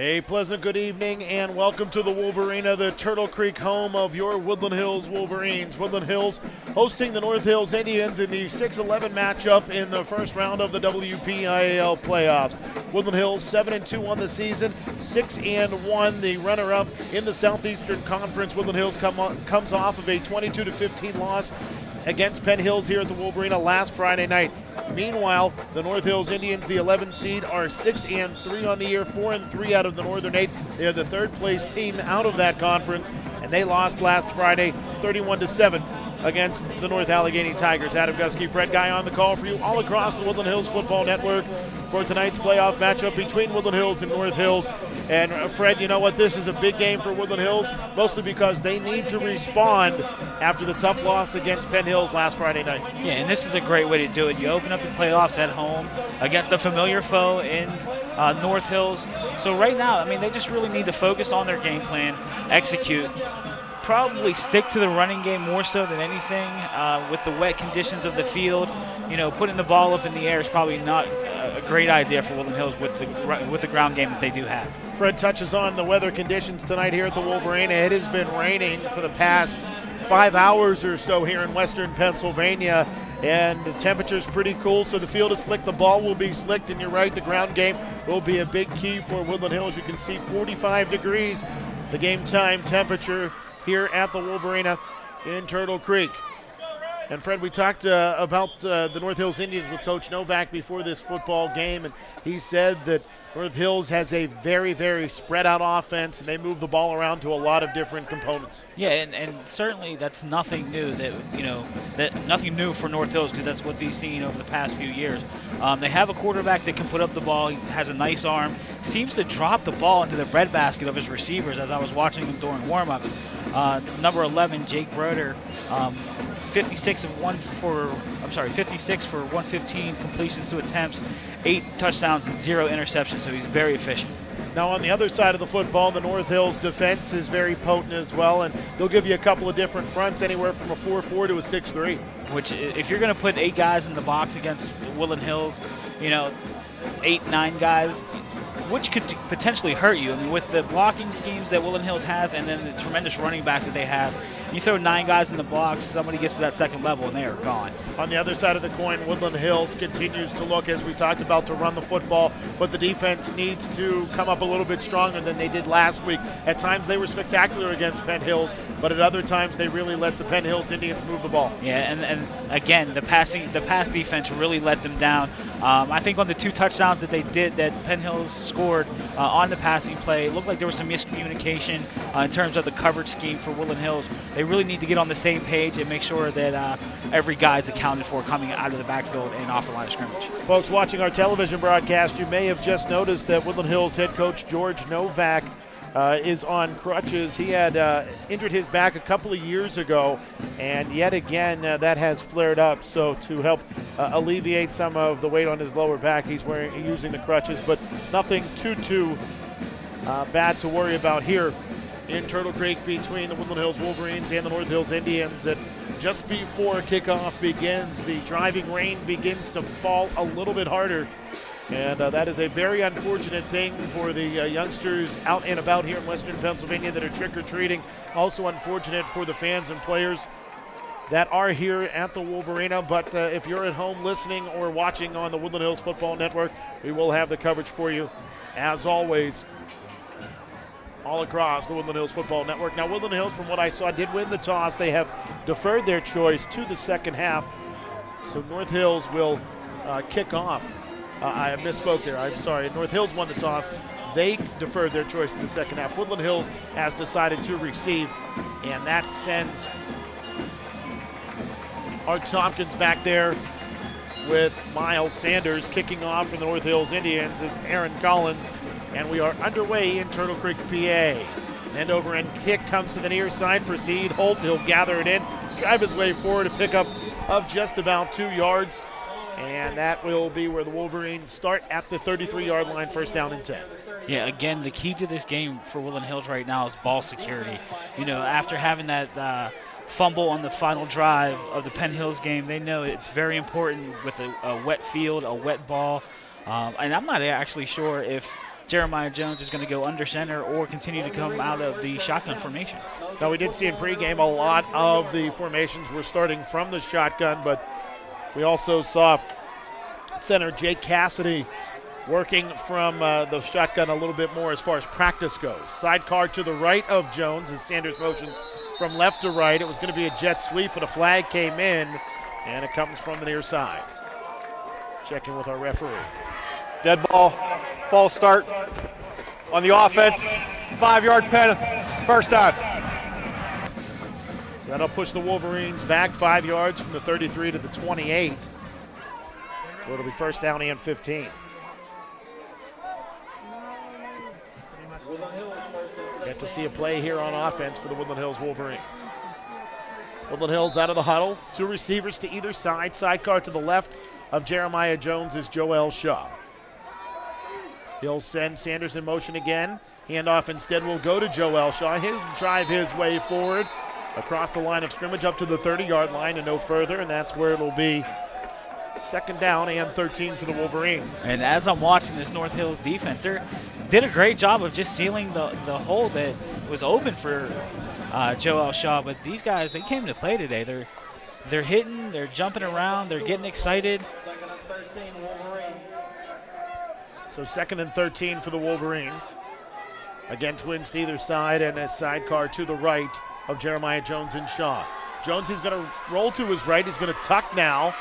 A pleasant good evening and welcome to the Wolvarena, the Turtle Creek home of your Woodland Hills Wolverines. Woodland Hills hosting the North Hills Indians in the 6-11 matchup in the first round of the WPIAL playoffs. Woodland Hills 7-2 on the season, 6-1 the runner-up in the Southeastern Conference. Woodland Hills comes off of a 22-15 loss against Penn Hills here at the Wolverena last Friday night. Meanwhile, the North Hills Indians, the 11th seed, are 6-3 on the year, 4-3 out of the Northern 8. They are the third place team out of that conference, and they lost last Friday 31-7 against the North Allegheny Tigers. Adam Gusky, Fred Guy on the call for you all across the Woodland Hills Football Network for tonight's playoff matchup between Woodland Hills and North Hills. And Fred, you know what? This is a big game for Woodland Hills, mostly because they need to respond after the tough loss against Penn Hills last Friday night. Yeah, and this is a great way to do it. You open up the playoffs at home against a familiar foe in North Hills. So right now, I mean, they just really need to focus on their game plan, execute, probably stick to the running game more so than anything. With the wet conditions of the field, you know, putting the ball up in the air is probably not a great idea for Woodland Hills with the ground game that they do have. Fred touches on the weather conditions tonight here at the Wolverena. It has been raining for the past 5 hours or so here in western Pennsylvania, and the temperature's pretty cool, so the field is slick, the ball will be slicked, and you're right, the ground game will be a big key for Woodland Hills. You can see 45 degrees, the game time temperature here at the Wolverena in Turtle Creek. And Fred, we talked about the North Hills Indians with Coach Novak before this football game, and he said that North Hills has a very, very spread out offense, and they move the ball around to a lot of different components. Yeah, and certainly that's nothing new. Nothing new for North Hills, because that's what we've seen over the past few years. They have a quarterback that can put up the ball. He has a nice arm. Seems to drop the ball into the breadbasket of his receivers as I was watching him during warmups. Number 11, Jake Broder, 56 for 115 completions to attempts, 8 touchdowns and 0 interceptions, so he's very efficient. Now on the other side of the football, the North Hills defense is very potent as well, and they'll give you a couple of different fronts, anywhere from a 4-4 to a 6-3. Which, if you're going to put 8 guys in the box against Woodland Hills, 8-9 guys, which could potentially hurt you. I mean, with the blocking schemes that Woodland Hills has and then the tremendous running backs that they have, you throw 9 guys in the box, somebody gets to that second level, and they are gone. On the other side of the coin, Woodland Hills continues to look, as we talked about, to run the football, but the defense needs to come up a little bit stronger than they did last week. At times they were spectacular against Penn Hills, but at other times they really let the Penn Hills Indians move the ball. Yeah, and again, the pass defense really let them down. I think on the 2 touchdowns that Penn Hills scored on the passing play, it looked like there was some miscommunication in terms of the coverage scheme for Woodland Hills. They really need to get on the same page and make sure that every guy is accounted for coming out of the backfield and off the line of scrimmage. Folks watching our television broadcast, you may have just noticed that Woodland Hills head coach George Novak is on crutches. He had injured his back a couple of years ago, and yet again that has flared up. So to help alleviate some of the weight on his lower back, he's using the crutches, but nothing too bad to worry about here in Turtle Creek between the Woodland Hills Wolverines and the North Hills Indians. And just before kickoff begins, the driving rain begins to fall a little bit harder. And that is a very unfortunate thing for the youngsters out and about here in western Pennsylvania that are trick-or-treating. Also unfortunate for the fans and players that are here at the Wolverena. But if you're at home listening or watching on the Woodland Hills Football Network, we will have the coverage for you, as always, all across the Woodland Hills Football Network. Now, Woodland Hills, from what I saw, did win the toss. They have deferred their choice to the second half. So North Hills will kick off. I misspoke there. I'm sorry. North Hills won the toss. They deferred their choice to the second half. Woodland Hills has decided to receive, and that sends Art Tompkins back there with Miles Sanders. Kicking off for the North Hills Indians is Aaron Collins, and we are underway in Turtle Creek, PA. End over end kick comes to the near side for Seed Holt. He'll gather it in, drive his way forward, a pickup of just about 2 yards. And that will be where the Wolverines start at the 33-yard line, first down and 10. Yeah, again, the key to this game for Woodland Hills right now is ball security. After having that fumble on the final drive of the Penn Hills game, they know it's very important with a wet field, a wet ball. And I'm not actually sure if Jeremiah Jones is going to go under center or continue to come out of the shotgun formation. Now, we did see in pregame a lot of the formations were starting from the shotgun, but we also saw center Jake Cassidy working from the shotgun a little bit more as far as practice goes. Sidecar to the right of Jones as Sanders motions from left to right. It was going to be a jet sweep, but a flag came in, and it comes from the near side. Checking with our referee. Dead ball, false start on the offense, 5-yard pen, first down. So that'll push the Wolverines back 5 yards from the 33 to the 28. So it'll be first down and 15. Get to see a play here on offense for the Woodland Hills Wolverines. Woodland Hills out of the huddle. 2 receivers to either side. Sidecar to the left of Jeremiah Jones is Joel Shaw. He'll send Sanders in motion again. Handoff instead will go to Joel Shaw. He'll drive his way forward across the line of scrimmage up to the 30-yard line and no further, and that's where it'll be second down and 13 for the Wolverines. And as I'm watching this North Hills defense, they did a great job of just sealing the hole that was open for Joel Shaw. But these guys, they came to play today. They're hitting, they're jumping around, they're getting excited. So second and 13 for the Wolverines. Again, twins to either side and a sidecar to the right of Jeremiah Jones and Shaw. Jones is going to roll to his right. He's going to tuck now.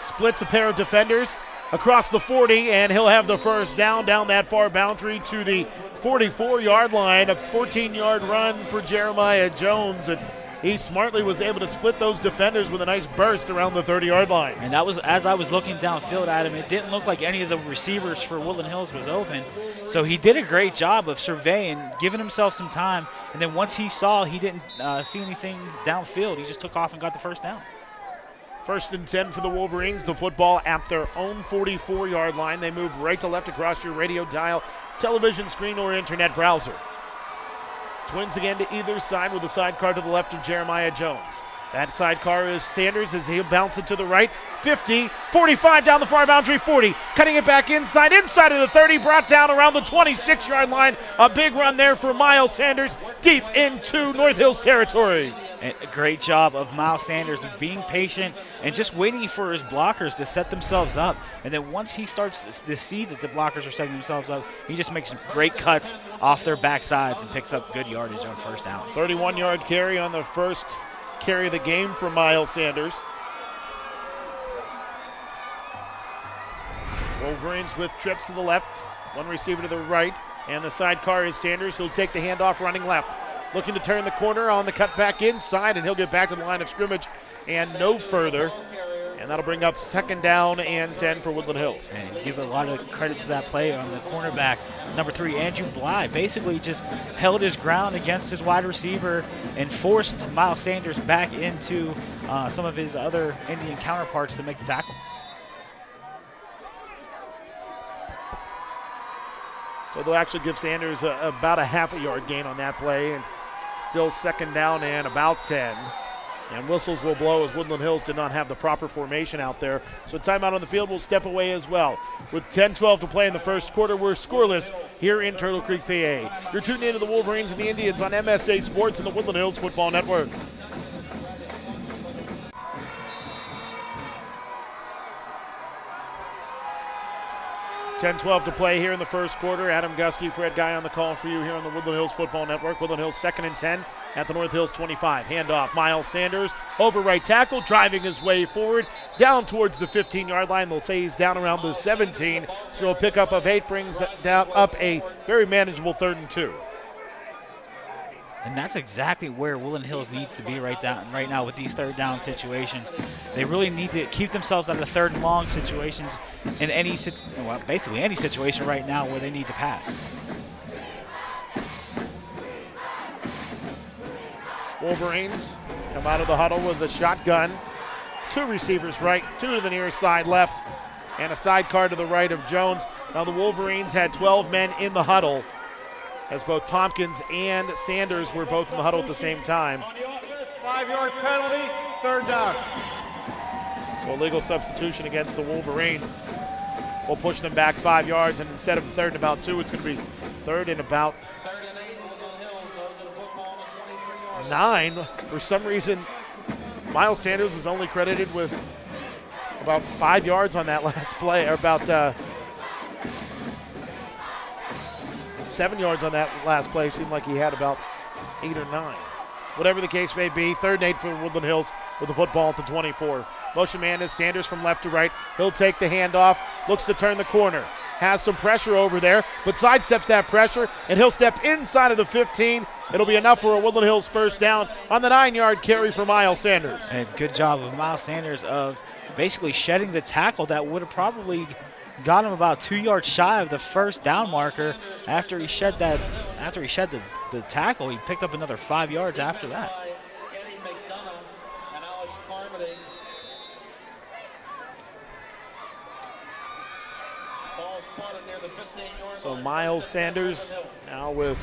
Splits a pair of defenders across the 40, and he'll have the first down that far boundary to the 44-yard line. A 14-yard run for Jeremiah Jones, and he smartly was able to split those defenders with a nice burst around the 30-yard line. And that was, as I was looking downfield at him, it didn't look like any of the receivers for Woodland Hills was open. So he did a great job of surveying, giving himself some time, and then once he saw he didn't see anything downfield, he just took off and got the first down. First and 10 for the Wolverines. The football at their own 44-yard line. They move right to left across your radio dial, television screen, or internet browser. Twins again to either side with a sidecar to the left of Jeremiah Jones. That sidecar is Sanders as he'll bounce it to the right. 50, 45 down the far boundary, 40. Cutting it back inside of the 30, brought down around the 26-yard line. A big run there for Miles Sanders deep into North Hills territory. A great job of Miles Sanders of being patient and just waiting for his blockers to set themselves up. And then once he starts to see that the blockers are setting themselves up, he just makes some great cuts off their backsides and picks up good yardage on first down. 31-yard carry on the first carry of the game for Miles Sanders. Wolverines with trips to the left, one receiver to the right, and the sidecar is Sanders, who'll take the handoff running left. Looking to turn the corner on the cut back inside, and he'll get back to the line of scrimmage and no further. And that'll bring up second down and 10 for Woodland Hills. And give a lot of credit to that play on the cornerback, number 3, Andrew Bly. Basically just held his ground against his wide receiver and forced Miles Sanders back into some of his other Indian counterparts to make the tackle. So they'll actually give Sanders about a half a yard gain on that play. It's still second down and about 10. And whistles will blow as Woodland Hills did not have the proper formation out there. So timeout on the field will step away as well. With 10-12 to play in the first quarter, we're scoreless here in Turtle Creek, PA. You're tuned into the Wolverines and the Indians on MSA Sports and the Woodland Hills Football Network. .12 to play here in the first quarter. Adam Gusky, Fred Guy on the call for you here on the Woodland Hills Football Network. Woodland Hills second and 10 at the North Hills 25. Handoff, Miles Sanders over right tackle, driving his way forward down towards the 15-yard line. They'll say he's down around the 17, so a pickup of 8 brings down up a very manageable 3rd and 2. And that's exactly where Woodland Hills needs to be right now with these third down situations. They really need to keep themselves out of third and long situations in basically any situation right now where they need to pass. Wolverines come out of the huddle with a shotgun. 2 receivers right, 2 to the near side left, and a sidecar to the right of Jones. Now the Wolverines had 12 men in the huddle, as both Tompkins and Sanders were both in the huddle at the same time. 5-yard penalty, 3rd down. So a legal substitution against the Wolverines. will push them back 5 yards, and instead of 3rd and about 2, it's going to be 3rd and about 9. For some reason, Miles Sanders was only credited with about 5 yards on that last play, or about 7 yards on that last play. Seemed like he had about 8 or 9. Whatever the case may be, 3rd and 8 for Woodland Hills with the football at the 24. Motion man is Sanders from left to right. He'll take the handoff, looks to turn the corner. Has some pressure over there, but sidesteps that pressure, and he'll step inside of the 15. It'll be enough for a Woodland Hills first down on the 9-yard carry for Miles Sanders. And good job of Miles Sanders of basically shedding the tackle that would have probably got him about 2 yards shy of the first down marker. After he shed the tackle, he picked up another 5 yards after that. So Miles Sanders now with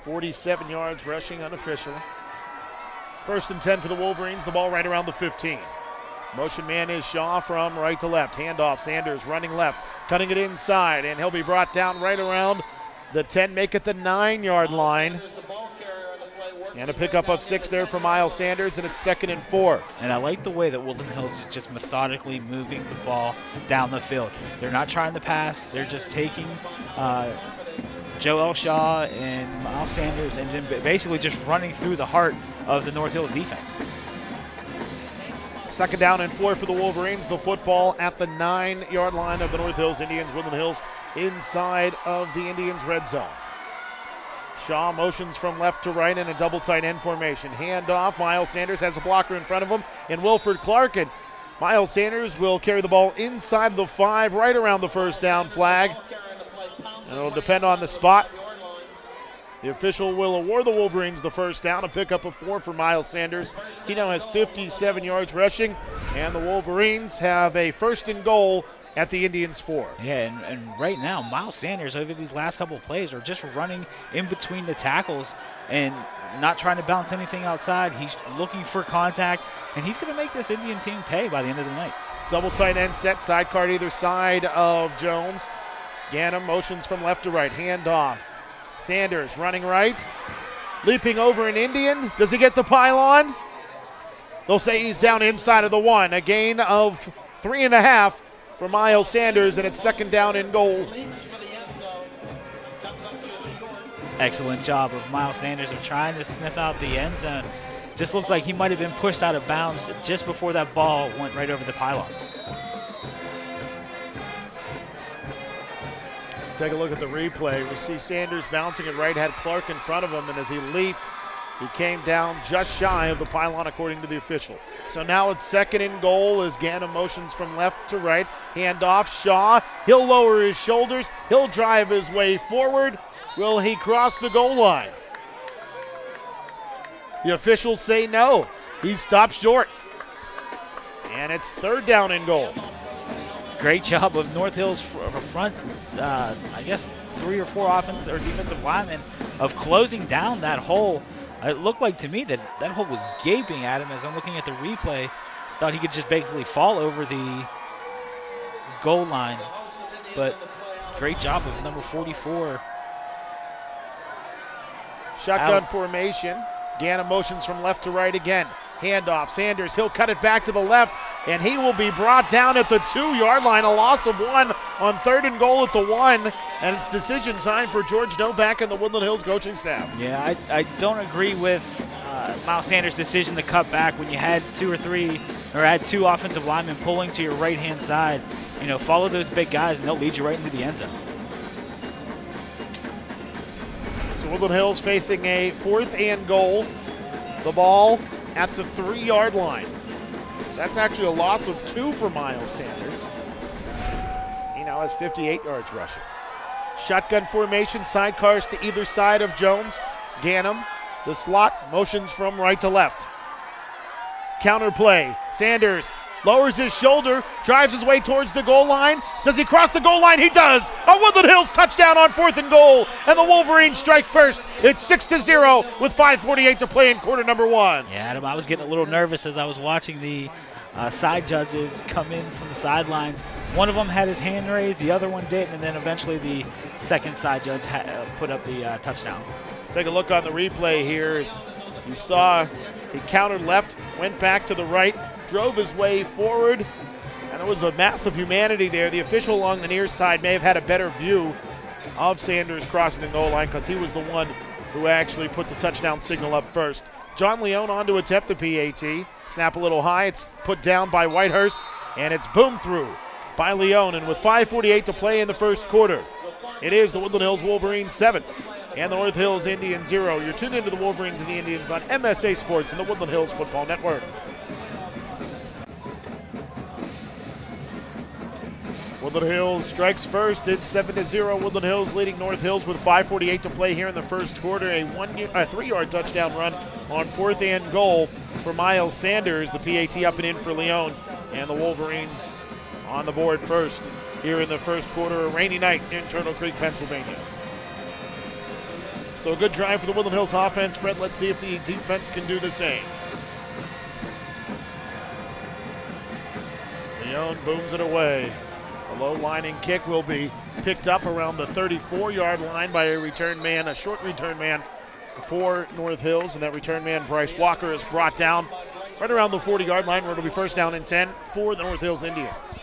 47 yards rushing unofficially. 1st and 10 for the Wolverines, the ball right around the 15. Motion man is Shaw from right to left. Handoff, Sanders running left, cutting it inside, and he'll be brought down right around the 10, make it the 9-yard line. And a pickup of 6 there for Miles Sanders, and it's 2nd and 4. And I like the way that Woodland Hills is just methodically moving the ball down the field. They're not trying to pass. They're just taking Joe Elshaw and Miles Sanders and then basically just running through the heart of the North Hills defense. 2nd down and 4 for the Wolverines. The football at the 9-yard line of the North Hills Indians. Woodland Hills inside of the Indians' red zone. Shaw motions from left to right in a double tight end formation. Handoff. Miles Sanders has a blocker in front of him in Wilford Clark. And Miles Sanders will carry the ball inside of the 5, right around the first down flag. And it'll depend on the spot. The official will award the Wolverines the first down, a pickup of 4 for Miles Sanders. He now has 57 yards rushing, and the Wolverines have a 1st and goal at the Indians' 4. Yeah, and right now, Miles Sanders over these last couple of plays are just running in between the tackles and not trying to bounce anything outside. He's looking for contact, and he's going to make this Indian team pay by the end of the night. Double tight end set, side card either side of Jones. Ganem motions from left to right, handoff. Sanders running right, leaping over an Indian. Does he get the pylon? They'll say he's down inside of the 1. A gain of 3.5 for Miles Sanders, and it's 2nd down and goal. Excellent job of Miles Sanders of trying to sniff out the end zone. Just looks like he might have been pushed out of bounds just before that ball went right over the pylon. Take a look at the replay. We see Sanders bouncing it right, had Clark in front of him, and as he leaped, he came down just shy of the pylon according to the official. So now it's 2nd and goal as Ganem motions from left to right. Handoff, Shaw. He'll lower his shoulders. He'll drive his way forward. Will he cross the goal line? The officials say no. He stopped short. And it's 3rd down and goal. Great job of North Hills front, I guess 3 or 4 offensive or defensive linemen of closing down that hole. It looked like to me that that hole was gaping at him as I'm looking at the replay. Thought he could just basically fall over the goal line. But great job of number 44. Shotgun formation. Ganem motions from left to right again. Handoff, Sanders, he'll cut it back to the left, and he will be brought down at the 2-yard line. A loss of 1 on 3rd and goal at the 1, and it's decision time for George Novak and the Woodland Hills coaching staff. Yeah, I don't agree with Miles Sanders' decision to cut back when you had 2 or 3, or had 2 offensive linemen pulling to your right-hand side. You know, follow those big guys, and they'll lead you right into the end zone. So Woodland Hills facing a 4th and goal. The ball at the 3-yard line. That's actually a loss of 2 for Miles Sanders. He now has 58 yards rushing. Shotgun formation, sidecars to either side of Jones. Ganem, the slot, motions from right to left. Counter play, Sanders lowers his shoulder, drives his way towards the goal line. Does he cross the goal line? He does. A Woodland Hills touchdown on 4th and goal, and the Wolverines strike first. It's 6-0 with 5:48 to play in quarter number 1. Yeah, Adam, I was getting a little nervous as I was watching the side judges come in from the sidelines. One of them had his hand raised, the other one didn't, and then eventually the second side judge put up the touchdown. Let's take a look on the replay here. As you saw, he countered left, went back to the right, drove his way forward, and there was a massive humanity there. The official along the near side may have had a better view of Sanders crossing the goal line because he was the one who actually put the touchdown signal up first. John Leone on to attempt the PAT. Snap a little high. It's put down by Whitehurst, and it's boom through by Leone. And with 5:48 to play in the first quarter, it is the Woodland Hills Wolverines 7 and the North Hills Indians 0. You're tuned into the Wolverines and the Indians on MSA Sports and the Woodland Hills Football Network. Woodland Hills strikes first. It's 7-0. Woodland Hills leading North Hills with 5:48 to play here in the first quarter. A 3-yard touchdown run on 4th and goal for Miles Sanders. The PAT up and in for Leone, and the Wolverines on the board first here in the first quarter. A rainy night in Turtle Creek, Pennsylvania. So a good drive for the Woodland Hills offense. Fred, let's see if the defense can do the same. Leone booms it away. A low lining kick will be picked up around the 34-yard line by a return man, a short return man for North Hills, and that return man, Bryce Walker, is brought down right around the 40-yard line where it'll be first down and 10 for the North Hills Indians.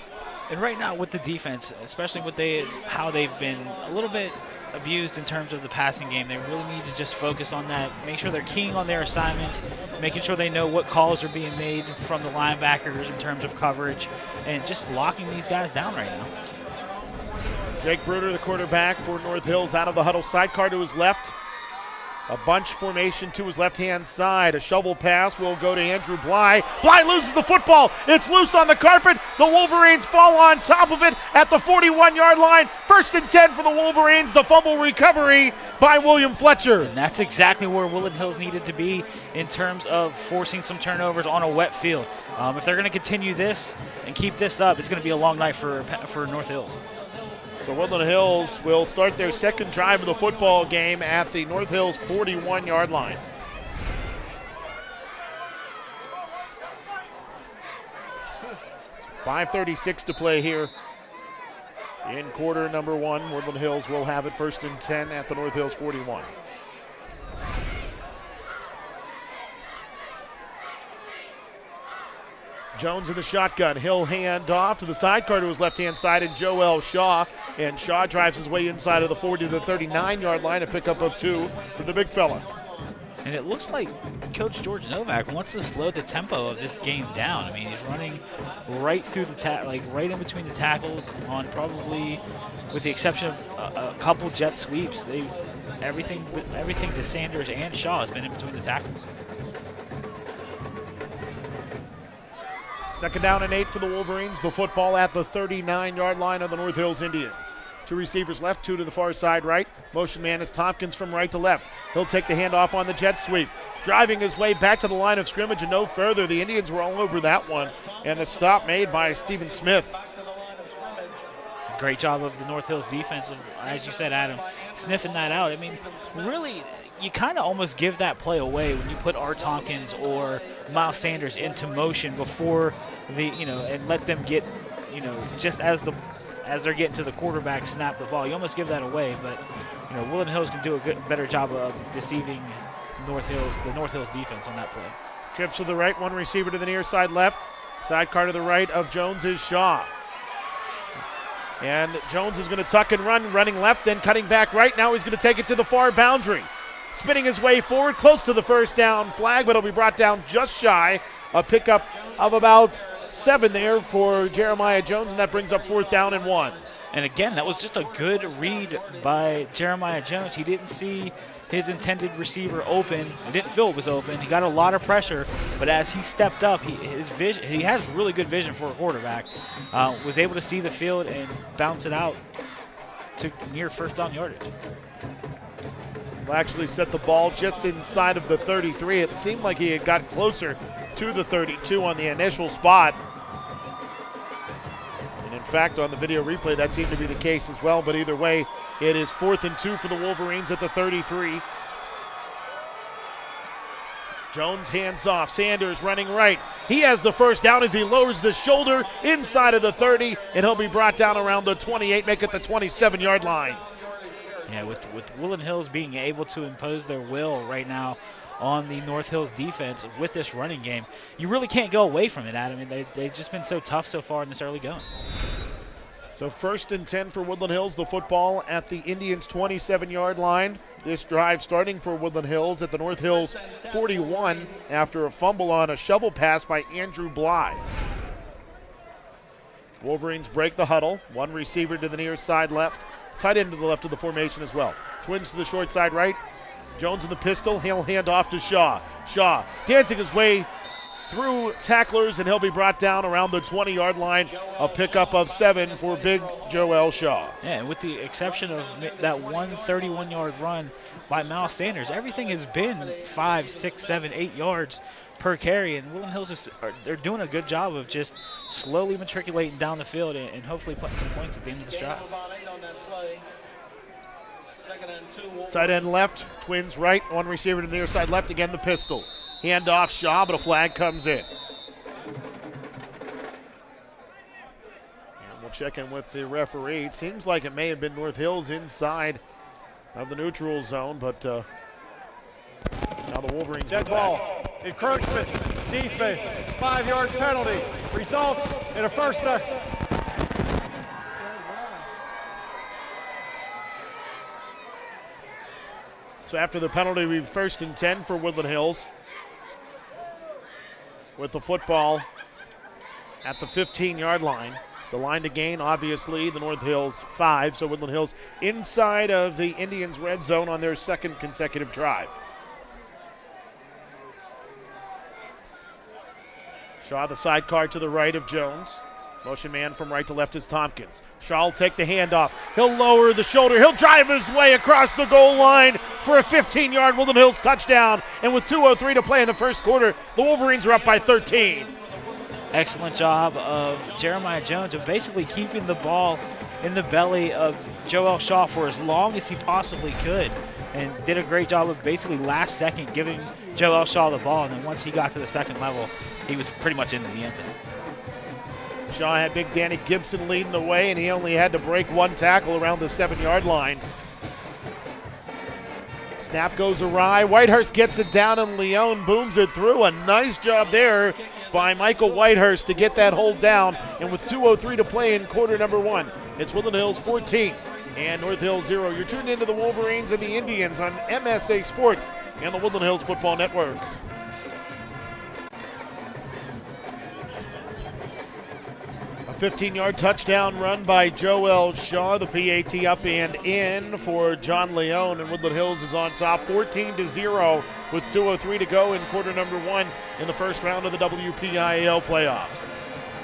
And right now with the defense, especially with how they've been a little bit abused in terms of the passing game, they really need to just focus on that, make sure they're keying on their assignments, making sure they know what calls are being made from the linebackers in terms of coverage, and just locking these guys down right now. Jake Bruder, the quarterback for North Hills, out of the huddle, sidecar to his left. A bunch formation to his left-hand side. A shovel pass will go to Andrew Bly. Bly loses the football. It's loose on the carpet. The Wolverines fall on top of it at the 41-yard line. 1st and 10 for the Wolverines. The fumble recovery by William Fletcher. And that's exactly where Woodland Hills needed to be in terms of forcing some turnovers on a wet field. If they're going to continue this and keep this up, it's going to be a long night for North Hills. So Woodland Hills will start their second drive of the football game at the North Hills 41-yard line. So 5:36 to play here in quarter number 1. Woodland Hills will have it 1st and 10 at the North Hills 41. Jones in the shotgun. He'll hand off to the sidecar to his left-hand side, and Joel Shaw. And Shaw drives his way inside of the 40 to the 39-yard line, a pickup of 2 for the big fella. And it looks like Coach George Novak wants to slow the tempo of this game down. I mean, he's running right through the right in between the tackles on probably, with the exception of a couple jet sweeps. Everything to Sanders and Shaw has been in between the tackles. 2nd down and 8 for the Wolverines. The football at the 39-yard line of the North Hills Indians. 2 receivers left, 2 to the far side right. Motion man is Tompkins from right to left. He'll take the handoff on the jet sweep. Driving his way back to the line of scrimmage and no further. The Indians were all over that one. And the stop made by Stephen Smith. Great job of the North Hills defense, as you said, Adam, sniffing that out. I mean, really, you kind of almost give that play away when you put R. Tompkins or Miles Sanders into motion before and let them get, just as they're getting to the quarterback, snap the ball. You almost give that away, but Woodland Hills can do a better job of deceiving the North Hills defense on that play. Trips to the right, 1 receiver to the near side left. Sidecar to the right of Jones is Shaw. And Jones is going to tuck and run, running left, then cutting back right. Now he's going to take it to the far boundary. Spinning his way forward, close to the first down flag, but it'll be brought down just shy. A pickup of about 7 there for Jeremiah Jones, and that brings up 4th down and 1. And again, that was just a good read by Jeremiah Jones. He didn't see his intended receiver open. He didn't feel it was open. He got a lot of pressure, but as he stepped up, he has really good vision for a quarterback. Was able to see the field and bounce it out to near 1st down yardage. Will actually set the ball just inside of the 33. It seemed like he had got closer to the 32 on the initial spot. And in fact, on the video replay, that seemed to be the case as well. But either way, it is 4th and 2 for the Wolverines at the 33. Jones hands off. Sanders running right. He has the first down as he lowers the shoulder inside of the 30, and he'll be brought down around the 28, make it the 27-yard line. Yeah, with Woodland Hills being able to impose their will right now on the North Hills defense with this running game, you really can't go away from it, Adam. I mean, they've just been so tough so far in this early going. So 1st and 10 for Woodland Hills, the football at the Indians' 27-yard line. This drive starting for Woodland Hills at the North Hills 41 after a fumble on a shovel pass by Andrew Bly. Wolverines break the huddle. One receiver to the near side left. Tight end to the left of the formation as well. Twins to the short side right. Jones in the pistol. He'll hand off to Shaw. Shaw dancing his way through tacklers, and he'll be brought down around the 20-yard line. A pickup of 7 for big Joel Shaw. Yeah, and with the exception of that 131-yard run by Miles Sanders, everything has been 5, 6, 7, 8 yards per carry, and Woodland Hills they're doing a good job of just slowly matriculating down the field and hopefully putting some points at the end of this drive. Tight end left, Twins right, one receiver to the near side left, again the pistol. Hand off Shaw, but a flag comes in. And we'll check in with the referee. It seems like it may have been North Hills inside of the neutral zone, but now the Wolverines. Dead ball, encroachment, defense, 5-yard penalty, results in a first down. So after the penalty, we 1st and 10 for Woodland Hills. With the football at the 15-yard line. The line to gain, obviously, the North Hills 5. So Woodland Hills inside of the Indians' red zone on their 2nd consecutive drive. Shaw, the sidecar to the right of Jones. Motion man from right to left is Tompkins. Shaw will take the handoff. He'll lower the shoulder. He'll drive his way across the goal line for a 15-yard Woodland Hills touchdown. And with 2:03 to play in the first quarter, the Wolverines are up by 13. Excellent job of Jeremiah Jones of basically keeping the ball in the belly of Joel Shaw for as long as he possibly could, and did a great job of basically last second giving Joel Shaw the ball. And then once he got to the second level, he was pretty much into the end zone. Shaw had big Danny Gibson leading the way, and he only had to break one tackle around the 7-yard line. Snap goes awry. Whitehurst gets it down, and Leone booms it through. A nice job there by Michael Whitehurst to get that hold down. And with 2:03 to play in quarter number 1, it's Woodland Hills 14 and North Hills 0. You're tuned into the Wolverines and the Indians on MSA Sports and the Woodland Hills Football Network. A 15-yard touchdown run by Joel Shaw. The PAT up and in for John Leone, and Woodland Hills is on top 14-0 with 2:03 to go in quarter number 1 in the first round of the WPIAL playoffs.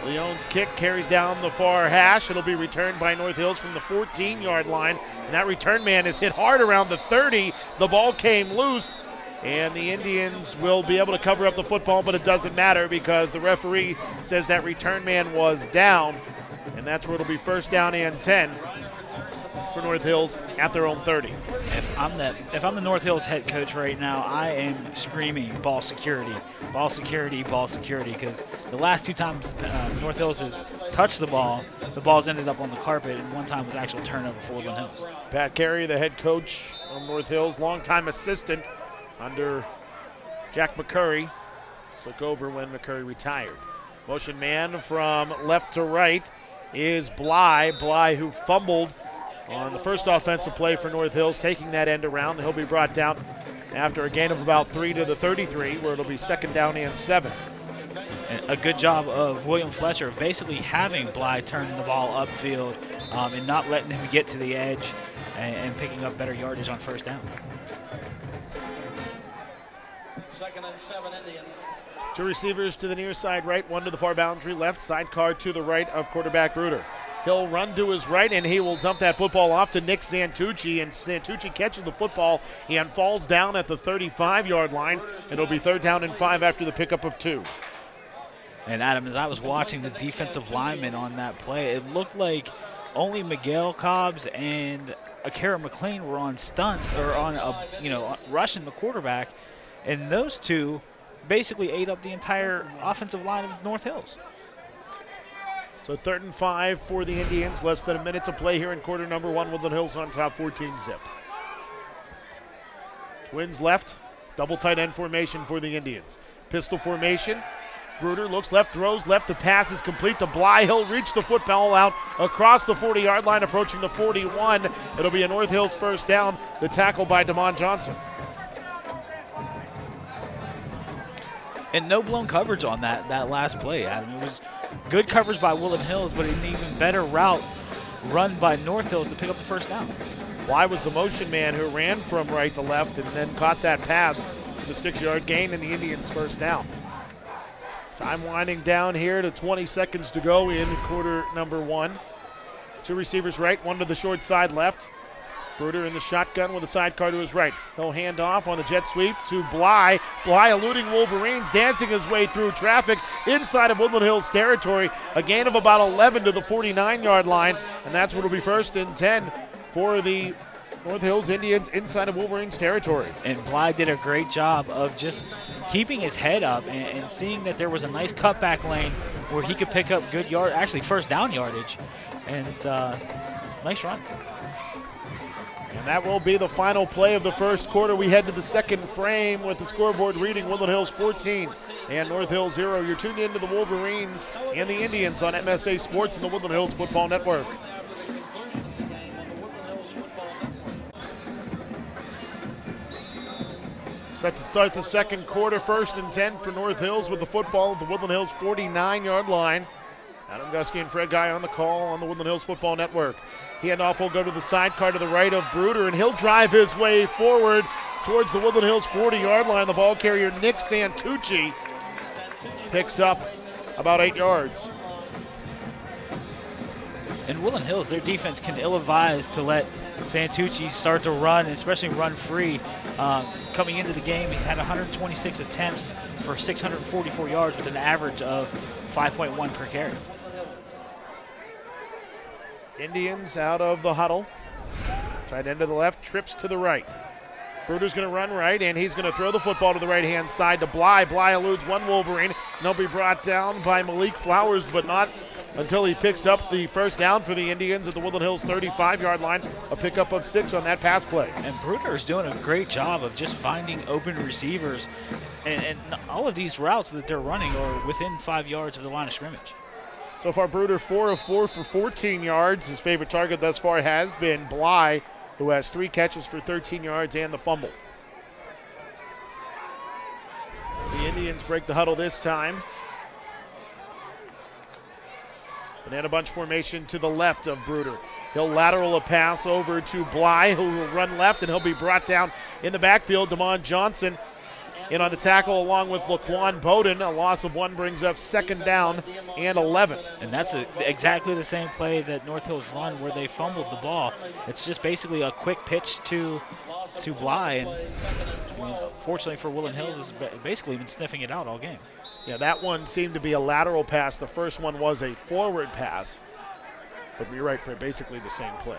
Leone's kick carries down the far hash. It'll be returned by North Hills from the 14-yard line, and that return man is hit hard around the 30. The ball came loose, and the Indians will be able to cover up the football, but it doesn't matter because the referee says that return man was down, and that's where it'll be 1st down and 10 for North Hills at their own 30. If I'm the North Hills head coach right now, I am screaming ball security, ball security, ball security, because the last 2 times North Hills has touched the ball's ended up on the carpet, and one time was actual turnover for Woodland Hills. Pat Carey, the head coach of North Hills, longtime assistant under Jack McCurry, took over when McCurry retired. Motion man from left to right is Bly. Bly, who fumbled on the first offensive play for North Hills, taking that end around. He'll be brought down after a gain of about 3 to the 33, where it'll be 2nd down and 7. And a good job of William Fletcher basically having Bly turn the ball upfield and not letting him get to the edge and picking up better yardage on 1st down. 2nd and 7 Indians. 2 receivers to the near side right, 1 to the far boundary left, sidecar to the right of quarterback Reuter. He'll run to his right, and he will dump that football off to Nick Santucci, and Santucci catches the football and falls down at the 35-yard line. It'll be 3rd down and 5 after the pickup of 2. And Adam, as I was watching the defensive linemen on that play, it looked like only Miguel Cobbs and Akira McLean were on stunts or on rushing the quarterback, and those two basically ate up the entire offensive line of North Hills. So 3rd and 5 for the Indians. Less than a minute to play here in quarter number 1. Woodland Hills on top, 14-zip. Twins left. Double tight end formation for the Indians. Pistol formation. Bruder looks left, throws left. The pass is complete to Bly. He'll reach the football out across the 40-yard line, approaching the 41. It'll be a North Hills first down. The tackle by Damon Johnson. And no blown coverage on that last play, Adam. It was good coverage by Woodland Hills, but an even better route run by North Hills to pick up the first down. Bly was the motion man who ran from right to left and then caught that pass, the 6-yard gain, and the Indians first down. Time winding down here to 20 seconds to go in quarter number 1. 2 receivers right, 1 to the short side left. Bruder in the shotgun with a sidecar to his right. No handoff on the jet sweep to Bly. Bly eluding Wolverines, dancing his way through traffic inside of Woodland Hills territory. A gain of about 11 to the 49-yard line, and that's what will be 1st and 10 for the North Hills Indians inside of Wolverines territory. And Bly did a great job of just keeping his head up and seeing that there was a nice cutback lane where he could pick up good yard, actually first down yardage, and nice run. And that will be the final play of the first quarter. We head to the second frame with the scoreboard reading Woodland Hills 14 and North Hills 0. You're tuned into the Wolverines and the Indians on MSA Sports and the Woodland Hills Football Network. Set to start the second quarter, 1st and 10 for North Hills with the football at the Woodland Hills 49-yard line. Adam Gusky and Fred Guy on the call on the Woodland Hills Football Network. Handoff will go to the sidecar to the right of Bruder, and he'll drive his way forward towards the Woodland Hills 40-yard line. The ball carrier, Nick Santucci, picks up about 8 yards. In Woodland Hills, their defense can ill-advise to let Santucci start to run, especially run free. Coming into the game, he's had 126 attempts for 644 yards with an average of 5.1 per carry. Indians out of the huddle. Tight end to the left, trips to the right. Bruder's going to run right, and he's going to throw the football to the right-hand side to Bly. Bly eludes one Wolverine, and they'll be brought down by Malik Flowers, but not until he picks up the first down for the Indians at the Woodland Hills 35-yard line, a pickup of 6 on that pass play. And Bruder's doing a great job of just finding open receivers, and all of these routes that they're running are within 5 yards of the line of scrimmage. So far, Bruder 4 of 4 for 14 yards. His favorite target thus far has been Bly, who has 3 catches for 13 yards and the fumble. So the Indians break the huddle this time. Banana bunch formation to the left of Bruder. He'll lateral a pass over to Bly, who will run left, and he'll be brought down in the backfield. Damon Johnson in on the tackle along with Laquan Bowden. A loss of 1 brings up 2nd down and 11. And that's exactly the same play that North Hills run where they fumbled the ball. It's just basically a quick pitch to Bly, and fortunately for Woodland Hills, has basically been sniffing it out all game. Yeah, that one seemed to be a lateral pass. The first one was a forward pass. But you're right, for basically the same play.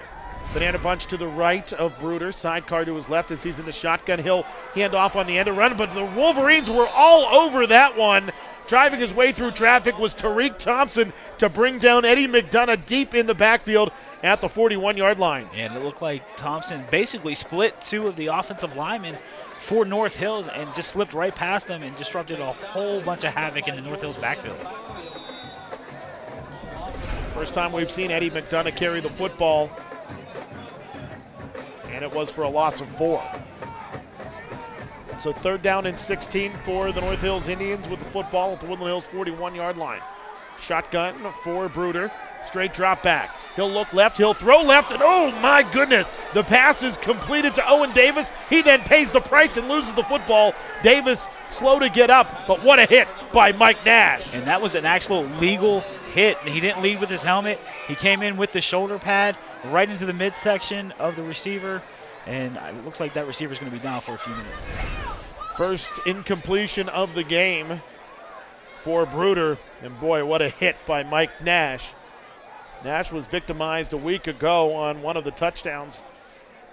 Banana bunch to the right of Bruder. Sidecar to his left as he's in the shotgun. He'll hand off on the end of run, but the Wolverines were all over that one. Driving his way through traffic was Tariq Thompson to bring down Eddie McDonough deep in the backfield at the 41-yard line. And it looked like Thompson basically split 2 of the offensive linemen for North Hills and just slipped right past them and disrupted a whole bunch of havoc in the North Hills backfield. First time we've seen Eddie McDonough carry the football, and it was for a loss of 4. So 3rd down and 16 for the North Hills Indians with the football at the Woodland Hills 41-yard line. Shotgun for Bruder. Straight drop back. He'll look left. He'll throw left. And oh, my goodness. The pass is completed to Owen Davis. He then pays the price and loses the football. Davis slow to get up, but what a hit by Mike Nash. And that was an actual legal hit. He didn't lead with his helmet. He came in with the shoulder pad right into the midsection of the receiver. And it looks like that receiver is going to be down for a few minutes. First incompletion of the game for Bruder. And boy, what a hit by Mike Nash. Nash was victimized a week ago on one of the touchdowns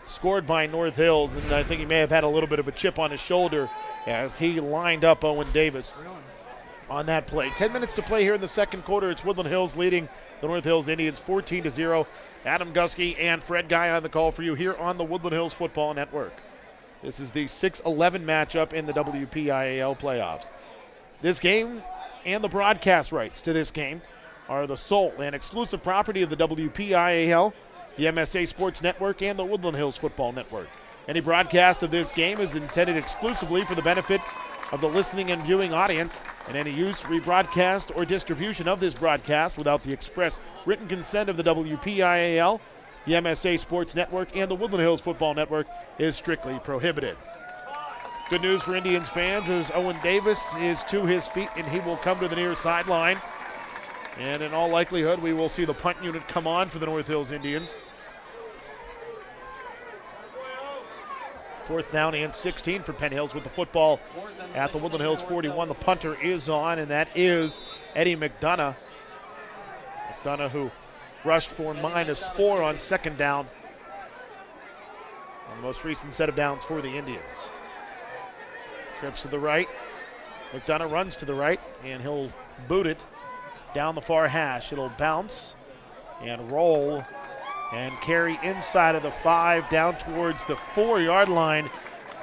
scored by North Hills, and I think he may have had a little bit of a chip on his shoulder as he lined up Owen Davis on that play. 10 minutes to play here in the second quarter. It's Woodland Hills leading the North Hills Indians 14-0. Adam Gusky and Fred Guy on the call for you here on the Woodland Hills Football Network. This is the 6-11 matchup in the WPIAL playoffs. This game and the broadcast rights to this game are the sole and exclusive property of the WPIAL, the MSA Sports Network, and the Woodland Hills Football Network. Any broadcast of this game is intended exclusively for the benefit of the listening and viewing audience, and any use, rebroadcast, or distribution of this broadcast without the express written consent of the WPIAL, the MSA Sports Network, and the Woodland Hills Football Network is strictly prohibited. Good news for Indians fans as Owen Davis is to his feet, and he will come to the near sideline. And in all likelihood, we will see the punt unit come on for the North Hills Indians. 4th down and 16 for Penn Hills with the football at the Woodland Hills 41. The punter is on, and that is Eddie McDonough. McDonough, who rushed for -4 on 2nd down on the most recent set of downs for the Indians. Trips to the right. McDonough runs to the right, and he'll boot it down the far hash. It'll bounce and roll and carry inside of the 5 down towards the 4-yard line,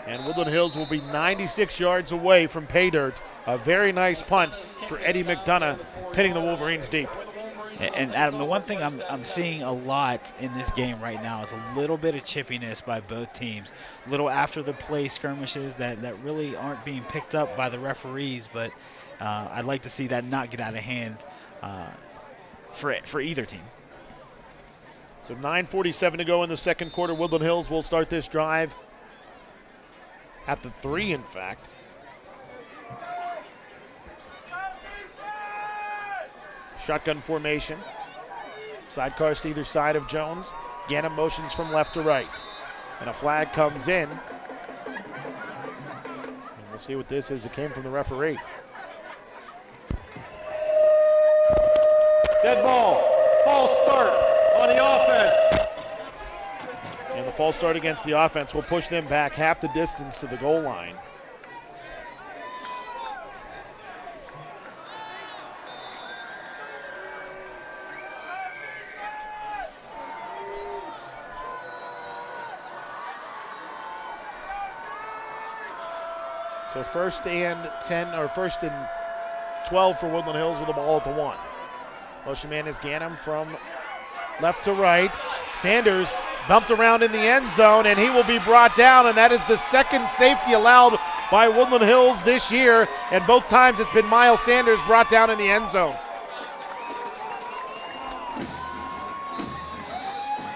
and Woodland Hills will be 96 yards away from pay dirt. A very nice punt for Eddie McDonough, pinning the Wolverines deep. And Adam, the one thing I'm seeing a lot in this game right now is a little bit of chippiness by both teams. Little after the play skirmishes that really aren't being picked up by the referees, but I'd like to see that not get out of hand for either team. So 9:47 to go in the second quarter. Woodland Hills will start this drive at the 3, in fact. Shotgun formation. Sidecars to either side of Jones. Gannon motions from left to right. And a flag comes in. And we'll see what this is. It came from the referee. Dead ball. False start on the offense. And the false start against the offense will push them back half the distance to the goal line. So 1st and 10, or 1st and 12 for Woodland Hills with the ball at the 1. Motion man is Ganem from left to right. Sanders bumped around in the end zone, and he will be brought down, and that is the 2nd safety allowed by Woodland Hills this year, and both times it's been Miles Sanders brought down in the end zone.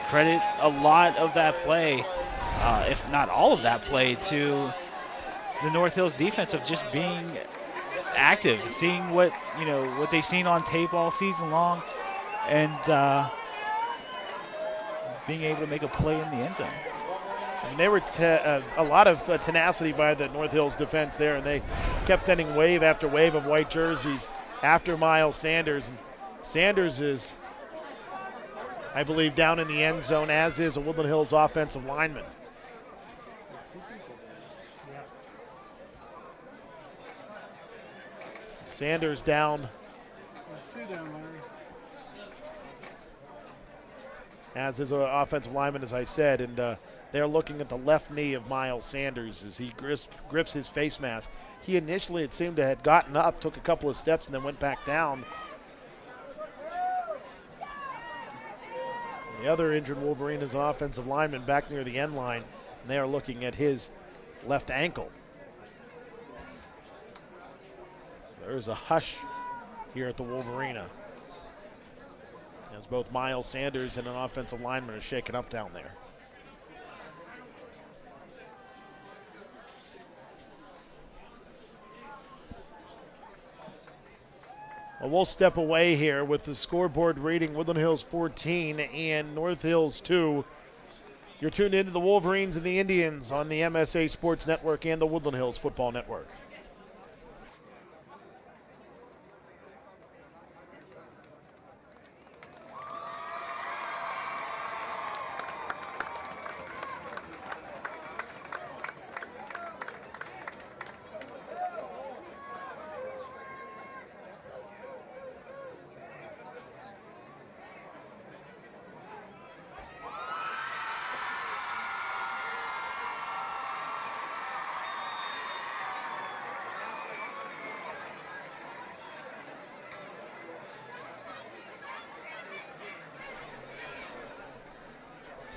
Credit a lot of that play, if not all of that play, to the North Hills defense of just being active, seeing what they've seen on tape all season long, and being able to make a play in the end zone. And they were a lot of tenacity by the North Hills defense there, and they kept sending wave after wave of white jerseys after Miles Sanders. And Sanders is, I believe, down in the end zone, as is a Woodland Hills offensive lineman. Sanders down. As is an offensive lineman, as I said, and they're looking at the left knee of Miles Sanders as he grips his face mask. He initially, it seemed to have gotten up, took a couple of steps, and then went back down. The other injured Wolverine is an offensive lineman back near the end line, and they are looking at his left ankle. There's a hush here at the Wolvarena as both Miles Sanders and an offensive lineman are shaken up down there. Well, we'll step away here with the scoreboard reading Woodland Hills 14 and North Hills 2. You're tuned into the Wolverines and the Indians on the MSA Sports Network and the Woodland Hills Football Network.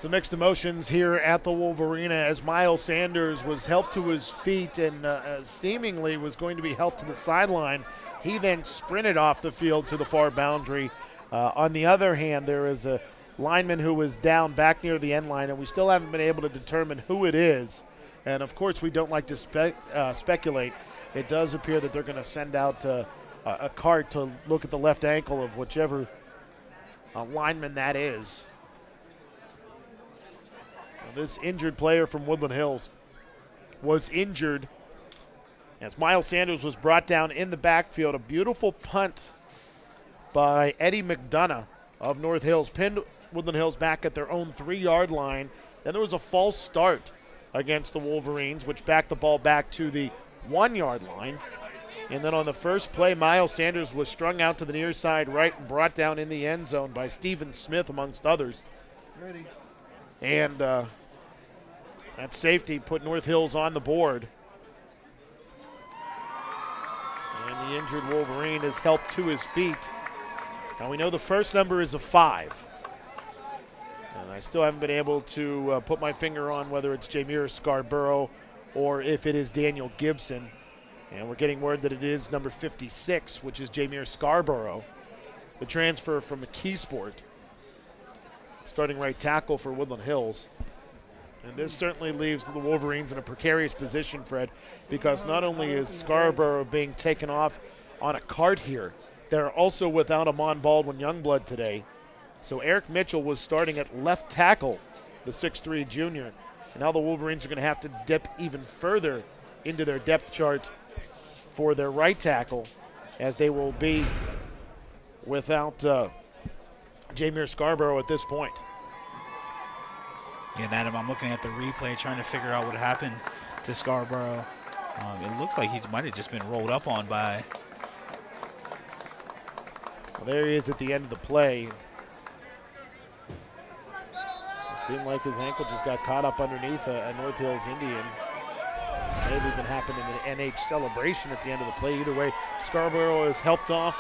Some mixed emotions here at the Wolvarena as Miles Sanders was helped to his feet and seemingly was going to be helped to the sideline. He then sprinted off the field to the far boundary. On the other hand, there is a lineman who was down back near the end line, and we still haven't been able to determine who it is. And, of course, we don't like to speculate. It does appear that they're going to send out a cart to look at the left ankle of whichever lineman that is. This injured player from Woodland Hills was injured as Miles Sanders was brought down in the backfield. A beautiful punt by Eddie McDonough of North Hills pinned Woodland Hills back at their own 3-yard line. Then there was a false start against the Wolverines, which backed the ball back to the 1-yard line. And then on the first play, Miles Sanders was strung out to the near side right and brought down in the end zone by Stephen Smith, amongst others. And that safety put North Hills on the board. And the injured Wolverine is helped to his feet. Now we know the first number is a 5. And I still haven't been able to put my finger on whether it's Jameer Scarborough or if it is Daniel Gibson. And we're getting word that it is number 56, which is Jameer Scarborough, the transfer from McKeesport, starting right tackle for Woodland Hills. And this certainly leaves the Wolverines in a precarious position, Fred, because not only is Scarborough being taken off on a cart here, they're also without Amon Baldwin Youngblood today. So Eric Mitchell was starting at left tackle, the 6'3 junior. And now the Wolverines are going to have to dip even further into their depth chart for their right tackle, as they will be without Jameer Scarborough at this point. Yeah, Adam, I'm looking at the replay trying to figure out what happened to Scarborough. It looks like he might have just been rolled up on by. Well, there he is at the end of the play. It seemed like his ankle just got caught up underneath a North Hills Indian. May have even happened in the NH celebration at the end of the play. Either way, Scarborough is helped off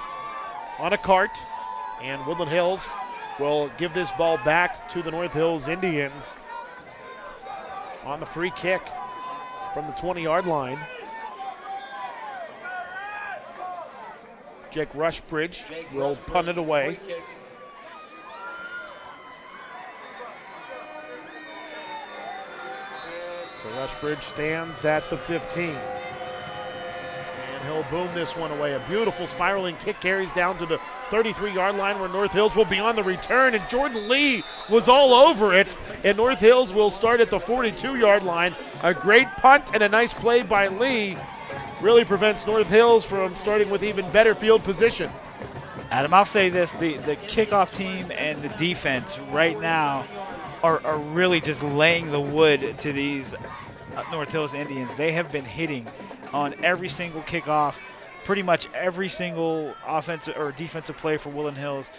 on a cart, and Woodland Hills will give this ball back to the North Hills Indians on the free kick from the 20-yard line. Jake Rushbridge will punt it away. So Rushbridge stands at the 15. And he'll boom this one away. A beautiful spiraling kick carries down to the 33-yard line where North Hills will be on the return. And Jordan Lee was all over it. And North Hills will start at the 42-yard line. A great punt and a nice play by Lee really prevents North Hills from starting with even better field position. Adam, I'll say this, the kickoff team and the defense right now are really just laying the wood to these North Hills Indians. They have been hitting on every single kickoff, pretty much every single offensive or defensive play for Woodland Hills.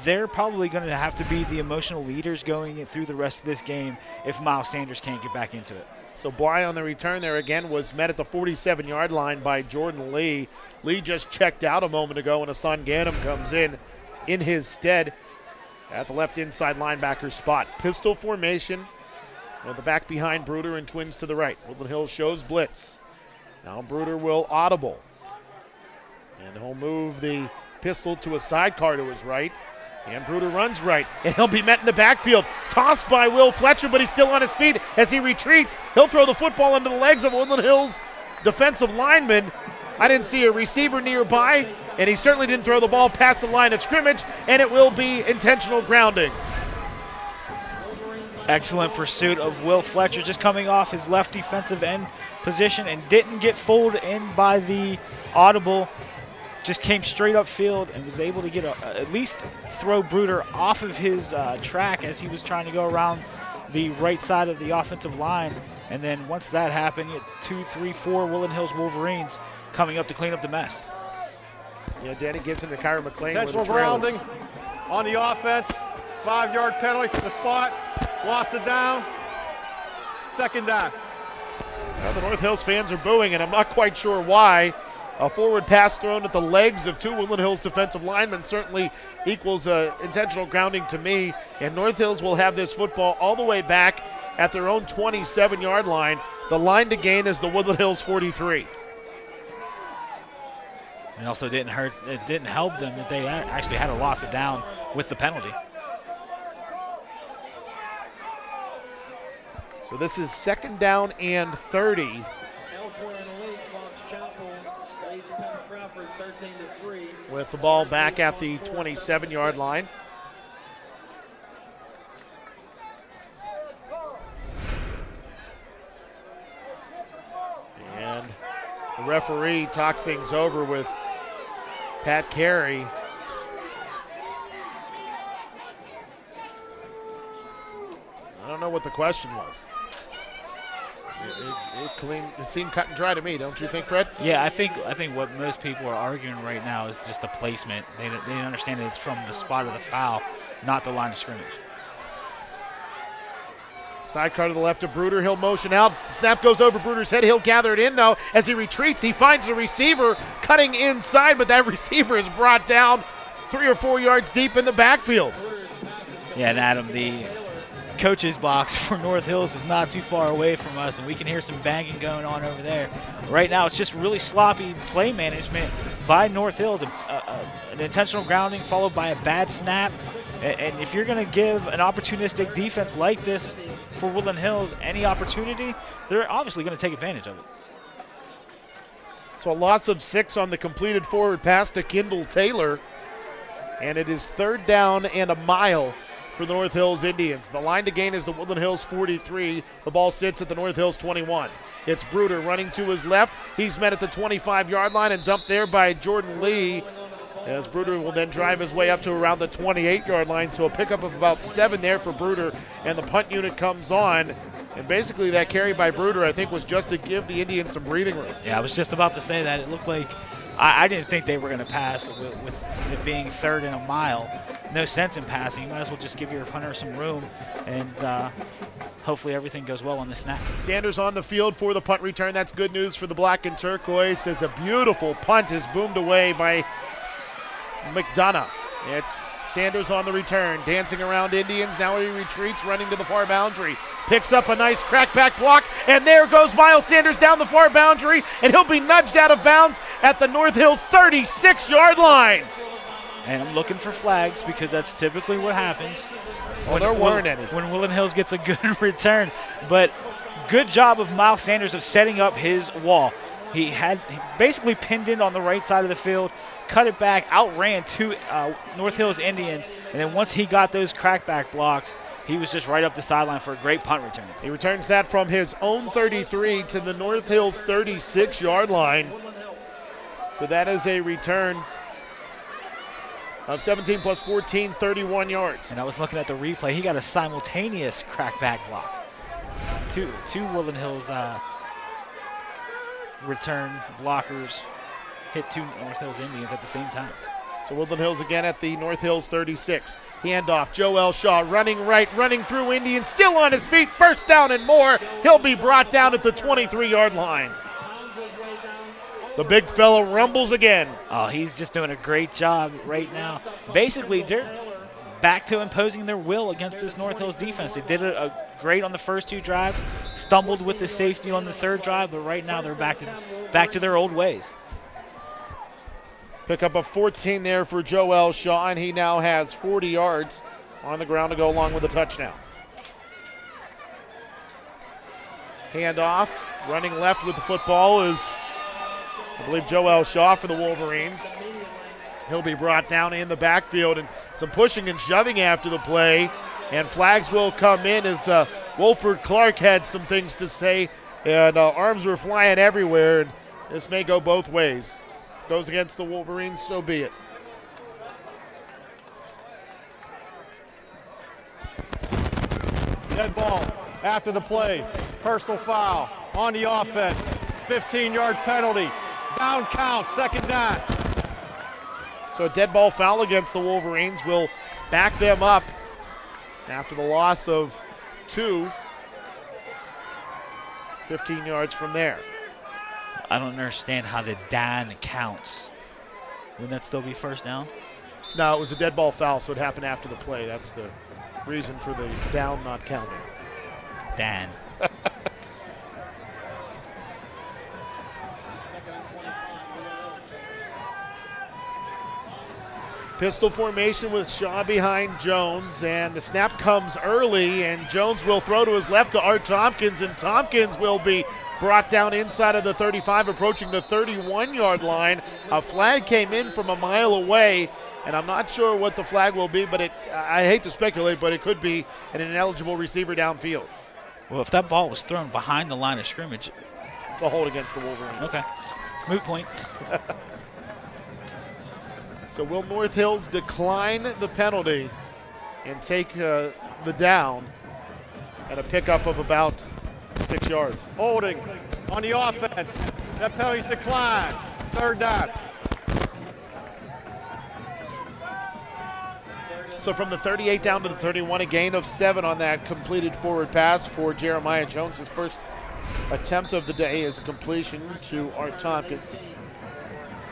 They're probably going to have to be the emotional leaders going through the rest of this game if Miles Sanders can't get back into it. So Bly on the return there again was met at the 47-yard line by Jordan Lee. Lee just checked out a moment ago and Hassan Ganem comes in his stead at the left inside linebacker spot. Pistol formation with the back behind Bruder and twins to the right. Woodland Hills shows blitz. Now Bruder will audible. And he'll move the pistol to a sidecar to his right. And Bruder runs right, and he'll be met in the backfield. Tossed by Will Fletcher, but he's still on his feet as he retreats. He'll throw the football into the legs of Woodland Hills defensive lineman. I didn't see a receiver nearby, and he certainly didn't throw the ball past the line of scrimmage, and it will be intentional grounding. Excellent pursuit of Will Fletcher, just coming off his left defensive end position and didn't get fooled in by the audible. Just came straight upfield and was able to get at least throw Bruder off of his track as he was trying to go around the right side of the offensive line. And then once that happened, you had 2, 3, 4 Woodland Hills Wolverines coming up to clean up the mess. Yeah, Danny Gibson to Kyra McLean. Intentional grounding on the offense. 5-yard penalty from the spot. Lost it down. Second down. Well, the North Hills fans are booing, and I'm not quite sure why. A forward pass thrown at the legs of two Woodland Hills defensive linemen certainly equals intentional grounding to me. And North Hills will have this football all the way back at their own 27-yard line. The line to gain is the Woodland Hills 43. It also didn't help them that they actually had to loss it down with the penalty. So this is 2nd down and 30. With the ball back at the 27-yard line. And the referee talks things over with Pat Carey. I don't know what the question was. It seemed cut and dry to me, don't you think, Fred? Yeah, I think what most people are arguing right now is just the placement. They understand that it's from the spot of the foul, not the line of scrimmage. Sidecar to the left of Bruder. He'll motion out. Snap goes over Bruder's head. He'll gather it in, though. As he retreats, he finds the receiver cutting inside, but that receiver is brought down 3 or 4 yards deep in the backfield. Yeah, and Adam, the coach's box for North Hills is not too far away from us, and we can hear some banging going on over there. Right now, it's just really sloppy play management by North Hills. An intentional grounding followed by a bad snap. And if you're going to give an opportunistic defense like this for Woodland Hills any opportunity, they're obviously going to take advantage of it. So a loss of 6 on the completed forward pass to Kendall Taylor. And it is 3rd down and a mile for the North Hills Indians. The line to gain is the Woodland Hills 43. The ball sits at the North Hills 21. It's Bruder running to his left. He's met at the 25-yard line and dumped there by Jordan Lee. As Bruder will then drive his way up to around the 28-yard line. So a pickup of about 7 there for Bruder, and the punt unit comes on. And basically that carry by Bruder, I think, was just to give the Indians some breathing room. Yeah, I was just about to say that. It looked like I didn't think they were going to pass with it being 3rd and a mile. No sense in passing. You might as well just give your punter some room, and hopefully everything goes well on the snap. Sanders on the field for the punt return. That's good news for the black and turquoise, as a beautiful punt is boomed away by McDonough. It's Sanders on the return, dancing around Indians. Now he retreats, running to the far boundary. Picks up a nice crackback block, and there goes Miles Sanders down the far boundary, and he'll be nudged out of bounds at the North Hills 36-yard line. And I'm looking for flags because that's typically what happens. Well, there weren't any. When Woodland Hills gets a good return. But good job of Miles Sanders of setting up his wall. He basically pinned in on the right side of the field, cut it back, outran 2 North Hills Indians, and then once he got those crackback blocks, he was just right up the sideline for a great punt return. He returns that from his own 33 to the North Hills 36-yard line. So that is a return of 17 plus 14, 31 yards. And I was looking at the replay. He got a simultaneous crackback block. Two Woodland Hills return blockers hit 2 North Hills Indians at the same time. So Woodland Hills again at the North Hills 36. Handoff, Joel Shaw running right, running through Indians, still on his feet, 1st down and more. He'll be brought down at the 23-yard line. The big fella rumbles again. Oh, he's just doing a great job right now. Basically, they're back to imposing their will against this North Hills defense. They did a great on the first 2 drives, stumbled with the safety on the 3rd drive, but right now they're back to their old ways. Pick up a 14 there for Joel Shaw, and he now has 40 yards on the ground to go along with the touchdown. Handoff, running left with the football is, I believe, Joel Shaw for the Wolverines. He'll be brought down in the backfield, and some pushing and shoving after the play, and flags will come in as Wolford Clark had some things to say, and arms were flying everywhere, and this may go both ways. If it goes against the Wolverines, so be it. Dead ball after the play. Personal foul on the offense. 15-yard penalty. Down count, 2nd down. So a dead ball foul against the Wolverines will back them up after the loss of 2. 15 yards from there. I don't understand how the down counts. Wouldn't that still be first down? No, it was a dead ball foul, so it happened after the play. That's the reason for the down not counting. Dan. Pistol formation with Shaw behind Jones, and the snap comes early, and Jones will throw to his left to Art Tompkins, and Tompkins will be brought down inside of the 35, approaching the 31-yard line. A flag came in from a mile away, and I'm not sure what the flag will be, but I hate to speculate, but it could be an ineligible receiver downfield. Well, if that ball was thrown behind the line of scrimmage. It's a hold against the Wolverines. Okay. Moot point. So will North Hills decline the penalty and take the down at a pickup of about 6 yards? Holding on the offense. That penalty's declined. Third down. So from the 38 down to the 31, a gain of 7 on that completed forward pass for Jeremiah Jones. His first attempt of the day is a completion to Art Tompkins.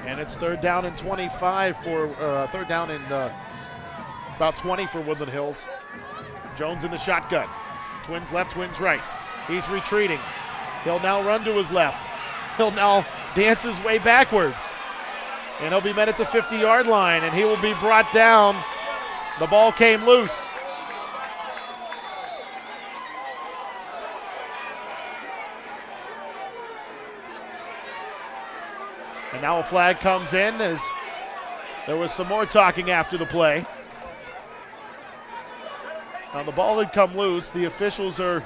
And it's third down and 25 for third down and about 20 for Woodland Hills. Jones in the shotgun. Twins left, twins right. He's retreating. He'll now run to his left. He'll now dance his way backwards. And he'll be met at the 50-yard line, and he will be brought down. The ball came loose. And now a flag comes in as there was some more talking after the play. Now the ball had come loose. The officials are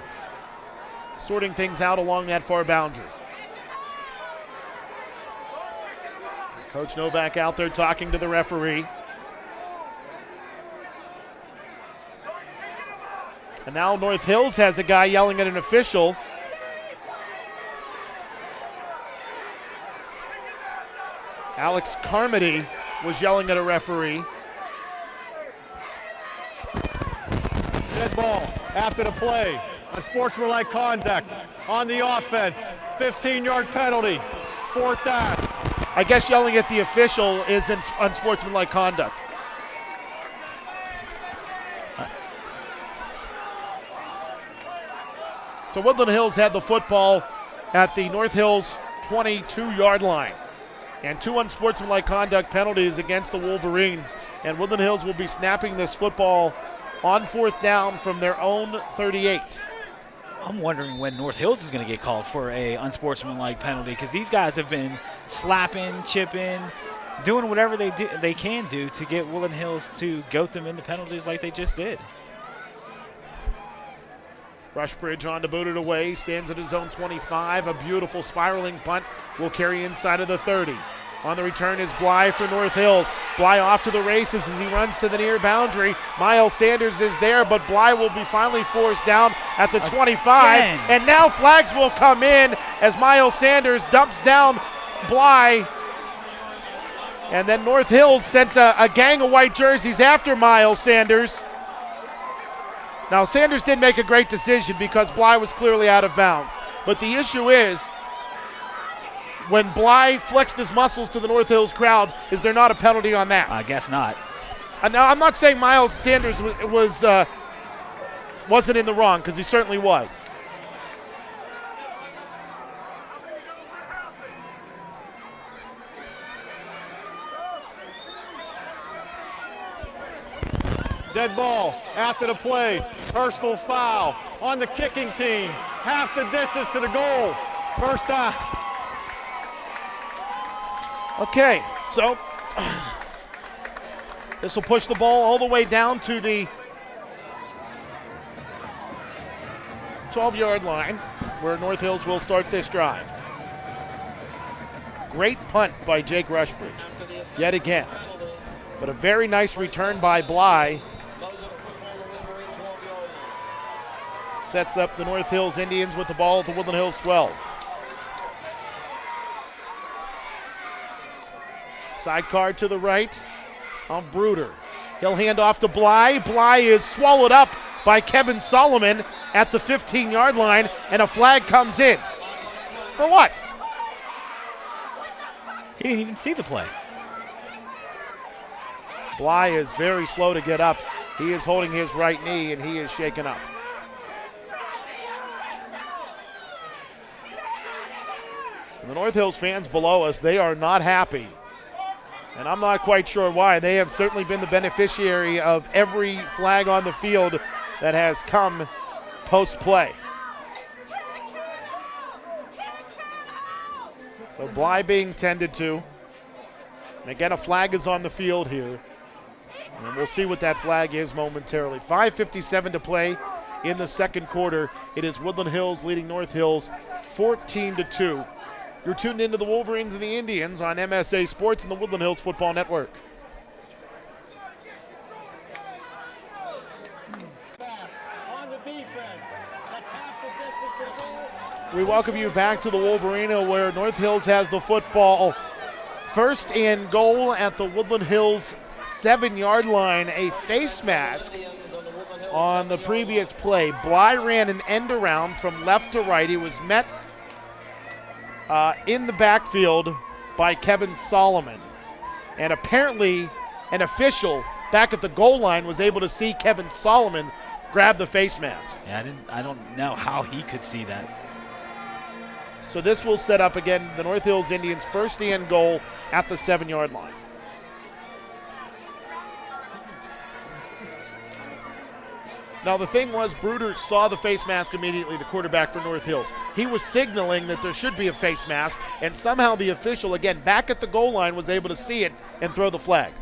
sorting things out along that far boundary. Coach Novak out there talking to the referee. And now North Hills has a guy yelling at an official. Alex Carmody was yelling at a referee. Dead ball after the play. Unsportsmanlike conduct on the offense. 15-yard penalty. Fourth down. I guess yelling at the official is unsportsmanlike conduct. So Woodland Hills had the football at the North Hills 22-yard line. And 2 unsportsmanlike conduct penalties against the Wolverines. And Woodland Hills will be snapping this football on fourth down from their own 38. I'm wondering when North Hills is going to get called for a unsportsmanlike penalty, because these guys have been slapping, chipping, doing whatever they can do to get Woodland Hills to goat them into penalties like they just did. Rushbridge on to boot it away, stands at his own 25. A beautiful spiraling punt will carry inside of the 30. On the return is Bly for North Hills. Bly off to the races as he runs to the near boundary. Miles Sanders is there, but Bly will be finally forced down at the 25. Again. And now flags will come in as Miles Sanders dumps down Bly. And then North Hills sent a gang of white jerseys after Miles Sanders. Now, Sanders did make a great decision because Bly was clearly out of bounds. But the issue is, when Bly flexed his muscles to the North Hills crowd, is there not a penalty on that? I guess not. Now, I'm not saying Miles Sanders wasn't in the wrong, because he certainly was. Dead ball after the play. Personal foul on the kicking team. Half the distance to the goal. First down. Okay, so this will push the ball all the way down to the 12-yard line where North Hills will start this drive. Great punt by Jake Rushbridge, yet again. But a very nice return by Bly. Sets up the North Hills Indians with the ball at the Woodland Hills 12. Sidecar to the right on Bruder. He'll hand off to Bly. Bly is swallowed up by Kevin Solomon at the 15-yard line, and a flag comes in. For what? He didn't even see the play. Bly is very slow to get up. He is holding his right knee, and he is shaken up. And the North Hills fans below us, they are not happy. And I'm not quite sure why. They have certainly been the beneficiary of every flag on the field that has come post-play. So Bly being tended to. And again, a flag is on the field here. And we'll see what that flag is momentarily. 5:57 to play in the second quarter. It is Woodland Hills leading North Hills 14-2. You're tuned into the Wolverines and the Indians on MSA Sports and the Woodland Hills Football Network. We welcome you back to the Wolvarena, where North Hills has the football. First and goal at the Woodland Hills 7-yard line. A face mask on the previous play. Bly ran an end around from left to right. He was met in the backfield by Kevin Solomon. And apparently an official back at the goal line was able to see Kevin Solomon grab the face mask. Yeah, I don't know how he could see that. So this will set up, again, the North Hills Indians' first and goal at the 7-yard line. Now, the thing was, Bruder saw the face mask immediately, the quarterback for North Hills. He was signaling that there should be a face mask, and somehow the official, again, back at the goal line, was able to see it and throw the flag.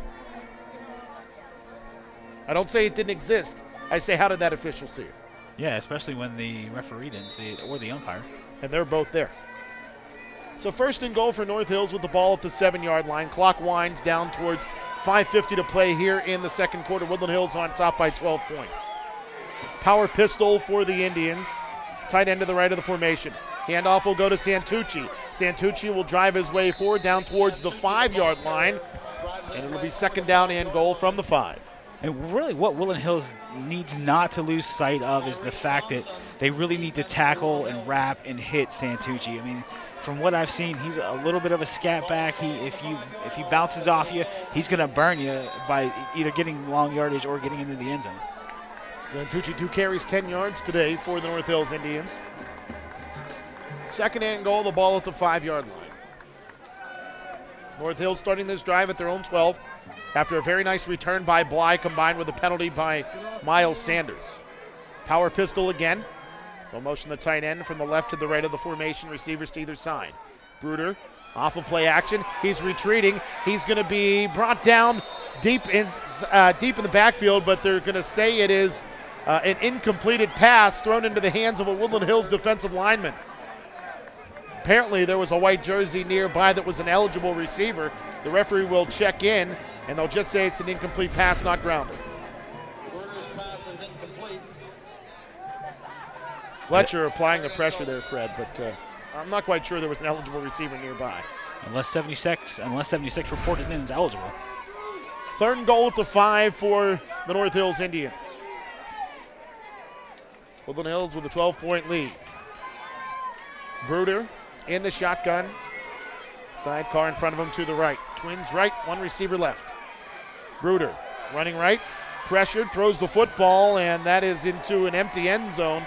I don't say it didn't exist. I say, how did that official see it? Yeah, especially when the referee didn't see it, or the umpire. And they're both there. So first and goal for North Hills with the ball at the 7-yard line. Clock winds down towards 5:50 to play here in the second quarter. Woodland Hills on top by 12 points. Power pistol for the Indians. Tight end to the right of the formation. Handoff will go to Santucci. Santucci will drive his way forward down towards the 5-yard line. And it will be second down and goal from the 5. And really what Woodland Hills needs not to lose sight of is the fact that they really need to tackle and wrap and hit Santucci. I mean, from what I've seen, he's a little bit of a scat back. If he bounces off you, he's going to burn you by either getting long yardage or getting into the end zone. Santucci 2 carries 10 yards today for the North Hills Indians. Second and goal, the ball at the 5-yard line. North Hills starting this drive at their own 12 after a very nice return by Bly combined with a penalty by Miles Sanders. Power pistol again. They'll motion the tight end from the left to the right of the formation, receivers to either side. Bruder off of play action. He's retreating. He's going to be brought down deep in the backfield, but they're going to say it is an incompleted pass thrown into the hands of a Woodland Hills defensive lineman. Apparently there was a white jersey nearby that was an eligible receiver. The referee will check in, and they'll just say it's an incomplete pass, not grounded. Fletcher applying the pressure there, Fred, but I'm not quite sure there was an eligible receiver nearby. Unless 76 reported in as eligible. Third and goal at the 5 for the North Hills Indians. Woodland Hills with a 12-point lead. Bruder in the shotgun. Sidecar in front of him to the right. Twins right, one receiver left. Bruder running right, pressured, throws the football, and that is into an empty end zone.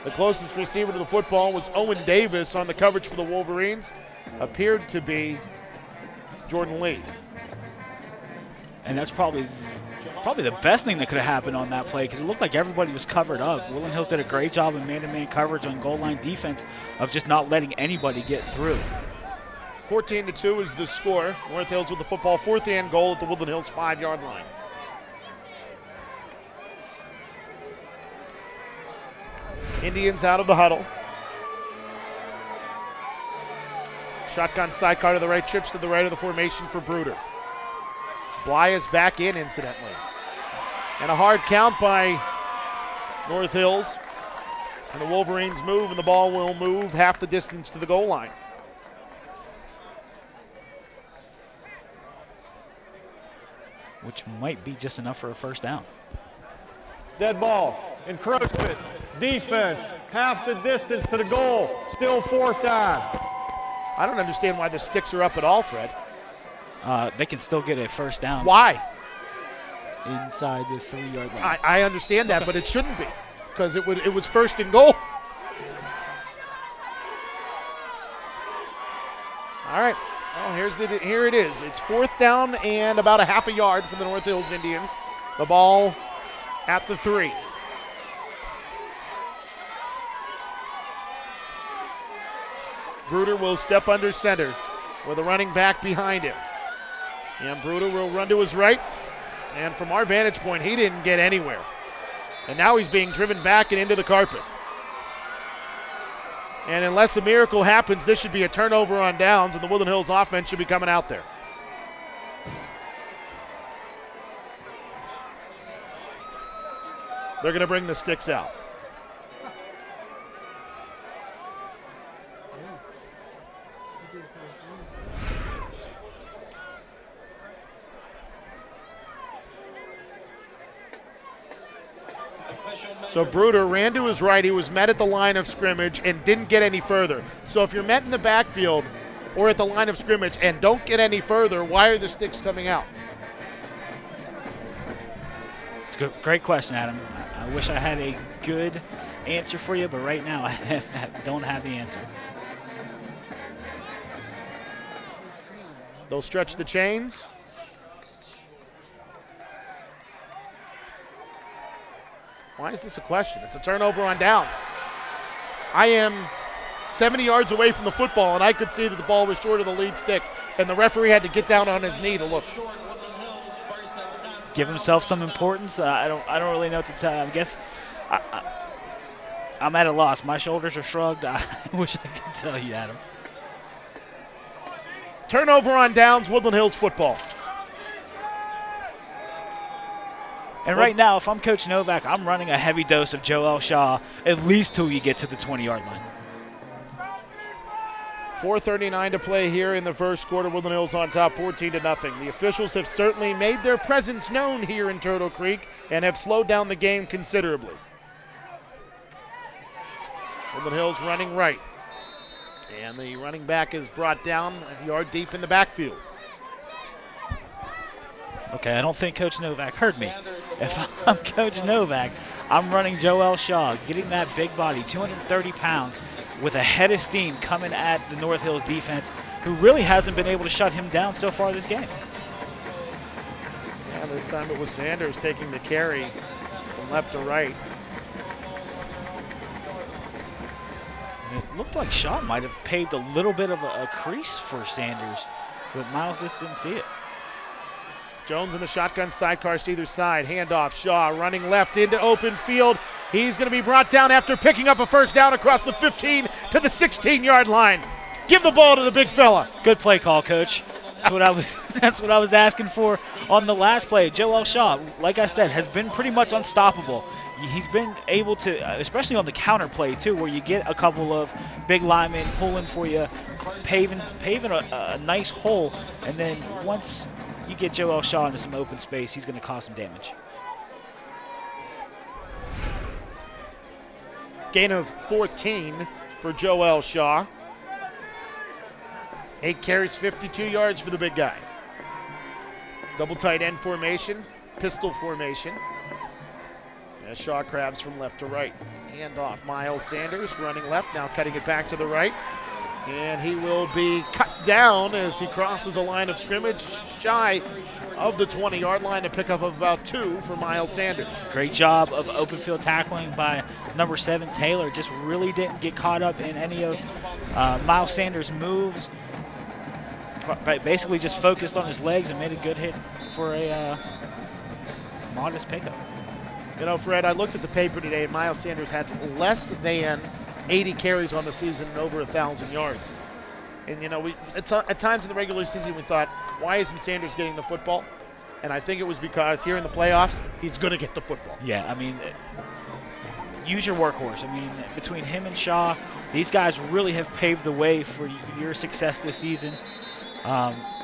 The closest receiver to the football was Owen Davis on the coverage for the Wolverines. Appeared to be Jordan Lee. And that's probably the best thing that could have happened on that play, because it looked like everybody was covered up. Woodland Hills did a great job in man-to-man coverage on goal line defense of just not letting anybody get through. 14-2 is the score. North Hills with the football, fourth and goal at the Woodland Hills 5-yard line. Indians out of the huddle. Shotgun sidecar to the right, trips to the right of the formation for Bruder. Bly is back in, incidentally. And a hard count by North Hills. And the Wolverines move, and the ball will move half the distance to the goal line. Which might be just enough for a first down. Dead ball, encroachment, defense, half the distance to the goal, still fourth down. I don't understand why the sticks are up at all, Fred. They can still get a first down. Why? Inside the 3-yard line. I understand that, but it shouldn't be because it was first and goal. All right. Well, here it is. It's 4th down and about a half a yard for the North Hills Indians. The ball at the 3. Bruder will step under center with a running back behind him. And Bruder will run to his right. And from our vantage point, he didn't get anywhere. And now he's being driven back and into the carpet. And unless a miracle happens, this should be a turnover on downs, and the Woodland Hills offense should be coming out there. They're going to bring the sticks out. So Bruder ran to his right. He was met at the line of scrimmage and didn't get any further. So if you're met in the backfield or at the line of scrimmage and don't get any further, why are the sticks coming out? It's a great question, Adam. I wish I had a good answer for you, but right now I don't have the answer. They'll stretch the chains. Why is this a question? It's a turnover on downs. I am 70 yards away from the football, and I could see that the ball was short of the lead stick, and the referee had to get down on his knee to look. Give himself some importance. I don't really know what to tell. I guess I'm at a loss. My shoulders are shrugged. I wish I could tell you, Adam. Turnover on downs, Woodland Hills football. And right now, if I'm Coach Novak, I'm running a heavy dose of Joel Shaw at least till you get to the 20-yard line. 4:39 to play here in the first quarter. Woodland Hills on top, 14-0. The officials have certainly made their presence known here in Turtle Creek and have slowed down the game considerably. Woodland Hills running right. And the running back is brought down a yard deep in the backfield. Okay, I don't think Coach Novak heard me. If I'm Coach Novak, I'm running Joel Shaw, getting that big body, 230 pounds, with a head of steam coming at the North Hills defense, who really hasn't been able to shut him down so far this game. Yeah, this time it was Sanders taking the carry from left to right. And it looked like Shaw might have paved a little bit of a crease for Sanders, but Miles just didn't see it. Jones in the shotgun, sidecars to either side. Handoff, Shaw running left into open field. He's going to be brought down after picking up a first down across the 15 to the 16-yard line. Give the ball to the big fella. Good play call, Coach. That's what I was asking for on the last play. Joel Shaw, like I said, has been pretty much unstoppable. He's been able to, especially on the counter play too, where you get a couple of big linemen pulling for you, paving a nice hole, and then once you get Joel Shaw into some open space, he's going to cause some damage. Gain of 14 for Joel Shaw. 8 carries, 52 yards for the big guy. Double tight end formation, pistol formation. As Shaw crabs from left to right. Hand off, Miles Sanders running left, now cutting it back to the right. And he will be cut down as he crosses the line of scrimmage, shy of the 20-yard line, a pickup of about 2 for Miles Sanders. Great job of open field tackling by number 7, Taylor. Just really didn't get caught up in any of Miles Sanders' moves. Basically just focused on his legs and made a good hit for a modest pickup. You know, Fred, I looked at the paper today, and Miles Sanders had less than 80 carries on the season and over 1,000 yards. And, you know, at times in the regular season we thought, why isn't Sanders getting the football? And I think it was because here in the playoffs, he's going to get the football. Yeah, I mean, use your workhorse. I mean, between him and Shaw, these guys really have paved the way for your success this season.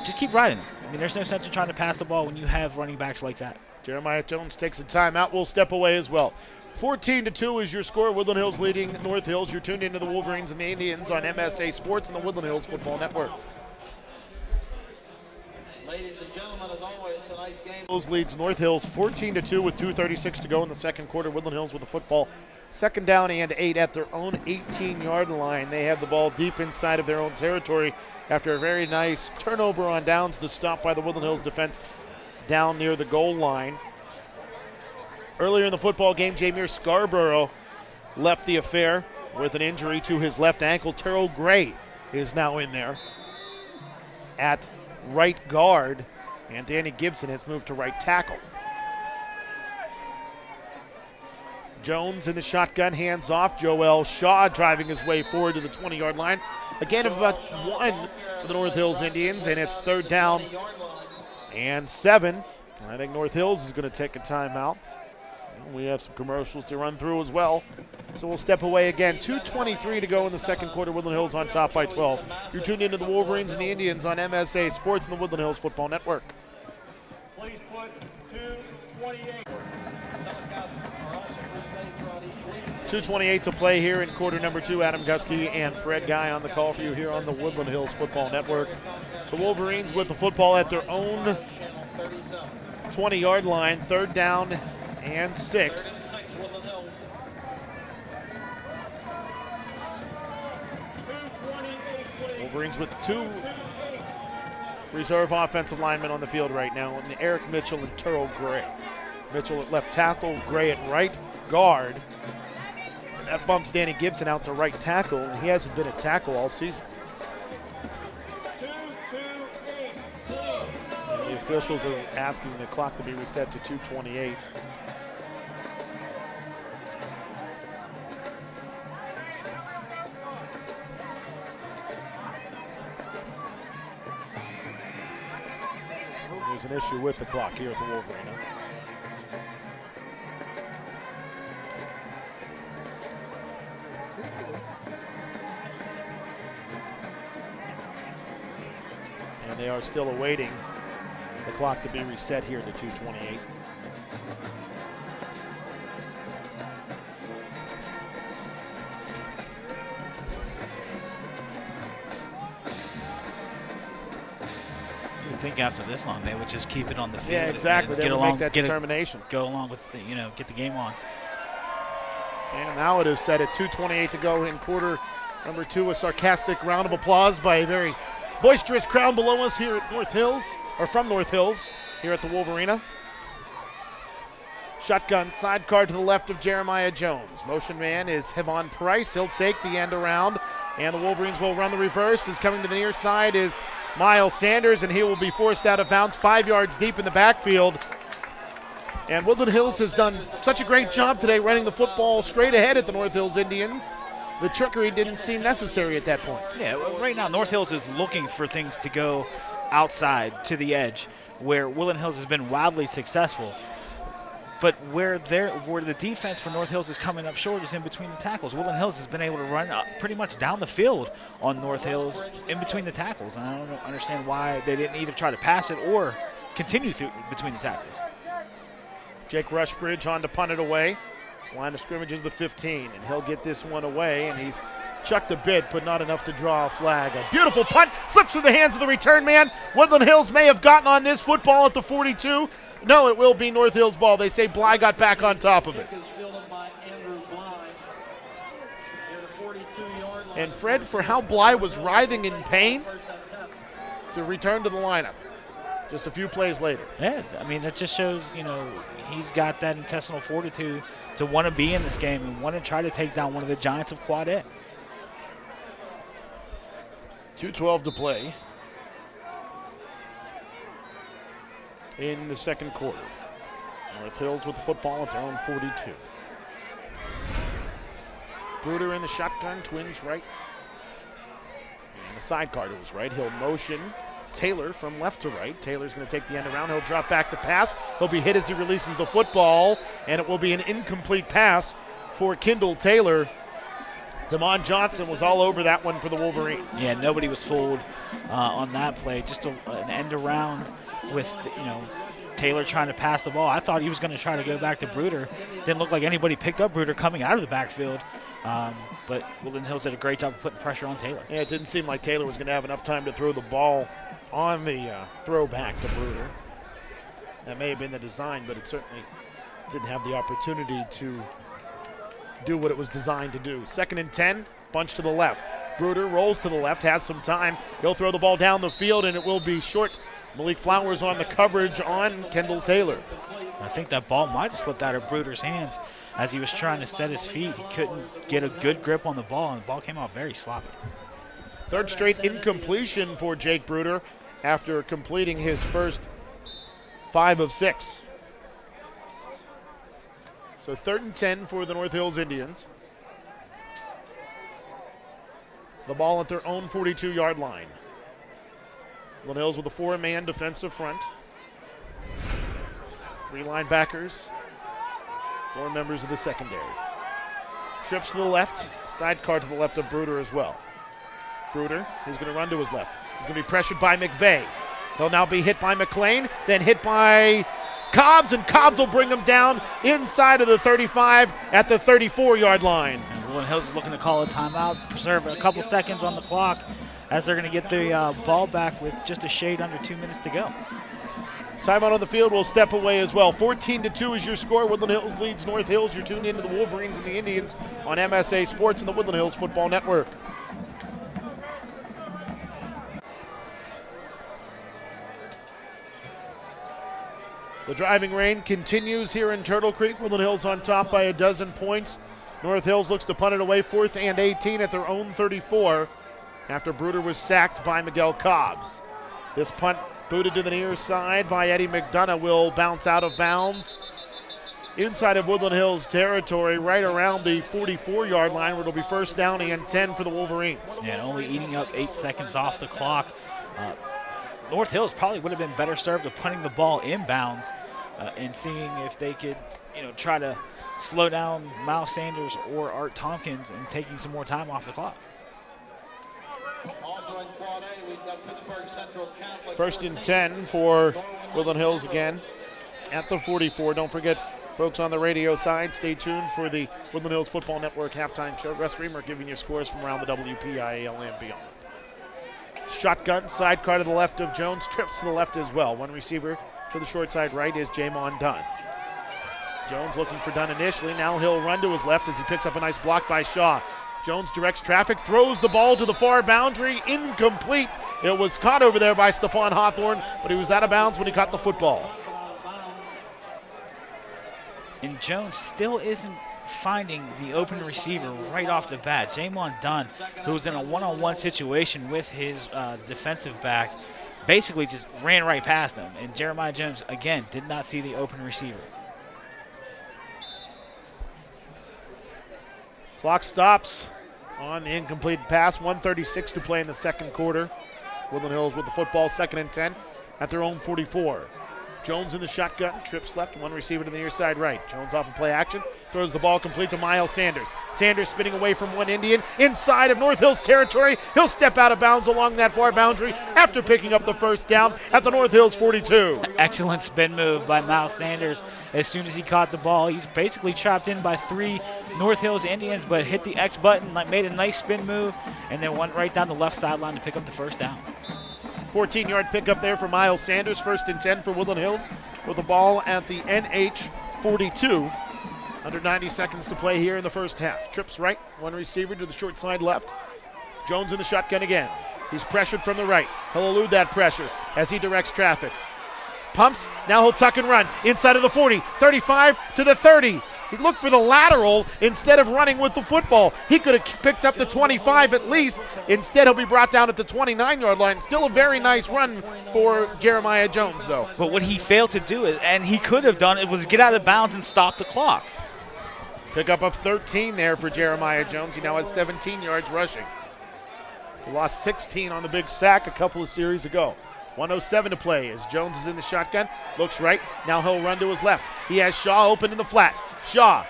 Just keep riding. I mean, there's no sense in trying to pass the ball when you have running backs like that. Jeremiah Jones takes a timeout. We'll step away as well. 14-2 is your score. Woodland Hills leading North Hills. You're tuned into the Wolverines and the Indians on MSA Sports and the Woodland Hills Football Network. Ladies and gentlemen, as always, tonight's game. Hills leads North Hills 14-2 with 2:36 to go in the second quarter. Woodland Hills with the football. Second down and 8 at their own 18-yard line. They have the ball deep inside of their own territory after a very nice turnover on downs. The stop by the Woodland Hills defense down near the goal line. Earlier in the football game, Jameer Scarborough left the affair with an injury to his left ankle. Terrell Gray is now in there at right guard, and Danny Gibson has moved to right tackle. Jones in the shotgun, hands off. Joel Shaw driving his way forward to the 20-yard line. Again, about 1 for the North Hills Indians, and it's third down and 7. I think North Hills is going to take a timeout. We have some commercials to run through as well. So we'll step away again. 2:23 to go in the second quarter. Woodland Hills on top by 12. You're tuned into the Wolverines and the Indians on MSA Sports and the Woodland Hills Football Network. Please put 2:28. 2:28 to play here in quarter number 2. Adam Gusky and Fred Guy on the call for you here on the Woodland Hills Football Network. The Wolverines with the football at their own 20-yard line. Third down and 6. Wolverines with 2 reserve offensive linemen on the field right now, and Eric Mitchell and Terrell Gray. Mitchell at left tackle, Gray at right guard. That bumps Danny Gibson out to right tackle, and he hasn't been a tackle all season. And the officials are asking the clock to be reset to 2:28. There's an issue with the clock here at the Wolvarena. And they are still awaiting the clock to be reset here to 2:28. I think after this long, they would just keep it on the field. Yeah, exactly. They would make that determination. Go along with the, get the game on. And now it is set at 2:28 to go in quarter number 2. A sarcastic round of applause by a very boisterous crowd below us here at North Hills, or from North Hills, here at the Wolverena. Shotgun sidecar to the left of Jeremiah Jones. Motion man is Hevon Price. He'll take the end around, and the Wolverines will run the reverse. Is coming to the near side is Miles Sanders, and he will be forced out of bounds 5 yards deep in the backfield. And Woodland Hills has done such a great job today running the football straight ahead at the North Hills Indians. The trickery didn't seem necessary at that point. Yeah, well, right now North Hills is looking for things to go outside to the edge, where Woodland Hills has been wildly successful. But where the defense for North Hills is coming up short is in between the tackles. Woodland Hills has been able to run pretty much down the field on North Hills in between the tackles. And I don't understand why they didn't either try to pass it or continue through between the tackles. Jake Rushbridge on to punt it away. Line of scrimmage is the 15, and he'll get this one away, and he's chucked a bit, but not enough to draw a flag. A beautiful punt, slips through the hands of the return man. Woodland Hills may have gotten on this football at the 42. No, it will be North Hills ball. They say Bly got back on top of it. And Fred, for how Bly was writhing in pain, to return to the lineup just a few plays later. Yeah, I mean, that just shows, he's got that intestinal fortitude to want to be in this game and want to try to take down one of the giants of Quad A. 2:12 to play in the second quarter. North Hills with the football at their own 42. Bruder in the shotgun, Twins right. And the sidecar to his right. He'll motion Taylor from left to right. Taylor's going to take the end around. He'll drop back the pass. He'll be hit as he releases the football, and it will be an incomplete pass for Kendall Taylor. Damon Johnson was all over that one for the Wolverines. Yeah, nobody was fooled on that play. Just an end around with, Taylor trying to pass the ball. I thought he was going to try to go back to Bruder. Didn't look like anybody picked up Bruder coming out of the backfield. But Woodland Hills did a great job of putting pressure on Taylor. Yeah, it didn't seem like Taylor was going to have enough time to throw the ball on the throwback to Bruder. That may have been the design, but it certainly didn't have the opportunity to do what it was designed to do. 2nd and 10, bunch to the left. Bruder rolls to the left, has some time. He'll throw the ball down the field, and it will be short. Malik Flowers on the coverage on Kendall Taylor. I think that ball might have slipped out of Bruder's hands as he was trying to set his feet. He couldn't get a good grip on the ball, and the ball came out very sloppy. 3rd straight incompletion for Jake Bruder after completing his first 5 of 6. So 3rd and 10 for the North Hills Indians. The ball at their own 42-yard line. Woodland Hills with a 4-man defensive front. 3 linebackers, 4 members of the secondary. Trips to the left, sidecar to the left of Bruder as well. Bruder, who's going to run to his left. He's going to be pressured by McVeigh. He'll now be hit by McLean, then hit by Cobbs, and Cobbs will bring him down inside of the 35 at the 34-yard line. And Woodland Hills is looking to call a timeout, preserve a couple seconds on the clock as they're going to get the ball back with just a shade under 2 minutes to go. Timeout on the field will step away as well. 14-2 is your score. Woodland Hills leads North Hills. You're tuned into the Wolverines and the Indians on MSA Sports and the Woodland Hills Football Network. The driving rain continues here in Turtle Creek. Woodland Hills on top by 12 points. North Hills looks to punt it away, 4th and 18 at their own 34 after Bruder was sacked by Miguel Cobbs. This punt booted to the near side by Eddie McDonough will bounce out of bounds inside of Woodland Hills territory right around the 44-yard line where it'll be 1st down and 10 for the Wolverines. Yeah, and only eating up 8 seconds off the clock. North Hills probably would have been better served of punting the ball inbounds and seeing if they could, try to slow down Miles Sanders or Art Tompkins and taking some more time off the clock. 1st and 10 for Woodland Hills again at the 44. Don't forget, folks on the radio side, stay tuned for the Woodland Hills Football Network halftime show. Russ Reamer giving you scores from around the WPIAL and beyond. Shotgun, sidecar to the left of Jones, trips to the left as well. One receiver to the short side right is Jamon Dunn. Jones looking for Dunn initially. Now he'll run to his left as he picks up a nice block by Shaw. Jones directs traffic, throws the ball to the far boundary, incomplete. It was caught over there by Stephon Hawthorne, but he was out of bounds when he caught the football. And Jones still isn't finding the open receiver right off the bat. Jamon Dunn, who was in a one-on-one situation with his defensive back, basically just ran right past him. And Jeremiah Jones, again, did not see the open receiver. Clock stops on the incomplete pass. 1:36 to play in the 2nd quarter. Woodland Hills with the football, 2nd and 10 at their own 44. Jones in the shotgun, trips left, one receiver to the near side right. Jones off of play action, throws the ball complete to Miles Sanders. Sanders spinning away from one Indian inside of North Hills territory. He'll step out of bounds along that far boundary after picking up the 1st down at the North Hills 42. Excellent spin move by Miles Sanders. As soon as he caught the ball, he's basically trapped in by 3 North Hills Indians, but hit the X button, made a nice spin move, and then went right down the left sideline to pick up the 1st down. 14-yard pickup there for Miles Sanders. 1st and 10 for Woodland Hills with the ball at the NH 42. Under 90 seconds to play here in the 1st half. Trips right, one receiver to the short side left. Jones in the shotgun again. He's pressured from the right. He'll elude that pressure as he directs traffic. Pumps, now he'll tuck and run inside of the 40, 35 to the 30. He looked for the lateral instead of running with the football. He could have picked up the 25 at least. Instead, he'll be brought down at the 29-yard line. Still a very nice run for Jeremiah Jones, though. But what he failed to do, and he could have done, it was get out of bounds and stop the clock. Pickup of 13 there for Jeremiah Jones. He now has 17 yards rushing. He lost 16 on the big sack a couple of series ago. 1:07 to play as Jones is in the shotgun. Looks right. Now he'll run to his left. He has Shaw open in the flat. Shaw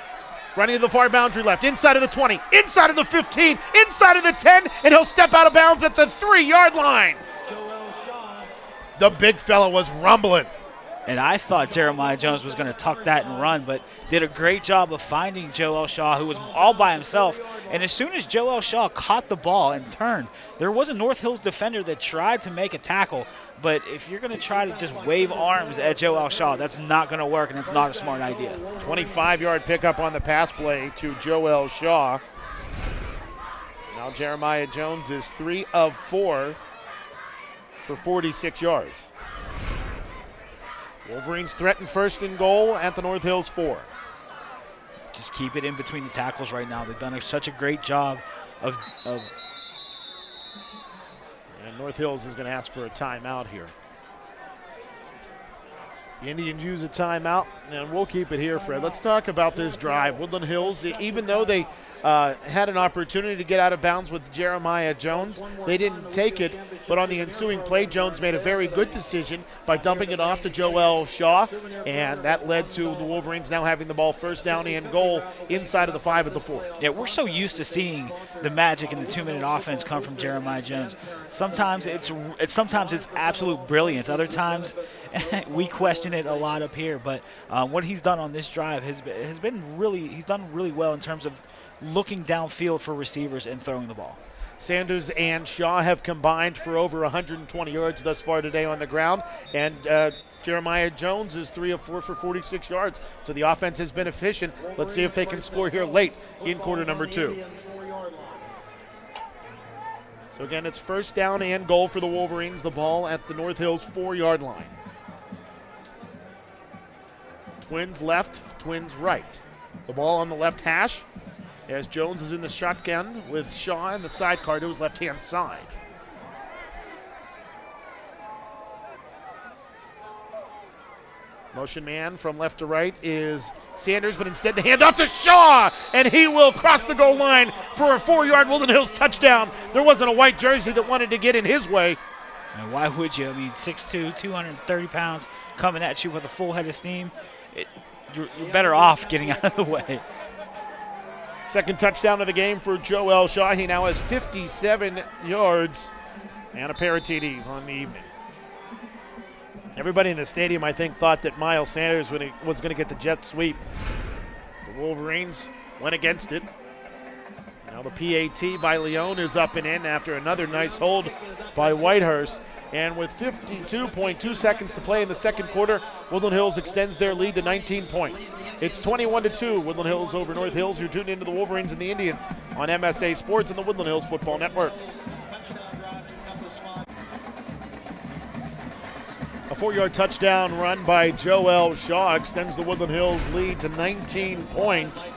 running to the far boundary left, inside of the 20, inside of the 15, inside of the 10, and he'll step out of bounds at the 3-yard line. The big fella was rumbling. And I thought Jeremiah Jones was going to tuck that and run, but did a great job of finding Joel Shaw, who was all by himself. And as soon as Joel Shaw caught the ball and turned, there was a North Hills defender that tried to make a tackle. But if you're going to try to just wave arms at Joel Shaw, that's not going to work, and it's not a smart idea. 25-yard pickup on the pass play to Joel Shaw. Now Jeremiah Jones is 3 of 4 for 46 yards. Wolverines threaten first and goal at the North Hills 4. Just keep it in between the tackles right now. They've done such a great job of And North Hills is going to ask for a timeout here. The Indians use a timeout, and we'll keep it here, Fred. Let's talk about this drive. Woodland Hills, even though they had an opportunity to get out of bounds with Jeremiah Jones, they didn't take it. But on the ensuing play, Jones made a very good decision by dumping it off to Joel Shaw, and that led to the Wolverines now having the ball first down and goal inside of the 5 at the 4. Yeah, we're so used to seeing the magic in the 2-minute offense come from Jeremiah Jones. Sometimes it's absolute brilliance. Other times we question it a lot up here. But what he's done on this drive he's done really well in terms of looking downfield for receivers and throwing the ball. Sanders and Shaw have combined for over 120 yards thus far today on the ground, and Jeremiah Jones is 3 of 4 for 46 yards. So the offense has been efficient. Let's see if they can score here late in quarter number 2. So again, it's first down and goal for the Wolverines. The ball at the North Hills 4-yard line. Twins left, Twins right. The ball on the left hash as Jones is in the shotgun with Shaw in the sidecar to his left-hand side. Motion man from left to right is Sanders, but instead the handoff to Shaw, and he will cross the goal line for a 4-yard Woodland Hills touchdown. There wasn't a white jersey that wanted to get in his way. And why would you? I mean, 6'2", 230 pounds, coming at you with a full head of steam. You're better off getting out of the way. Second touchdown of the game for Joel Shaw. He now has 57 yards and a pair of TDs on the evening. Everybody in the stadium, I think, thought that Miles Sanders was going to get the jet sweep. The Wolverines went against it. Now the PAT by Leone is up and in after another nice hold by Whitehurst. And with 52.2 seconds to play in the second quarter, Woodland Hills extends their lead to 19 points. It's 21-2, Woodland Hills over North Hills. You're tuned into the Wolverines and the Indians on MSA Sports and the Woodland Hills Football Network. A 4-yard touchdown run by Joel Shaw extends the Woodland Hills lead to 19 points.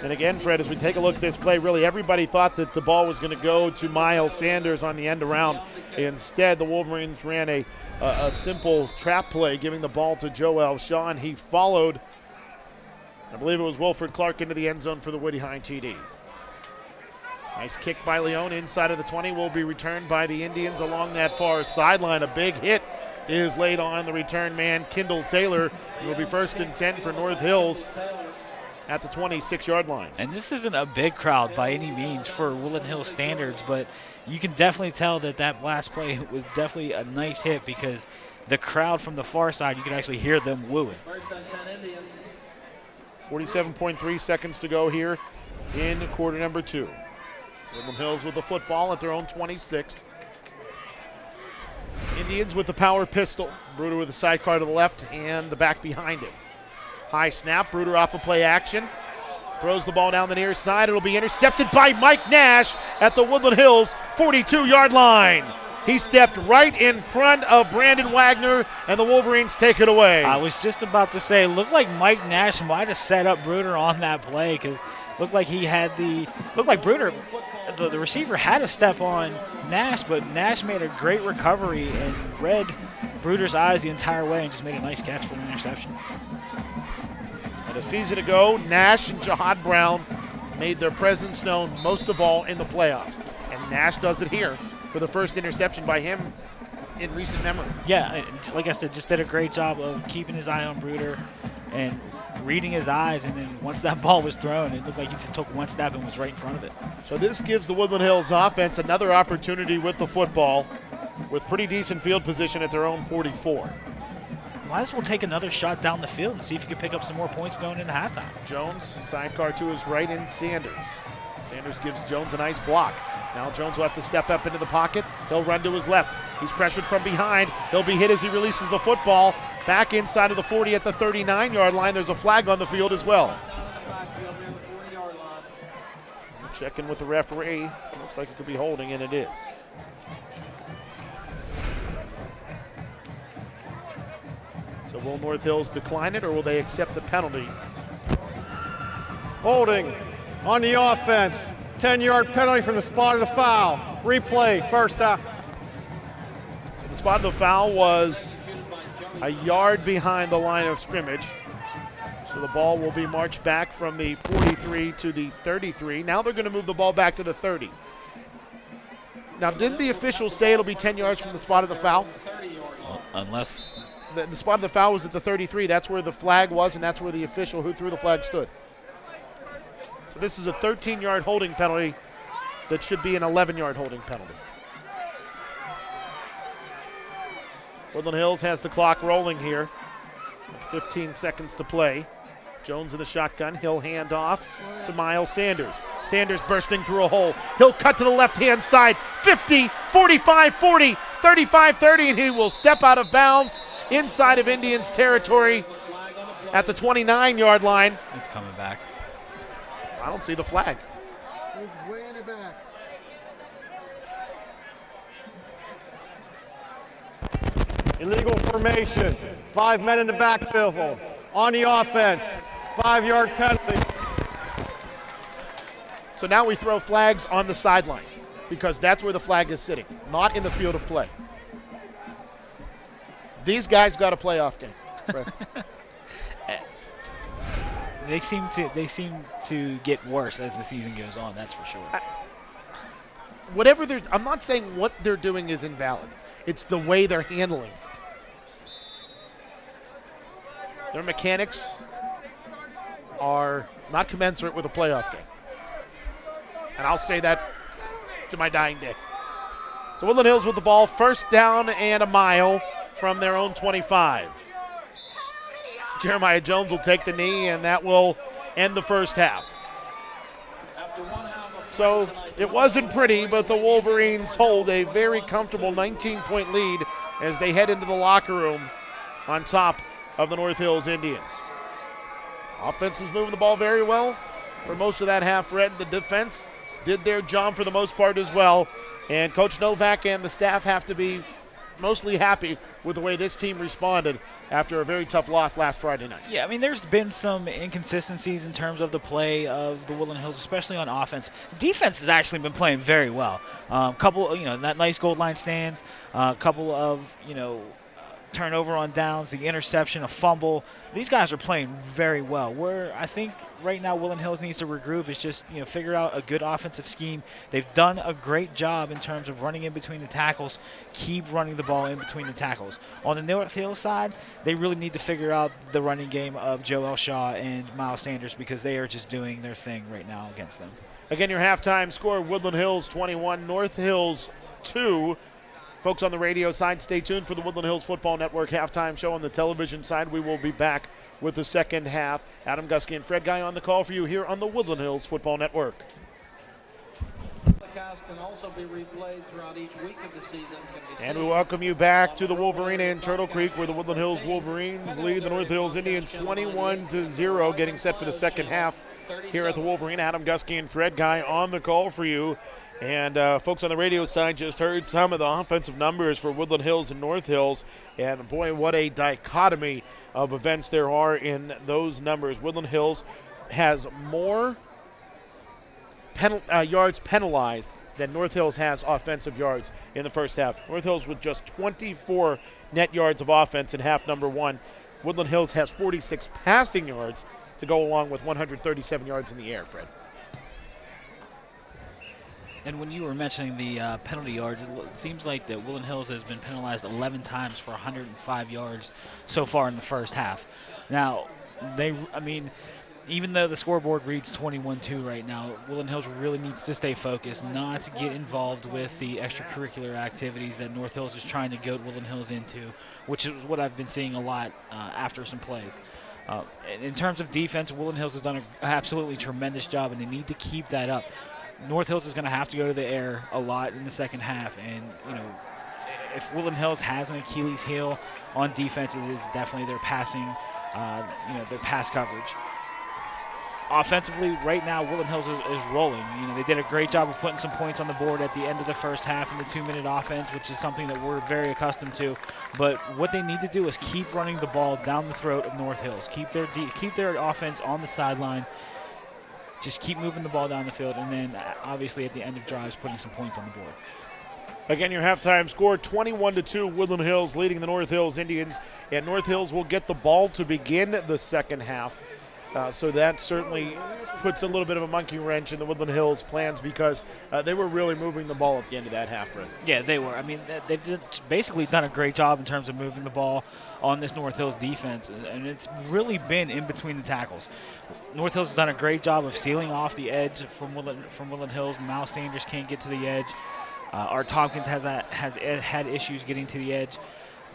And again, Fred, as we take a look at this play, really everybody thought that the ball was going to go to Miles Sanders on the end around. Instead, the Wolverines ran a simple trap play, giving the ball to Joel Shaw, and he followed, I believe it was Wilfred Clark, into the end zone for the Woody High TD. Nice kick by Leone inside of the 20, will be returned by the Indians along that far sideline. A big hit is laid on the return man, Kendall Taylor. It will be 1st and 10 for North Hills at the 26-yard line. And this isn't a big crowd by any means for Woodland Hills standards, but you can definitely tell that last play was definitely a nice hit because the crowd from the far side, you could actually hear them wooing. 47.3 seconds to go here in quarter number 2. Woodland Hills with the football at their own 26. Indians with the power pistol. Bruder with the sidecar to the left and the back behind him. High snap, Bruder off of play action. Throws the ball down the near side. It'll be intercepted by Mike Nash at the Woodland Hills 42-yard line. He stepped right in front of Brandon Wagner, and the Wolverines take it away. I was just about to say, looked like Mike Nash might have set up Bruder on that play because looked like Bruder, the receiver had a step on Nash, but Nash made a great recovery and read Bruder's eyes the entire way and just made a nice catch for an interception. And a season ago, Nash and Jihad Brown made their presence known most of all in the playoffs. And Nash does it here for the first interception by him in recent memory. Yeah, like I said, just did a great job of keeping his eye on Bruder and reading his eyes, and then once that ball was thrown, it looked like he just took one step and was right in front of it. So this gives the Woodland Hills offense another opportunity with the football with pretty decent field position at their own 44. might as well take another shot down the field and see if you can pick up some more points going into halftime. Jones, sidecar to his right, and Sanders. Sanders gives Jones a nice block. Now Jones will have to step up into the pocket. He'll run to his left. He's pressured from behind. He'll be hit as he releases the football. Back inside of the 40 at the 39-yard line. There's a flag on the field as well. Checking with the referee. Looks like it could be holding, and it is. So will North Hills decline it, or will they accept the penalty? Holding on the offense. 10-yard penalty from the spot of the foul. Replay, first down. The spot of the foul was a yard behind the line of scrimmage. So the ball will be marched back from the 43 to the 33. Now they're going to move the ball back to the 30. Now, didn't the officials say it'll be 10 yards from the spot of the foul? Well, unless The spot of the foul was at the 33. That's where the flag was, and that's where the official who threw the flag stood. So this is a 13-yard holding penalty that should be an 11-yard holding penalty. Woodland Hills has the clock rolling here with 15 seconds to play. Jones in the shotgun. He'll hand off to Miles Sanders. Sanders bursting through a hole. He'll cut to the left-hand side. 50, 45, 40, 35, 30, and he will step out of bounds inside of Indians territory at the 29-yard line. it's coming back. I don't see the flag. It was way in the back. Illegal formation. 5 men in the backfield. On the offense. 5-yard penalty. So now we throw flags on the sideline because that's where the flag is sitting, not in the field of play. These guys got a playoff game. Fred. They seem to get worse as the season goes on, that's for sure. I'm not saying what they're doing is invalid. It's the way they're handling it. Their mechanics are not commensurate with a playoff game. And I'll say that to my dying day. So Woodland Hills with the ball, first down and a mile from their own 25. Jeremiah Jones will take the knee, and that will end the first half. So it wasn't pretty, but the Wolverines hold a very comfortable 19-point lead as they head into the locker room on top of the North Hills Indians. Offense was moving the ball very well for most of that half. Red, the defense did their job for the most part as well. And Coach Novak and the staff have to be mostly happy with the way this team responded after a very tough loss last Friday night. Yeah, I mean, there's been some inconsistencies in terms of the play of the Woodland Hills, especially on offense. Defense has actually been playing very well. Couple, that nice goal line stands, a couple of, turnover on downs, the interception, a fumble. These guys are playing very well. Where I think right now Woodland Hills needs to regroup is just figure out a good offensive scheme. They've done a great job in terms of running in between the tackles. Keep running the ball in between the tackles. On the North Hills side, they really need to figure out the running game of Joe Elshaw and Miles Sanders because they are just doing their thing right now against them. Again, your halftime score, Woodland Hills 21, North Hills 2. Folks on the radio side, stay tuned for the Woodland Hills Football Network halftime show. On the television side, we will be back with the second half. Adam Gusky and Fred Guy on the call for you here on the Woodland Hills Football Network. Can also be replayed throughout each week of the season. And we welcome you back to the Wolvarena in Turtle Creek, where the Woodland Hills Wolverines lead the North Hills Indians 21-0, getting set for the second half here at the Wolverena. Adam Gusky and Fred Guy on the call for you. And folks on the radio side just heard some of the offensive numbers for Woodland Hills and North Hills. And boy, what a dichotomy of events there are in those numbers. Woodland Hills has more yards penalized than North Hills has offensive yards in the first half. North Hills with just 24 net yards of offense in half number one. Woodland Hills has 46 passing yards to go along with 137 yards in the air, Fred. And when you were mentioning the penalty yards, it seems like that Woodland Hills has been penalized 11 times for 105 yards so far in the first half. Now, even though the scoreboard reads 21-2 right now, Woodland Hills really needs to stay focused, not to get involved with the extracurricular activities that North Hills is trying to goad Woodland Hills into, which is what I've been seeing a lot after some plays. In terms of defense, Woodland Hills has done an absolutely tremendous job, and they need to keep that up. North Hills is going to have to go to the air a lot in the second half, and if Woodland Hills has an Achilles heel on defense, it is definitely their passing, their pass coverage. Offensively, right now, Woodland Hills is rolling. They did a great job of putting some points on the board at the end of the first half in the 2-minute offense, which is something that we're very accustomed to. But what they need to do is keep running the ball down the throat of North Hills, keep their offense on the sideline, just keep moving the ball down the field, and then obviously at the end of drives, putting some points on the board. Again, your halftime score, 21-2, Woodland Hills leading the North Hills Indians, and North Hills will get the ball to begin the second half. So that certainly puts a little bit of a monkey wrench in the Woodland Hills plans, because they were really moving the ball at the end of that half, right? Yeah, they were. I mean, they've basically done a great job in terms of moving the ball on this North Hills defense, and it's really been in between the tackles. North Hills has done a great job of sealing off the edge from Woodland Hills. Miles Sanders can't get to the edge. Art Tompkins has had issues getting to the edge.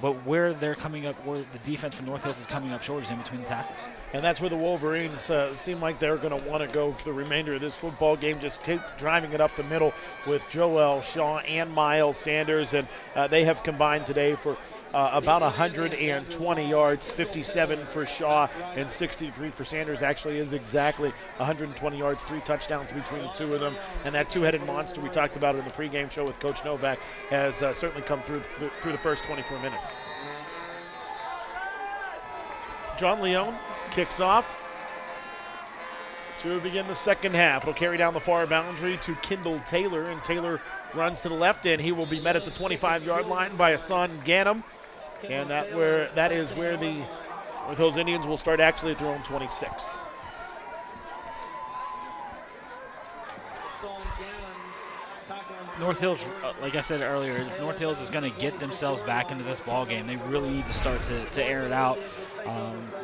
But where they're coming up, where the defense for North Hills is coming up short, is in between the tackles. And that's where the Wolverines seem like they're going to want to go for the remainder of this football game. Just keep driving it up the middle with Joel Shaw and Miles Sanders. And they have combined today for about 120 yards, 57 for Shaw and 63 for Sanders. Actually is exactly 120 yards, 3 touchdowns between the two of them. And that two-headed monster we talked about in the pregame show with Coach Novak has certainly come through the first 24 minutes. John Leone kicks off to begin the second half. It'll carry down the far boundary to Kendall Taylor, and Taylor runs to the left, and he will be met at the 25-yard line by Hassan Ganem. And that is where the North Hills Indians will start actually at their own 26. North Hills, like I said earlier, North Hills is going to get themselves back into this ball game. They really need to start to air it out.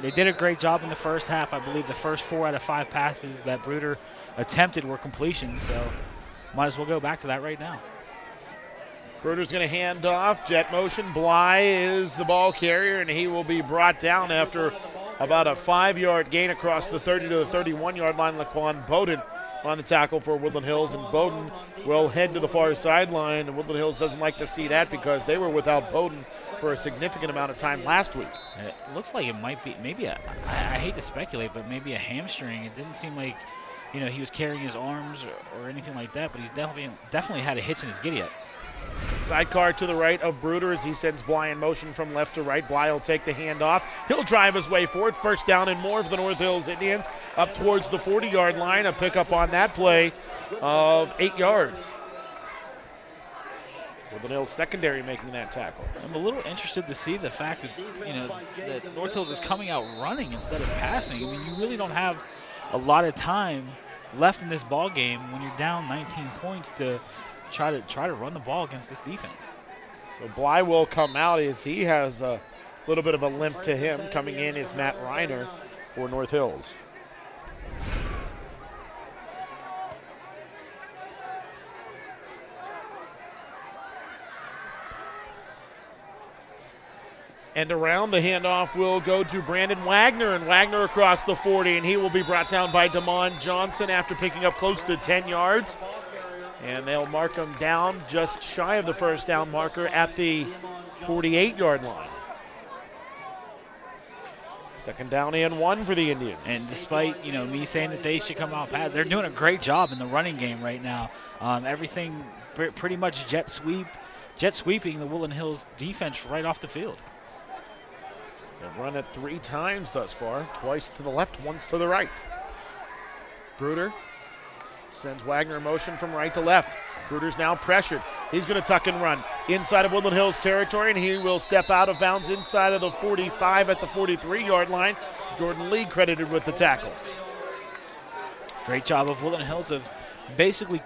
They did a great job in the first half. I believe the first 4 out of 5 passes that Bruder attempted were completions, so might as well go back to that right now. Bruder's going to hand off, jet motion. Bly is the ball carrier, and he will be brought down after about a 5-yard gain across the 30 to the 31-yard line. Laquan Bowden on the tackle for Woodland Hills, and Bowden will head to the far sideline, and Woodland Hills doesn't like to see that because they were without Bowden for a significant amount of time last week. It looks like it might be maybe I hate to speculate, but maybe a hamstring. It didn't seem like he was carrying his arms or anything like that, but he's definitely had a hitch in his giddy up. Sidecar to the right of Bruder as he sends Bly in motion from left to right. Bly will take the handoff. He'll drive his way forward. First down and more for the North Hills Indians up towards the 40-yard line. A pickup on that play of 8 yards. Woodland Hills secondary making that tackle. I'm a little interested to see the fact that that North Hills is coming out running instead of passing. I mean, you really don't have a lot of time left in this ball game when you're down 19 points to try to run the ball against this defense. So Bly will come out as he has a little bit of a limp to him. Coming in is Matt Reiner for North Hills. And around, the handoff will go to Brandon Wagner, and Wagner across the 40, and he will be brought down by Damon Johnson after picking up close to 10 yards. And they'll mark him down just shy of the first down marker at the 48-yard line. Second down and 1 for the Indians. And despite me saying that they should come out pat, they're doing a great job in the running game right now. Everything pretty much jet sweeping the Woodland Hills defense right off the field. They've run it 3 times thus far, twice to the left, once to the right. Bruder sends Wagner in motion from right to left. Bruder's now pressured. He's going to tuck and run inside of Woodland Hills territory, and he will step out of bounds inside of the 45 at the 43-yard line. Jordan Lee credited with the tackle. Great job of Woodland Hills of basically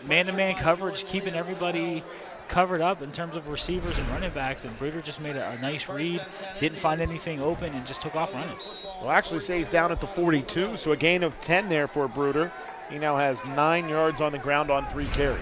man-to-man coverage, keeping everybody covered up in terms of receivers and running backs, and Bruder just made a nice read, didn't find anything open, and just took off running. Well, actually stays down at the 42, so a gain of 10 there for Bruder. He now has 9 yards on the ground on 3 carries.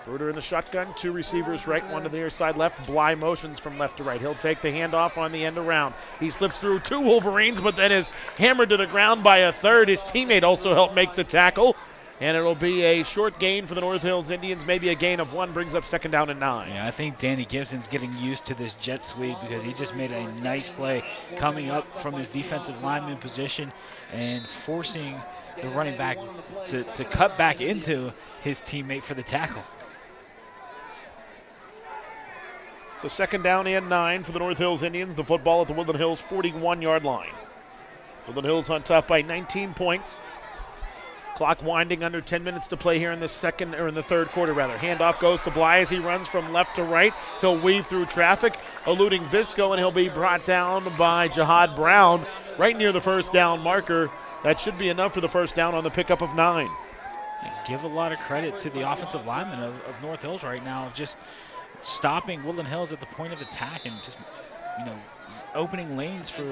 Bruder in the shotgun, 2 receivers right, 1 to the near side left. Bly motions from left to right. He'll take the handoff on the end around. He slips through 2 Wolverines, but then is hammered to the ground by a third. His teammate also helped make the tackle. And it'll be a short gain for the North Hills Indians, maybe a gain of 1, brings up 2nd down and 9. Yeah, I think Danny Gibson's getting used to this jet sweep because he just made a nice play coming up from his defensive lineman position and forcing the running back to cut back into his teammate for the tackle. So 2nd down and 9 for the North Hills Indians. The football at the Woodland Hills 41-yard line. Woodland Hills on top by 19 points. Clock winding, under 10 minutes to play here in the third quarter rather. Handoff goes to Bly as he runs from left to right. He'll weave through traffic, eluding Visco, and he'll be brought down by Jihad Brown right near the 1st down marker. That should be enough for the 1st down on the pickup of 9. Give a lot of credit to the offensive linemen of North Hills right now, just stopping Woodland Hills at the point of attack and just, opening lanes for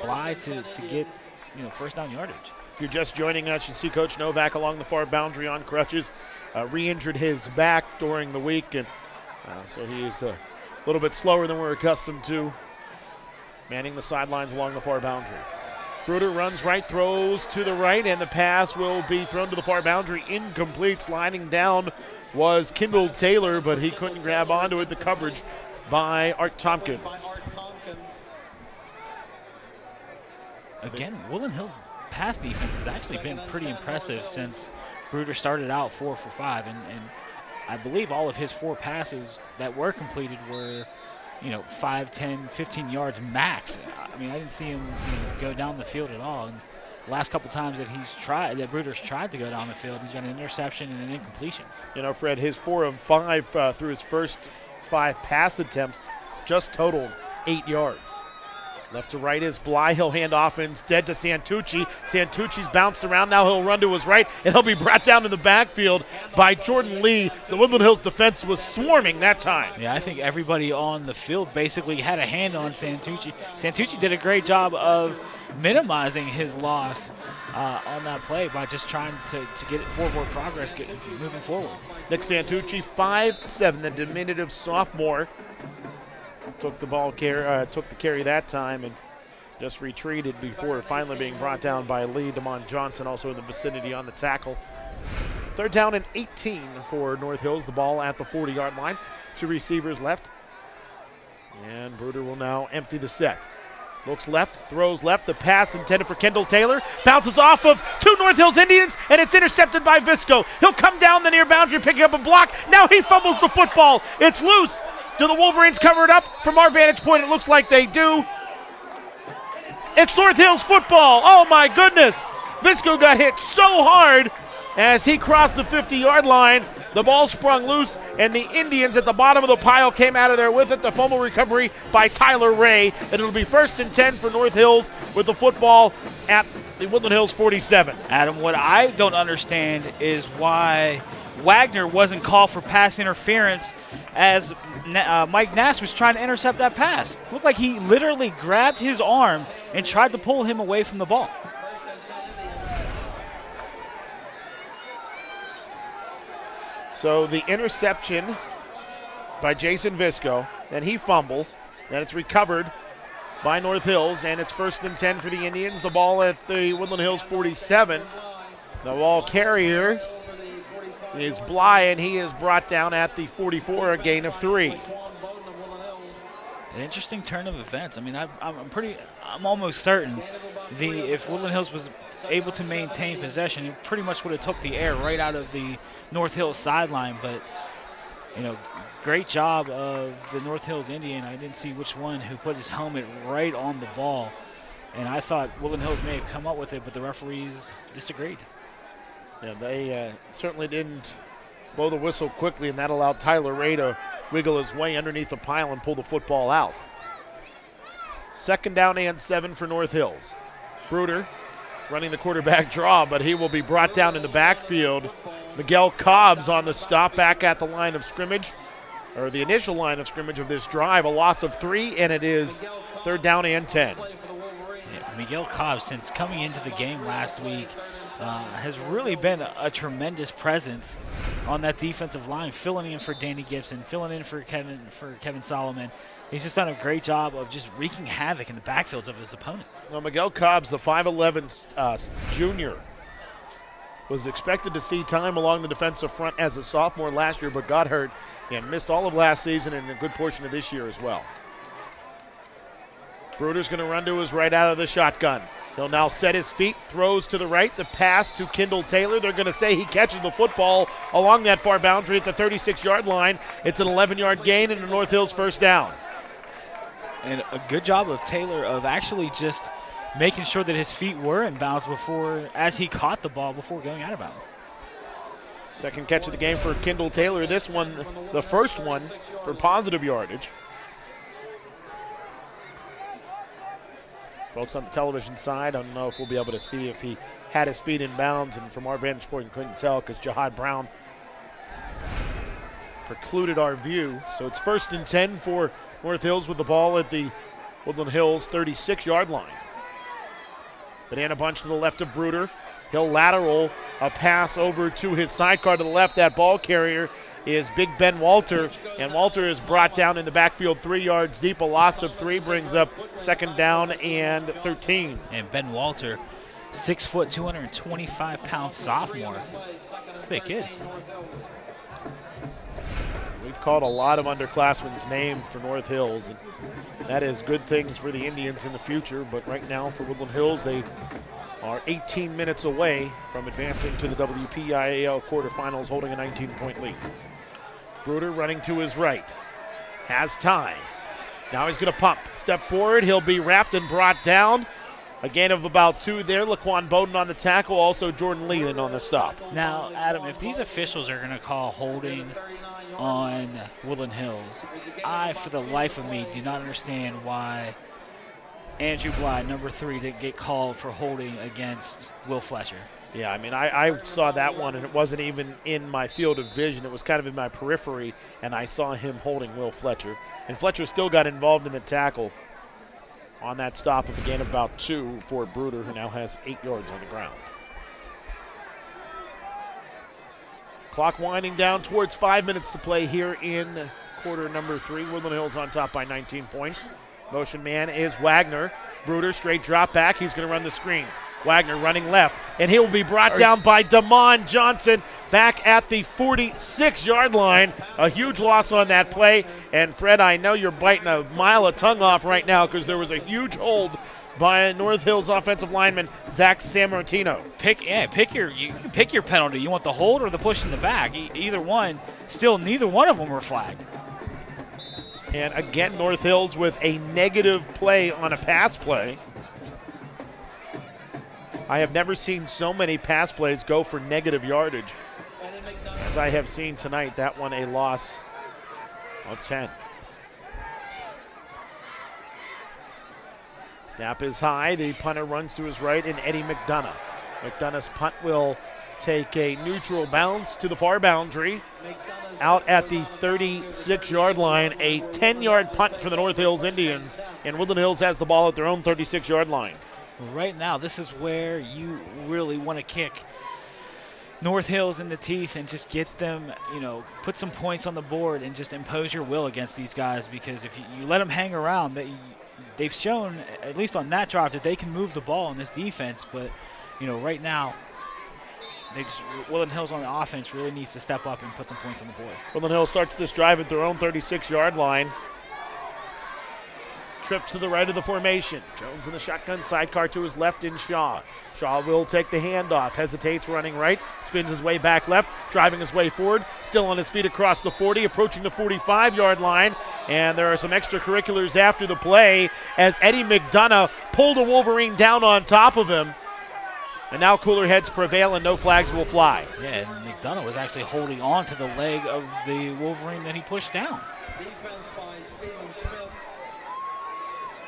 Bly to get, 1st down yardage. If you're just joining us, you see Coach Novak along the far boundary on crutches. Re-injured his back during the week, and so he is a little bit slower than we're accustomed to, manning the sidelines along the far boundary. Bruder runs right, throws to the right, and the pass will be thrown to the far boundary. Incomplete. Sliding down was Kendall Taylor, but he couldn't grab onto it. The coverage by Art Tompkins. Again, Woodland Hills pass defense has actually been pretty impressive since Bruder started out 4 for 5, and I believe all of his 4 passes that were completed were 5, 10, 15 yards max. I mean, I didn't see him go down the field at all. And the last couple times that Bruder's tried to go down the field, he's got an interception and an incompletion. Fred, his 4 of 5 through his first 5 pass attempts just totaled 8 yards. Left to right is Bly. He'll hand off instead to Santucci. Santucci's bounced around. Now he'll run to his right, and he'll be brought down in the backfield by Jordan Lee. The Woodland Hills defense was swarming that time. Yeah, I think everybody on the field basically had a hand on Santucci. Santucci did a great job of minimizing his loss on that play by just trying to get it forward progress, moving forward. Nick Santucci, 5'7", the diminutive sophomore. Took the carry that time and just retreated before finally being brought down by Lee. Damon Johnson also in the vicinity on the tackle. 3rd down and 18 for North Hills. The ball at the 40-yard line. 2 receivers left. And Bruder will now empty the set. Looks left, throws left. The pass intended for Kendall Taylor. Bounces off of 2 North Hills Indians, and it's intercepted by Visco. He'll come down the near boundary, picking up a block. Now he fumbles the football. It's loose. Do the Wolverines cover it up? From our vantage point, it looks like they do. It's North Hills football. Oh, my goodness. Visco got hit so hard as he crossed the 50-yard line. The ball sprung loose, and the Indians at the bottom of the pile came out of there with it. The fumble recovery by Tyler Ray. And it'll be 1st and 10 for North Hills with the football at the Woodland Hills 47. Adam, what I don't understand is why Wagner wasn't called for pass interference as Mike Nash was trying to intercept that pass. Looked like he literally grabbed his arm and tried to pull him away from the ball. So the interception by Jason Visco, then he fumbles, then it's recovered by North Hills, and it's 1st and 10 for the Indians. The ball at the Woodland Hills 47. The ball carrier is Bly, and he is brought down at the 44, a gain of 3. An interesting turn of events. I mean, I'm almost certain if Woodland Hills was able to maintain possession, it pretty much would have took the air right out of the North Hills sideline. But great job of the North Hills Indian. I didn't see which one who put his helmet right on the ball, and I thought Woodland Hills may have come up with it, but the referees disagreed. Yeah, they certainly didn't blow the whistle quickly, and that allowed Tyler Ray to wiggle his way underneath the pile and pull the football out. 2nd down and 7 for North Hills. Bruder running the quarterback draw, but he will be brought down in the backfield Miguel Cobbs on the stop back at the line of scrimmage, or the initial line of scrimmage of this drive. A loss of 3, and it is 3rd down and 10. Yeah, Miguel Cobbs, since coming into the game last week, has really been a tremendous presence on that defensive line, filling in for Danny Gibson, filling in for Kevin Solomon. He's just done a great job of just wreaking havoc in the backfields of his opponents. Well, Miguel Cobbs, the 5'11 junior, was expected to see time along the defensive front as a sophomore last year, but got hurt and missed all of last season and a good portion of this year as well. Bruder's going to run to his right out of the shotgun. He'll now set his feet, throws to the right, the pass to Kendall Taylor. They're going to say he catches the football along that far boundary at the 36-yard line. It's an 11-yard gain and a North Hills first down. And a good job of Taylor of actually just making sure that his feet were in bounds as he caught the ball before going out of bounds. Second catch of the game for Kendall Taylor. This one, the first one for positive yardage. Folks on the television side, I don't know if we'll be able to see if he had his feet in bounds, and from our vantage point, we couldn't tell because Jihad Brown precluded our view. So it's 1st and 10 for North Hills with the ball at the Woodland Hills 36-yard line. Banana bunch to the left of Bruder. He'll lateral a pass over to his sidecar to the left. That ball carrier is Big Ben Walter, and Walter is brought down in the backfield 3 yards deep. A loss of 3 brings up 2nd down and 13. And Ben Walter, 6 foot, 225-pound sophomore. That's a big kid. We've called a lot of underclassmen's name for North Hills, and that is good things for the Indians in the future. But right now for Woodland Hills, they are 18 minutes away from advancing to the WPIAL quarterfinals, holding a 19-point lead. Bruder running to his right, has time. Now he's going to pump, step forward. He'll be wrapped and brought down. A gain of about 2 there. Laquan Bowden on the tackle, also Jordan Leland on the stop. Now, Adam, if these officials are going to call holding on Woodland Hills, I, for the life of me, do not understand why Andrew Bly, number 3, didn't get called for holding against Will Fletcher. Yeah, I mean, I saw that one, and it wasn't even in my field of vision. It was kind of in my periphery, and I saw him holding Will Fletcher. And Fletcher still got involved in the tackle on that stop of a gain of about 2 for Bruder, who now has 8 yards on the ground. Clock winding down towards 5 minutes to play here in quarter number 3. Woodland Hills on top by 19 points. Motion man is Wagner. Bruder straight drop back. He's going to run the screen. Wagner running left, and he will be brought down by Damon Johnson back at the 46-yard line. A huge loss on that play. And Fred, I know you're biting a mile of tongue off right now because there was a huge hold by North Hills offensive lineman Zach Sammartino. You can pick your penalty. You want the hold or the push in the back. Either one. Still, neither one of them were flagged. And again, North Hills with a negative play on a pass play. I have never seen so many pass plays go for negative yardage as I have seen tonight. That one a loss of 10. Snap is high. The punter runs to his right, and Eddie McDonough. McDonough's punt will take a neutral bounce to the far boundary. Out at the 36-yard line, a 10-yard punt for the North Hills Indians, and Woodland Hills has the ball at their own 36-yard line. Right now, this is where you really want to kick North Hills in the teeth and just get them, put some points on the board and just impose your will against these guys, because if you let them hang around, they've shown, at least on that drive, that they can move the ball in this defense. But, right now, Woodland Hills on the offense really needs to step up and put some points on the board. Woodland Hills starts this drive at their own 36-yard line. Trips to the right of the formation. Jones in the shotgun, sidecar to his left in Shaw. Shaw will take the handoff, hesitates running right, spins his way back left, driving his way forward, still on his feet across the 40, approaching the 45-yard line. And there are some extracurriculars after the play as Eddie McDonough pulled a Wolverine down on top of him. And now cooler heads prevail and no flags will fly. Yeah, and McDonough was actually holding on to the leg of the Wolverine that he pushed down.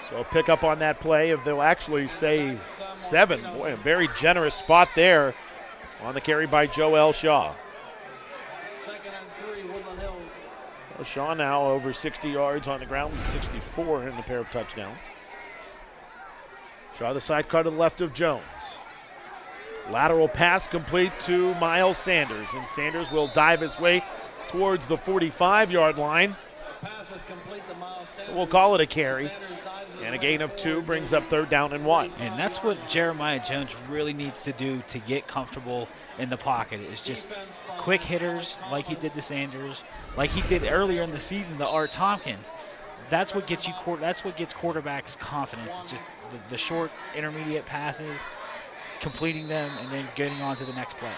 So a pick up on that play, if they'll actually say 7. Boy, a very generous spot there on the carry by Joel Shaw. Well, Shaw now over 60 yards on the ground with 64 in a pair of touchdowns. Shaw the sidecar to the left of Jones. Lateral pass complete to Miles Sanders, and Sanders will dive his way towards the 45-yard line. So we'll call it a carry. And a gain of 2 brings up 3rd down and 1. And that's what Jeremiah Jones really needs to do to get comfortable in the pocket, is just quick hitters like he did to Sanders, like he did earlier in the season to Art Tompkins. That's what gets quarterbacks confidence. It's just the short intermediate passes, completing them, and then getting on to the next play.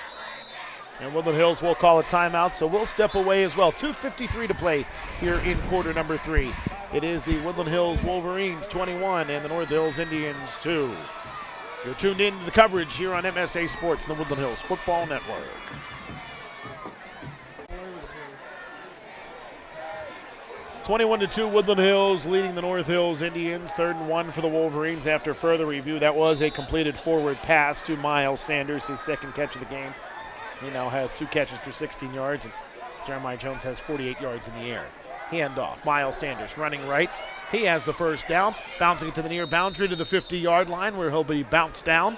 And Woodland Hills will call a timeout, so we'll step away as well. 2:53 to play here in quarter number 3. It is the Woodland Hills Wolverines 21 and the North Hills Indians 2. You're tuned in to the coverage here on MSA Sports and the Woodland Hills Football Network. (21-2) Woodland Hills leading the North Hills Indians. 3rd and 1 for the Wolverines. After further review, that was a completed forward pass to Miles Sanders, his 2nd catch of the game. He now has 2 catches for 16 yards, and Jeremiah Jones has 48 yards in the air. Handoff, Miles Sanders running right. He has the 1st down, bouncing it to the near boundary to the 50-yard line where he'll be bounced down.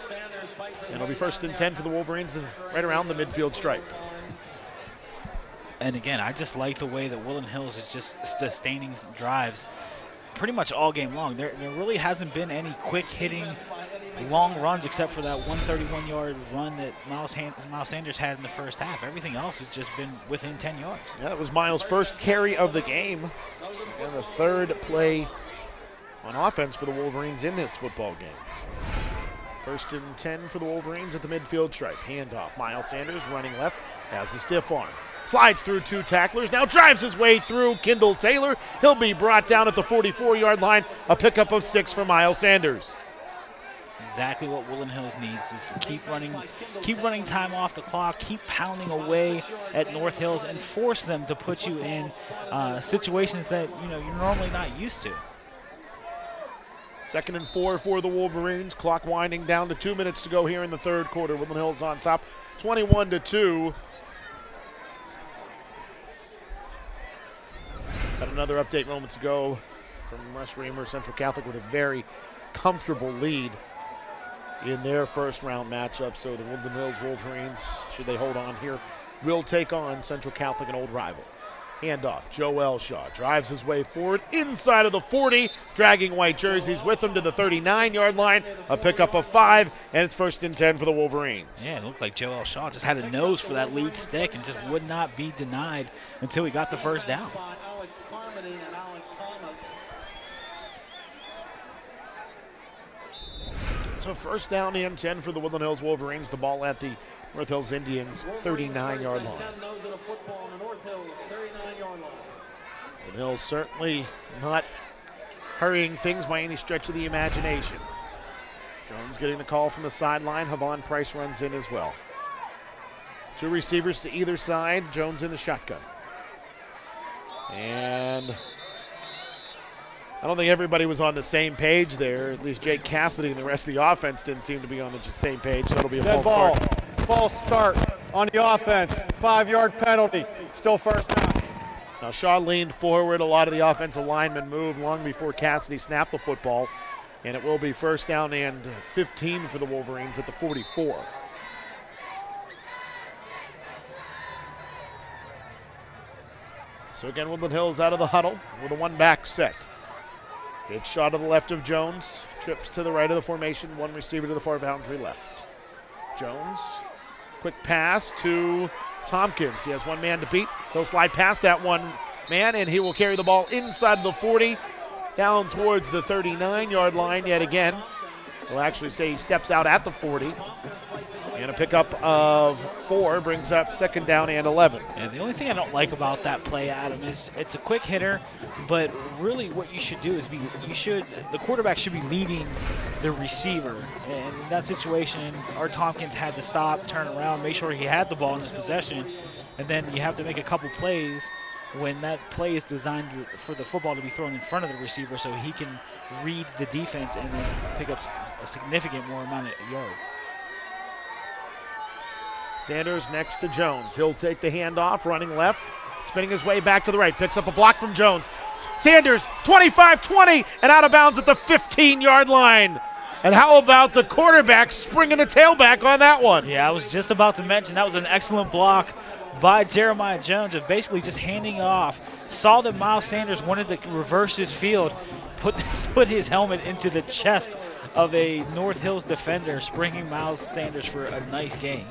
And it'll be 1st and 10 for the Wolverines right around the midfield stripe. And again, I just like the way that Woodland Hills is just sustaining drives pretty much all game long. There really hasn't been any quick-hitting long runs except for that 131-yard run that Miles Sanders had in the first half. Everything else has just been within 10 yards. Yeah, that was Miles' 1st carry of the game and the 3rd play on offense for the Wolverines in this football game. 1st and 10 for the Wolverines at the midfield stripe. Handoff, Miles Sanders running left, has a stiff arm. Slides through 2 tacklers, now drives his way through Kendall Taylor. He'll be brought down at the 44-yard line. A pickup of 6 for Miles Sanders. Exactly what Woodland Hills needs is to keep running time off the clock, keep pounding away at North Hills, and force them to put you in situations that you're normally not used to. 2nd and 4 for the Wolverines. Clock winding down to 2 minutes to go here in the 3rd quarter. Woodland Hills on top, 21-2. Got another update moments ago from Russ Reamer. Central Catholic with a very comfortable lead in their 1st round matchup. So the Woodland Hills Wolverines, should they hold on here, will take on Central Catholic, an old rival. Handoff, Joe Elshaw drives his way forward inside of the 40, dragging white jerseys with him to the 39-yard line. A pickup of 5, and it's 1st and 10 for the Wolverines. Yeah, it looked like Joe Elshaw just had a nose for that lead stick and just would not be denied until he got the 1st down. So 1st down and 10 for the Woodland Hills Wolverines. The ball at the North Hills Indians 39-yard line. Woodland Hills certainly not hurrying things by any stretch of the imagination. Jones getting the call from the sideline. Havon Price runs in as well. 2 receivers to either side. Jones in the shotgun. And I don't think everybody was on the same page there. At least Jake Cassidy and the rest of the offense didn't seem to be on the same page. So it'll be a Dead false ball. start. False start on the offense. 5-yard penalty. Still 1st down. Now Shaw leaned forward. A lot of the offensive linemen moved long before Cassidy snapped the football. And it will be 1st down and 15 for the Wolverines at the 44. So again, Woodland Hills out of the huddle with a 1-back set. It's shot to the left of Jones. Trips to the right of the formation. 1 receiver to the far boundary left. Jones, quick pass to Tompkins. He has 1 man to beat. He'll slide past that 1 man, and he will carry the ball inside of the 40, down towards the 39-yard line yet again. We'll actually say he steps out at the 40. And a pickup of 4 brings up 2nd down and 11. And the only thing I don't like about that play, Adam, is it's a quick hitter, but really what you should do is the quarterback should be leading the receiver. And in that situation, Art Tompkins had to stop, turn around, make sure he had the ball in his possession, and then you have to make a couple plays when that play is designed for the football to be thrown in front of the receiver so he can read the defense and then pick up a significant more amount of yards. Sanders next to Jones. He'll take the handoff, running left. spinning his way back to the right, picks up a block from Jones. Sanders, 25-20, and out of bounds at the 15-yard line. And how about the quarterback springing the tailback on that one? Yeah, I was just about to mention that was an excellent block by Jeremiah Jones of basically just handing off. Saw that Miles Sanders wanted to reverse his field, put his helmet into the chest of a North Hills defender, springing Miles Sanders for a nice gain.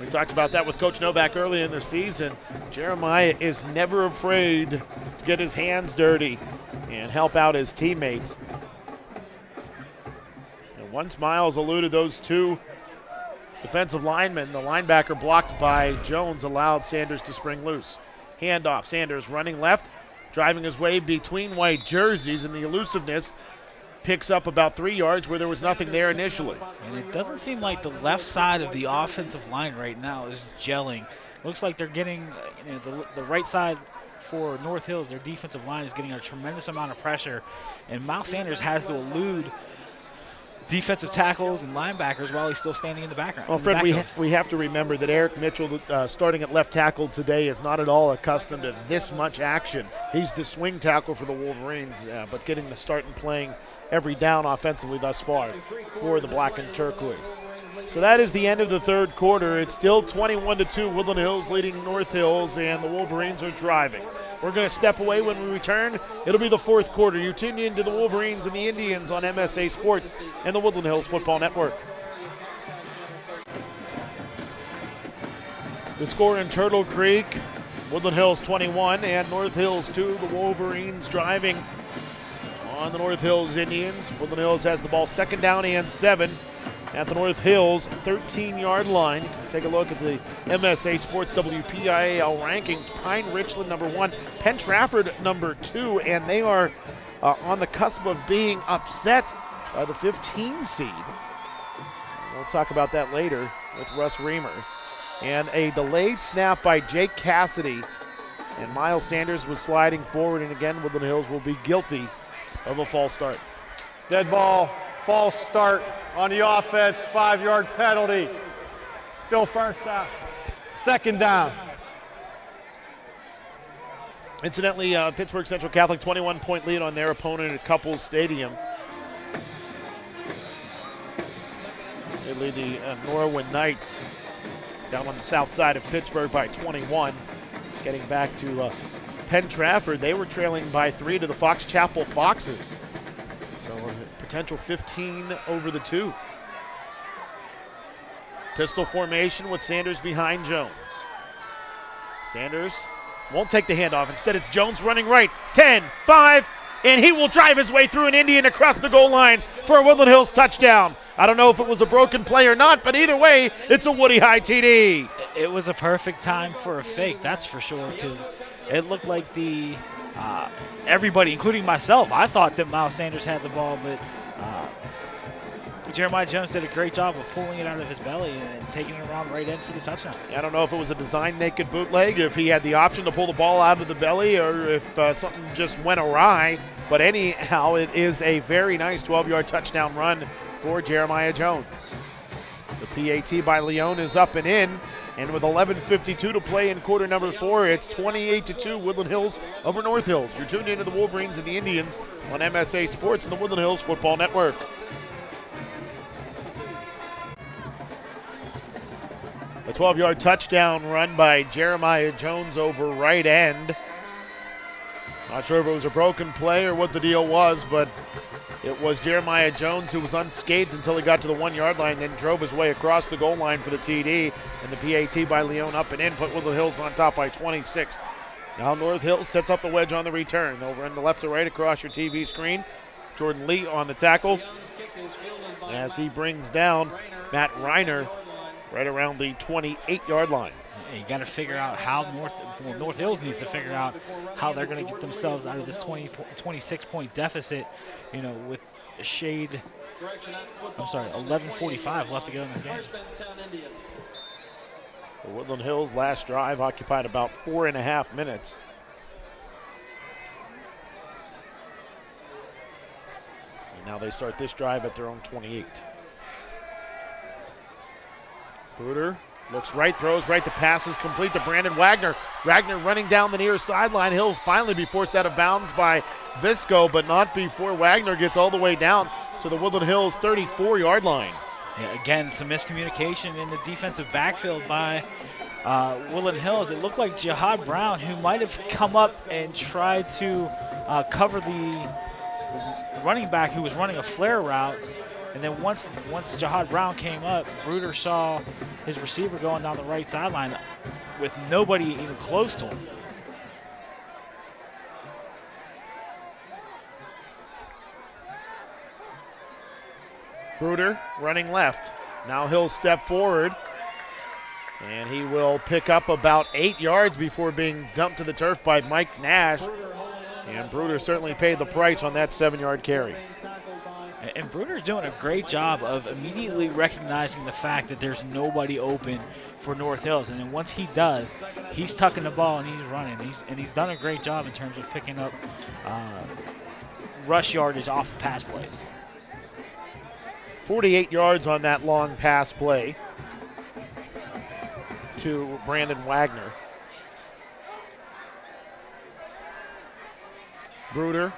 We talked about that with Coach Novak early in the season. Jeremiah is never afraid to get his hands dirty and help out his teammates. And once Miles eluded those two defensive linemen, the linebacker blocked by Jones allowed Sanders to spring loose. Handoff, Sanders running left, driving his way between white jerseys, and the elusiveness picks up about 3 yards where there was nothing there initially. And it doesn't seem like the left side of the offensive line right now is gelling. Looks like they're getting the right side for North Hills, their defensive line is getting a tremendous amount of pressure, and Miles Sanders has to elude defensive tackles and linebackers while he's still standing in the background. Well, Fred, we have to remember that Eric Mitchell, starting at left tackle today, is not at all accustomed to this much action. He's the swing tackle for the Wolverines, but getting the start and playing every down offensively thus far for the black and turquoise. So that is the end of the third quarter. It's still 21-2, Woodland Hills leading North Hills, and the Wolverines are driving. We're going to step away. When we return, it'll be the fourth quarter. You tune in to the Wolverines and the Indians on MSA Sports and the Woodland Hills Football Network. The score in Turtle Creek, Woodland Hills 21 and North Hills 2. The Wolverines driving on the North Hills Indians. Woodland Hills has the ball second down and 7 at the North Hills 13-yard line. You can take a look at the MSA Sports WPIAL rankings. Pine Richland number 1, Penn Trafford number 2, and they are on the cusp of being upset by the 15 seed. We'll talk about that later with Russ Reamer. And a delayed snap by Jake Cassidy, and Miles Sanders was sliding forward, and again Woodland Hills will be guilty of a false start. Dead ball, false start on the offense, 5-yard penalty. Still first down. Second down. Incidentally, Pittsburgh Central Catholic 21-point lead on their opponent at Couples Stadium. They lead the Norwin Knights down on the south side of Pittsburgh by 21. Getting back to Penn Trafford, they were trailing by 3 to the Fox Chapel Foxes. So a potential 15 over the 2. Pistol formation with Sanders behind Jones. Sanders won't take the handoff. Instead, it's Jones running right. 10, 5, and he will drive his way through an Indian across the goal line for a Woodland Hills touchdown. I don't know if it was a broken play or not, but either way, it's a Woody High TD. It was a perfect time for a fake, that's for sure, because it looked like everybody, including myself, I thought that Miles Sanders had the ball, but Jeremiah Jones did a great job of pulling it out of his belly and taking it around right in for the touchdown. I don't know if it was a design naked bootleg, if he had the option to pull the ball out of the belly, or if something just went awry. But anyhow, it is a very nice 12-yard touchdown run for Jeremiah Jones. The PAT by Leon is up and in, and with 11:52 to play in quarter number 4, it's 28-2 Woodland Hills over North Hills. You're tuned into the Wolverines and the Indians on MSA Sports and the Woodland Hills Football Network. A 12-yard touchdown run by Jeremiah Jones over right end. Not sure if it was a broken play or what the deal was, but it was Jeremiah Jones who was unscathed until he got to the 1-yard line, then drove his way across the goal line for the TD. And the PAT by Leon up and in, put Woodland Hills on top by 26. Now North Hills sets up the wedge on the return. They'll run the left to right across your TV screen. Jordan Lee on the tackle as he brings down Matt Reiner right around the 28-yard line. You got to figure out how North Hills needs to figure out how they're going to get themselves out of this 26-point deficit, with a shade. 11:45 left to go in this game. The Woodland Hills last drive occupied about 4.5 minutes. And now they start this drive at their own 28. Bruder Looks right, throws right, the pass is complete to Brandon Wagner. Wagner running down the near sideline. He'll finally be forced out of bounds by Visco, but not before Wagner gets all the way down to the Woodland Hills 34-yard line. Yeah, again, some miscommunication in the defensive backfield by Woodland Hills. It looked like Jihad Brown, who might have come up and tried to cover the running back who was running a flare route. And then once Jihad Brown came up, Bruder saw his receiver going down the right sideline with nobody even close to him. Bruder running left. Now he'll step forward, and he will pick up about 8 yards before being dumped to the turf by Mike Nash. And Bruder certainly paid the price on that 7-yard carry. And Bruder's doing a great job of immediately recognizing the fact that there's nobody open for North Hills. And then once he does, he's tucking the ball and he's running. He's done a great job in terms of picking up rush yardage off of pass plays. 48 yards on that long pass play to Brandon Wagner. Bruder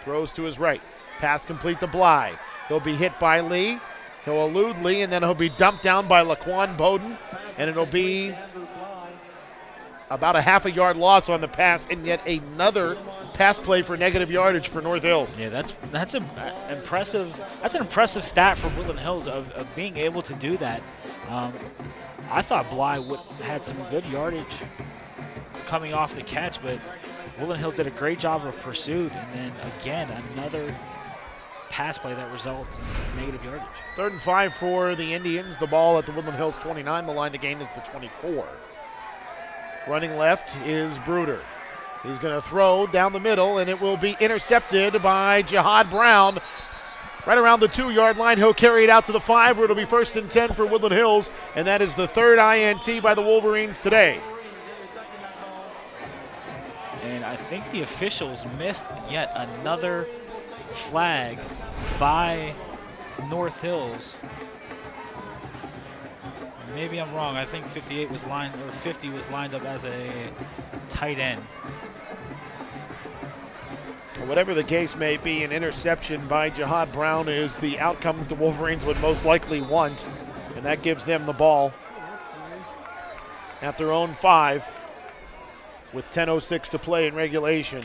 throws to his right. Pass complete to Bly. He'll be hit by Lee. He'll elude Lee, and then he'll be dumped down by Laquan Bowden, and it'll be about a half-a-yard loss on the pass, and yet another pass play for negative yardage for North Hills. Yeah, that's an impressive. That's an impressive stat for Woodland Hills of being able to do that. I thought Bly had some good yardage coming off the catch, but Woodland Hills did a great job of pursuit, and then again another pass play that results in negative yardage. 3rd and 5 for the Indians. The ball at the Woodland Hills 29. The line to gain is the 24. Running left is Bruder. He's going to throw down the middle, and it will be intercepted by Jihad Brown. Right around the 2-yard line, he'll carry it out to the 5, where it'll be 1st and 10 for Woodland Hills, and that is the 3rd INT by the Wolverines today. And I think the officials missed yet another flag by North Hills. Maybe I'm wrong. I think 50 was lined up as a tight end. Whatever the case may be, an interception by Jihad Brown is the outcome that the Wolverines would most likely want, and that gives them the ball at their own 5 with 10:06 to play in regulation.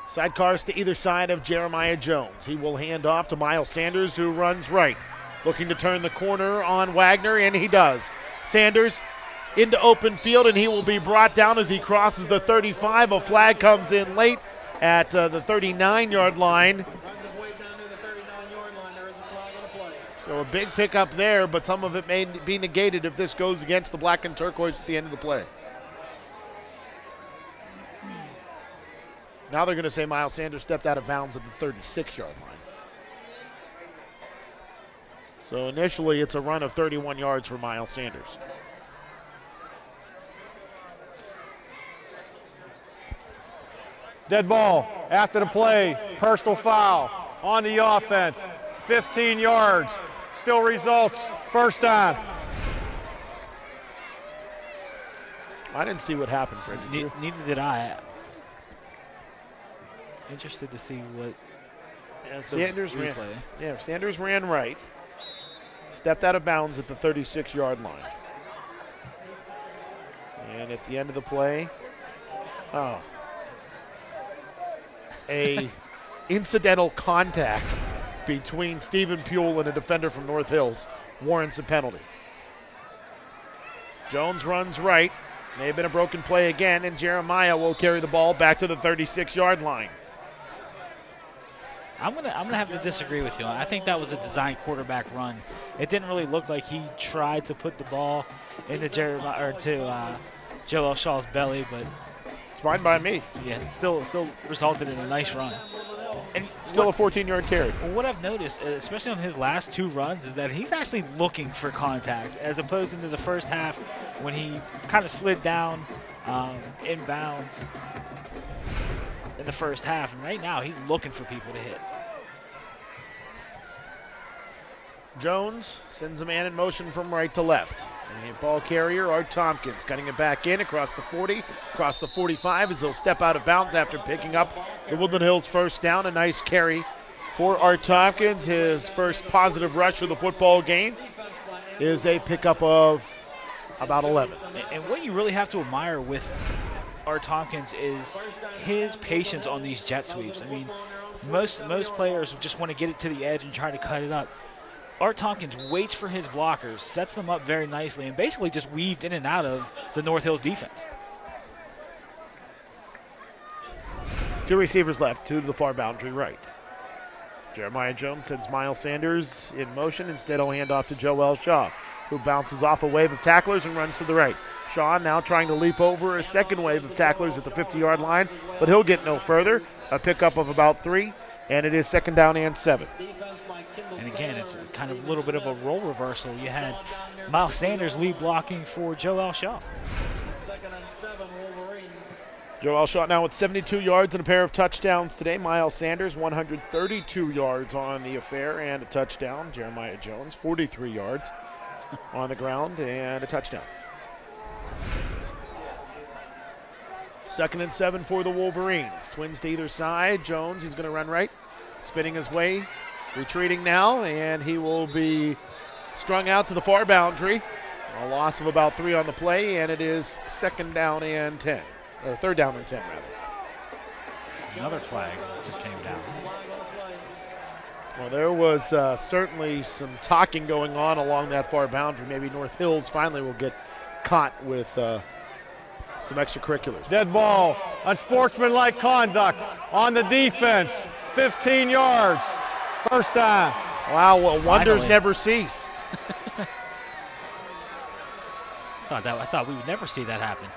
Sidecars to either side of Jeremiah Jones. He will hand off to Miles Sanders, who runs right. Looking to turn the corner on Wagner, and he does. Sanders into open field, and he will be brought down as he crosses the 35. A flag comes in late at the 39-yard line. So a big pickup there, but some of it may be negated if this goes against the black and turquoise at the end of the play. Now they're going to say Miles Sanders stepped out of bounds at the 36-yard line. So initially it's a run of 31 yards for Miles Sanders. Dead ball after the play, personal foul on the offense, 15 yards, still results, 1st down. I didn't see what happened, Freddie. Neither did I. Interested to see what Sanders ran. Yeah, Sanders ran right, stepped out of bounds at the 36-yard line. And at the end of the play, a incidental contact between Stephen Puel and a defender from North Hills warrants a penalty. Jones runs right. May have been a broken play again, and Jeremiah will carry the ball back to the 36-yard line. I'm gonna have to disagree with you. I think that was a design quarterback run. It didn't really look like he tried to put the ball into Joel Shaw's belly, but it's fine by me. Yeah, it still resulted in a nice run. And still a 14-yard carry. Well, what I've noticed, especially on his last 2 runs, is that he's actually looking for contact, as opposed to the first half when he kind of slid down inbounds. in the first half, and right now he's looking for people to hit. Jones sends a man in motion from right to left. And ball carrier, Art Tompkins, cutting it back in across the 40, across the 45 as he'll step out of bounds after picking up the Woodland Hills first down. A nice carry for Art Tompkins. His first positive rush of the football game is a pickup of about 11. And what you really have to admire with Art Tompkins is his patience on these jet sweeps. I mean, most players just want to get it to the edge and try to cut it up. Art Tompkins waits for his blockers, sets them up very nicely, and basically just weaved in and out of the North Hills defense. 2 receivers left, 2 to the far boundary right. Jeremiah Jones sends Miles Sanders in motion. Instead, he'll hand off to Joel Shaw, who bounces off a wave of tacklers and runs to the right. Shaw now trying to leap over a second wave of tacklers at the 50-yard line, but he'll get no further. A pickup of about 3, and it is 2nd down and 7. And again, it's kind of a little bit of a role reversal. You had Miles Sanders lead blocking for Joel Shaw. Joel Shaw now with 72 yards and a pair of touchdowns today. Miles Sanders, 132 yards on the affair and a touchdown. Jeremiah Jones, 43 yards on the ground and a touchdown. 2nd and 7 for the Wolverines. Twins to either side. Jones, he's going to run right, spinning his way. Retreating now, and he will be strung out to the far boundary. A loss of about 3 on the play, and it is 2nd down and 10. Or 3rd down and 10, rather. Another flag just came down. Well, there was certainly some talking going on along that far boundary. Maybe North Hills finally will get caught with some extracurriculars. Dead ball, unsportsmanlike conduct on the defense, 15 yards. First down. Wow, well, wonders never cease. I thought we would never see that happen.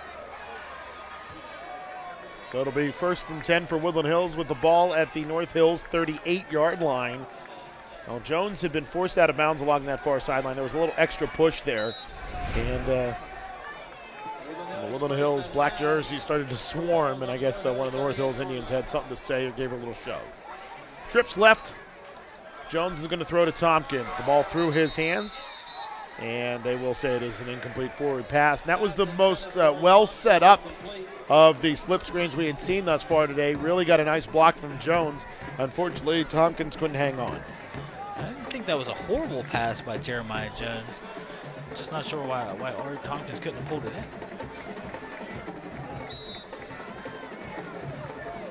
So it'll be 1st and 10 for Woodland Hills with the ball at the North Hills 38-yard line. Now, Jones had been forced out of bounds along that far sideline. There was a little extra push there. And the Woodland Hills black jersey started to swarm, and I guess one of the North Hills Indians had something to say or gave her a little shove. Trips left. Jones is going to throw to Tompkins. The ball through his hands, and they will say it is an incomplete forward pass. And that was the most well set up of the slip screens we had seen thus far today. Really got a nice block from Jones. Unfortunately, Tompkins couldn't hang on. I didn't think that was a horrible pass by Jeremiah Jones. Just not sure why Art Tompkins couldn't have pulled it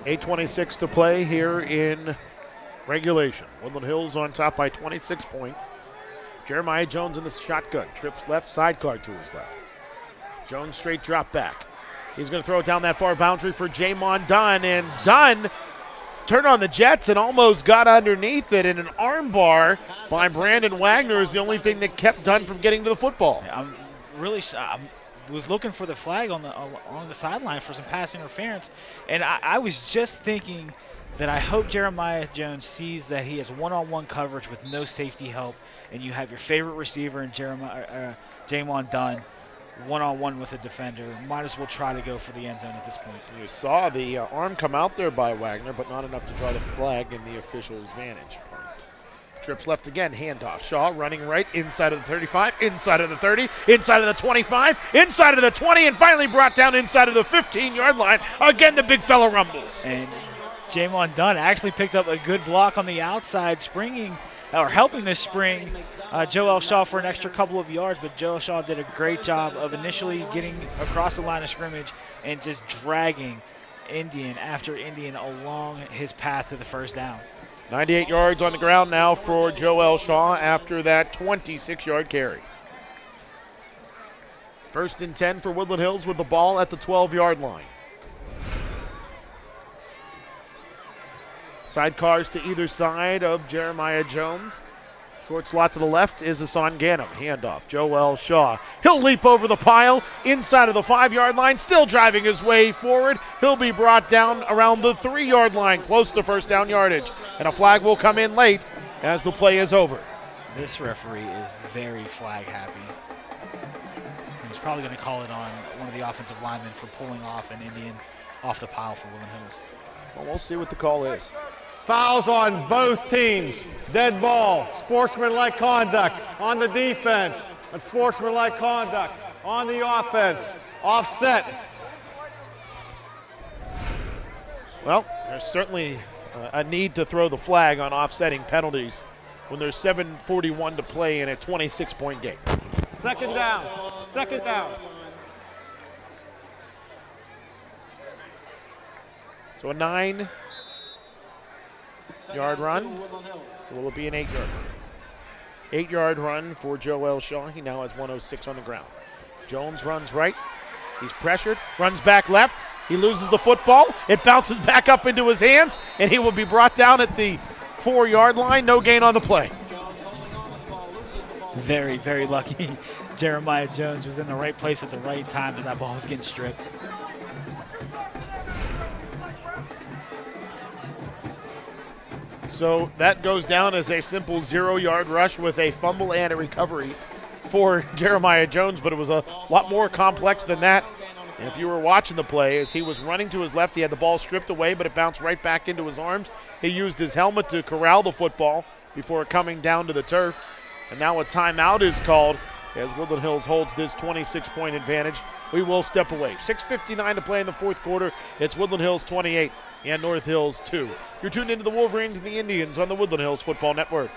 in. 8:26 to play here in regulation. Woodland Hills on top by 26 points. Jeremiah Jones in the shotgun. Trips left, sidecar to his left. Jones straight drop back. He's going to throw it down that far boundary for Jamon Dunn, and Dunn turned on the Jets and almost got underneath it, and an arm bar by Brandon Wagner is the only thing that kept Dunn from getting to the football. I was looking for the flag on the sideline for some pass interference, and I was just thinking that I hope Jeremiah Jones sees that he has one-on-one coverage with no safety help, and you have your favorite receiver in Jamon Dunn one-on-one with a defender. Might as well try to go for the end zone at this point. You saw the arm come out there by Wagner, but not enough to draw the flag in the official's vantage point. Trips left again, handoff. Shaw running right, inside of the 35, inside of the 30, inside of the 25, inside of the 20, and finally brought down inside of the 15-yard line. Again, the big fella rumbles. And Jamon Dunn actually picked up a good block on the outside, springing or helping to spring Joel Shaw for an extra couple of yards, but Joel Shaw did a great job of initially getting across the line of scrimmage and just dragging Indian after Indian along his path to the first down. 98 yards on the ground now for Joel Shaw after that 26-yard carry. 1st and 10 for Woodland Hills with the ball at the 12-yard line. Sidecars to either side of Jeremiah Jones. Short slot to the left is Hassan Ganem. Handoff, Joel Shaw. He'll leap over the pile inside of the 5-yard line, still driving his way forward. He'll be brought down around the 3-yard line, close to first down yardage. And a flag will come in late as the play is over. This referee is very flag happy. He's probably going to call it on one of the offensive linemen for pulling off an Indian off the pile for Woodland Hills. Well, we'll see what the call is. Fouls on both teams. Dead ball. Sportsmanlike conduct on the defense. And sportsmanlike conduct on the offense. Offset. Well, there's certainly a need to throw the flag on offsetting penalties when there's 7:41 to play in a 26-point game. Second down. Second down. So a 9-yard run. Will it be an 8-yard run? 8-yard run for Joel Shaw. He now has 106 on the ground. Jones runs right. He's pressured. Runs back left. He loses the football. It bounces back up into his hands, and he will be brought down at the 4-yard line. No gain on the play. Very, very lucky. Jeremiah Jones was in the right place at the right time as that ball was getting stripped. So that goes down as a simple 0-yard rush with a fumble and a recovery for Jeremiah Jones, but it was a lot more complex than that. And if you were watching the play, as he was running to his left, he had the ball stripped away, but it bounced right back into his arms. He used his helmet to corral the football before coming down to the turf. And now a timeout is called as Woodland Hills holds this 26-point advantage. We will step away. 6:59 to play in the fourth quarter. It's Woodland Hills 28 and North Hills 2. You're tuned into the Wolverines and the Indians on the Woodland Hills Football Network.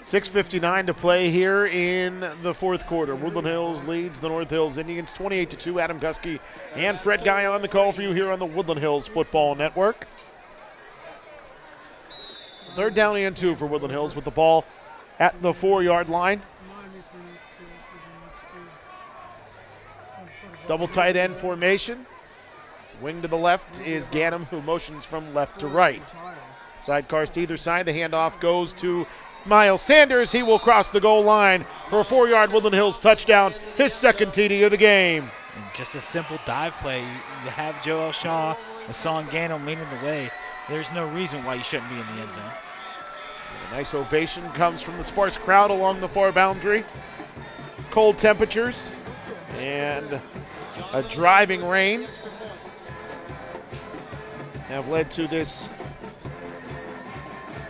.6:59 to play here in the fourth quarter. Woodland Hills leads the North Hills Indians 28-2. Adam Gusky and Fred Guy on the call for you here on the Woodland Hills Football Network. Third down and 2 for Woodland Hills with the ball at the 4-yard line. Double tight end formation. Wing to the left is Ganem, who motions from left to right. Sidecars to either side. The handoff goes to Miles Sanders. He will cross the goal line for a 4-yard Woodland Hills touchdown, his second TD of the game. And just a simple dive play. You have Joel Shaw and Son Ganem leading the way. There's no reason why you shouldn't be in the end zone. And a nice ovation comes from the sparse crowd along the far boundary. Cold temperatures and a driving rain have led to this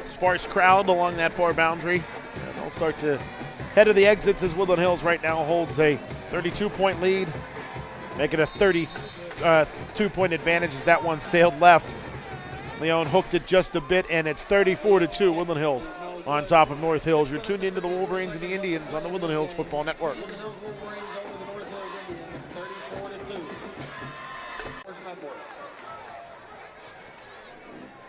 sparse crowd along that far boundary. And they'll start to head to the exits as Woodland Hills right now holds a 32-point lead, make it a 32-point advantage as that one sailed left. Leon hooked it just a bit, and it's 34-2. Woodland Hills on top of North Hills. You're tuned into the Wolverines and the Indians on the Woodland Hills Football Network.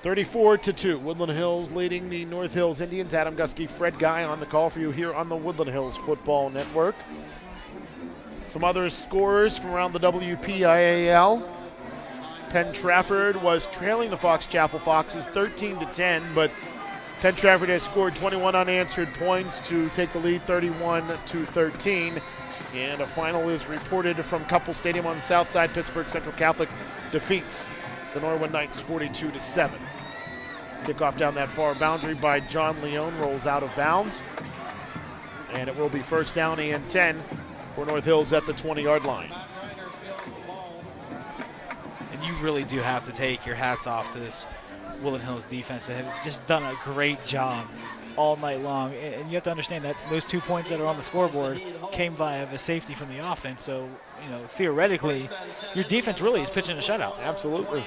34-2. Woodland Hills leading the North Hills Indians. Adam Gusky, Fred Guy on the call for you here on the Woodland Hills Football Network. Some other scorers from around the WPIAL. Penn Trafford was trailing the Fox Chapel Foxes 13-10, but Penn Trafford has scored 21 unanswered points to take the lead 31-13. And a final is reported from Couple Stadium on the south side. Pittsburgh Central Catholic defeats the Norwood Knights 42-7. Kickoff down that far boundary by John Leone rolls out of bounds. And it will be first down and 10 for North Hills at the 20-yard line. And you really do have to take your hats off to this Woodland Hills defense. They have just done a great job all night long. And you have to understand that those 2 points that are on the scoreboard came via a safety from the offense. So, you know, theoretically, your defense really is pitching a shutout. Absolutely.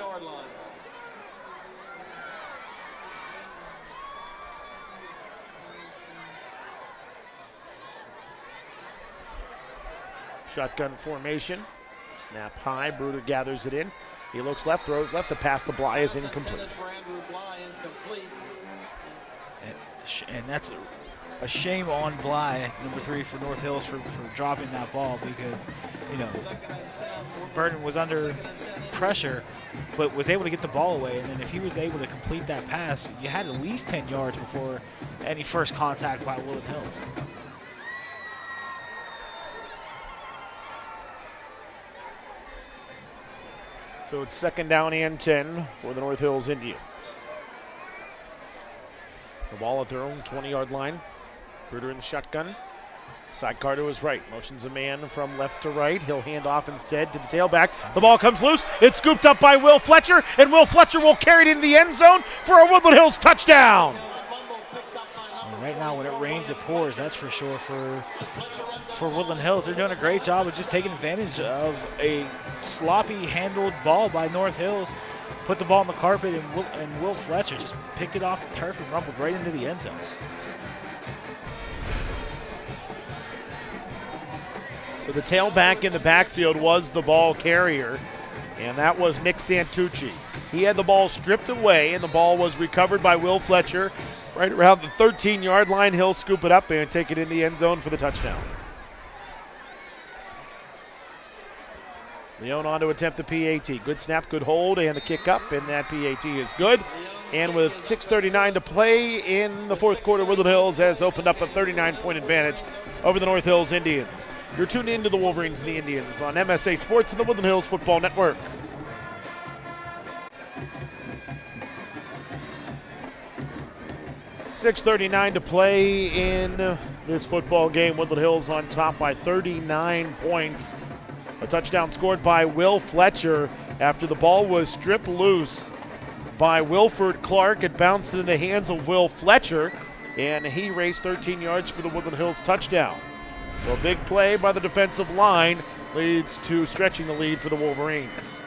Shotgun formation. Snap high. Bruder gathers it in. He looks left, throws left. The pass to Bly is incomplete. And that's a shame on Bly, number 3 for North Hills, for dropping that ball, because, you know, Burton was under pressure but was able to get the ball away. And then if he was able to complete that pass, you had at least 10 yards before any first contact by Woodland Hills. So it's second down and 10 for the North Hills Indians. The ball at their own 20-yard line. Bruder in the shotgun. Sidecar to his right, motions a man from left to right. He'll hand off instead to the tailback. The ball comes loose. It's scooped up by Will Fletcher, and Will Fletcher will carry it into the end zone for a Woodland Hills touchdown. And right now, when it rains, it pours. That's for sure for Woodland Hills. They're doing a great job of just taking advantage of a sloppy handled ball by North Hills. Put the ball on the carpet, and Will Fletcher just picked it off the turf and rumbled right into the end zone. So the tailback in the backfield was the ball carrier, and that was Nick Santucci. He had the ball stripped away, and the ball was recovered by Will Fletcher right around the 13-yard line. He'll scoop it up and take it in the end zone for the touchdown. Leone on to attempt the PAT. Good snap, good hold, and the kick up, and that PAT is good. And with 6:39 to play in the fourth quarter, Woodland Hills has opened up a 39-point advantage over the North Hills Indians. You're tuned into the Wolverines and the Indians on MSA Sports and the Woodland Hills Football Network. .639 to play in this football game. Woodland Hills on top by 39 points. A touchdown scored by Will Fletcher after the ball was stripped loose by Wilford Clark. It bounced into the hands of Will Fletcher, and he raced 13 yards for the Woodland Hills touchdown. So a big play by the defensive line leads to stretching the lead for the Wolverines.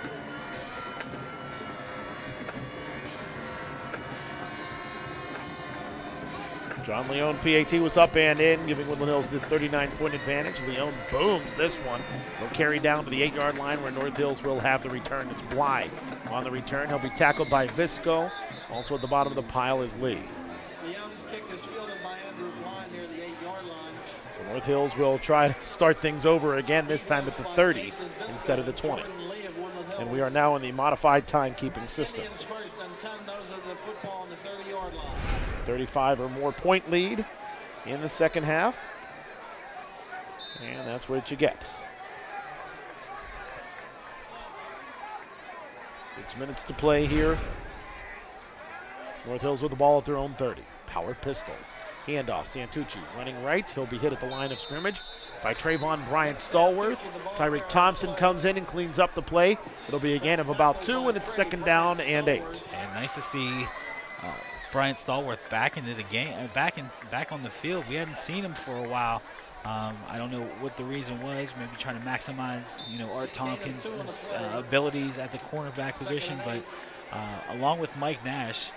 John Leone PAT was up and in, giving Woodland Hills this 39-point advantage. Leone booms this one. He'll carry down to the 8-yard line where North Hills will have the return. It's Bly on the return. He'll be tackled by Visco. Also at the bottom of the pile is Lee. Leone's kick is fielded by Andrew Bly near the 8-yard line. So North Hills will try to start things over again, this time at the 30 instead of the 20. And we are now in the modified timekeeping system. 35 or more point lead in the second half. And that's what you get. 6 minutes to play here. North Hills with the ball at their own 30. Power pistol. Handoff, Santucci running right. He'll be hit at the line of scrimmage by Trayvon Bryant Stallworth. Tyreek Thompson comes in and cleans up the play. It'll be a gain of about 2, and it's 2nd down and 8. And nice to see Bryant Stallworth back into the game, back on the field. We hadn't seen him for a while. I don't know what the reason was. Maybe trying to maximize, Art Tompkins' abilities at the cornerback position. But along with Mike Nash,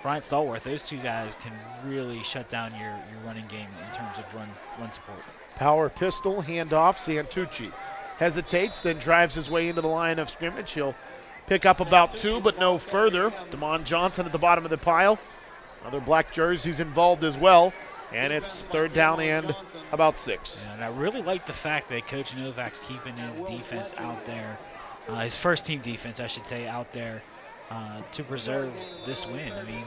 Bryant Stallworth, those two guys can really shut down your running game in terms of run support. Power pistol, handoff, Santucci hesitates, then drives his way into the line of scrimmage. He'll pick up about 2, but no further. Damon Johnson at the bottom of the pile. Other black jerseys involved as well. And it's 3rd down and about 6. Yeah, and I really like the fact that Coach Novak's keeping his defense out there, his first team defense, I should say, out there to preserve this win. I mean,